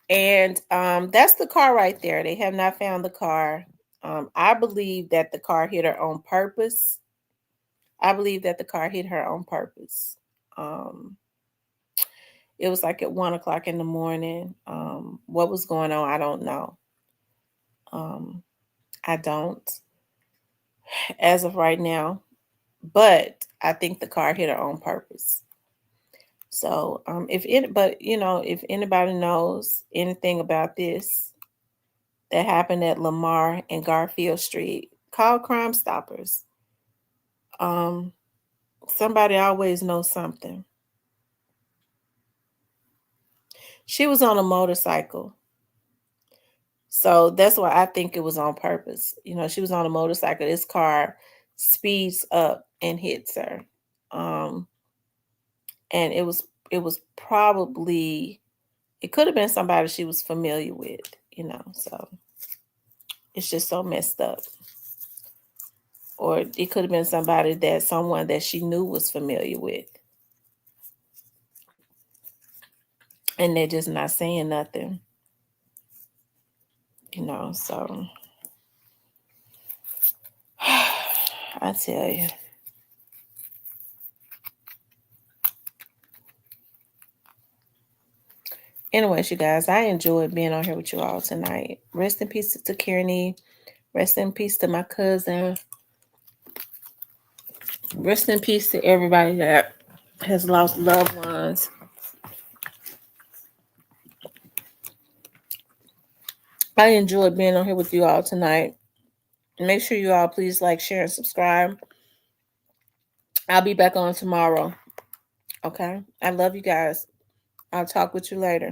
And that's the car right there. They have not found the car. I believe that the car hit her on purpose. It was like at 1 o'clock in the morning. What was going on? I don't know. I don't as of right now, but I think the car hit her on purpose. So if anybody knows anything about this that happened at Lamar and Garfield Street, call Crime Stoppers. Somebody always knows something. She was on a motorcycle. So that's why I think it was on purpose. You know, she was on a motorcycle. This car speeds up and hits her. And it could have been somebody she was familiar with, so it's just so messed up. Or it could have been someone that she knew was familiar with. And they're just not saying nothing. So I tell you. Anyways, you guys, I enjoyed being on here with you all tonight. Rest in peace to Takirin. Rest in peace to my cousin. Rest in peace to everybody that has lost loved ones. I enjoyed being on here with you all tonight. Make sure you all please like, share, and subscribe. I'll be back on tomorrow. Okay? I love you guys. I'll talk with you later.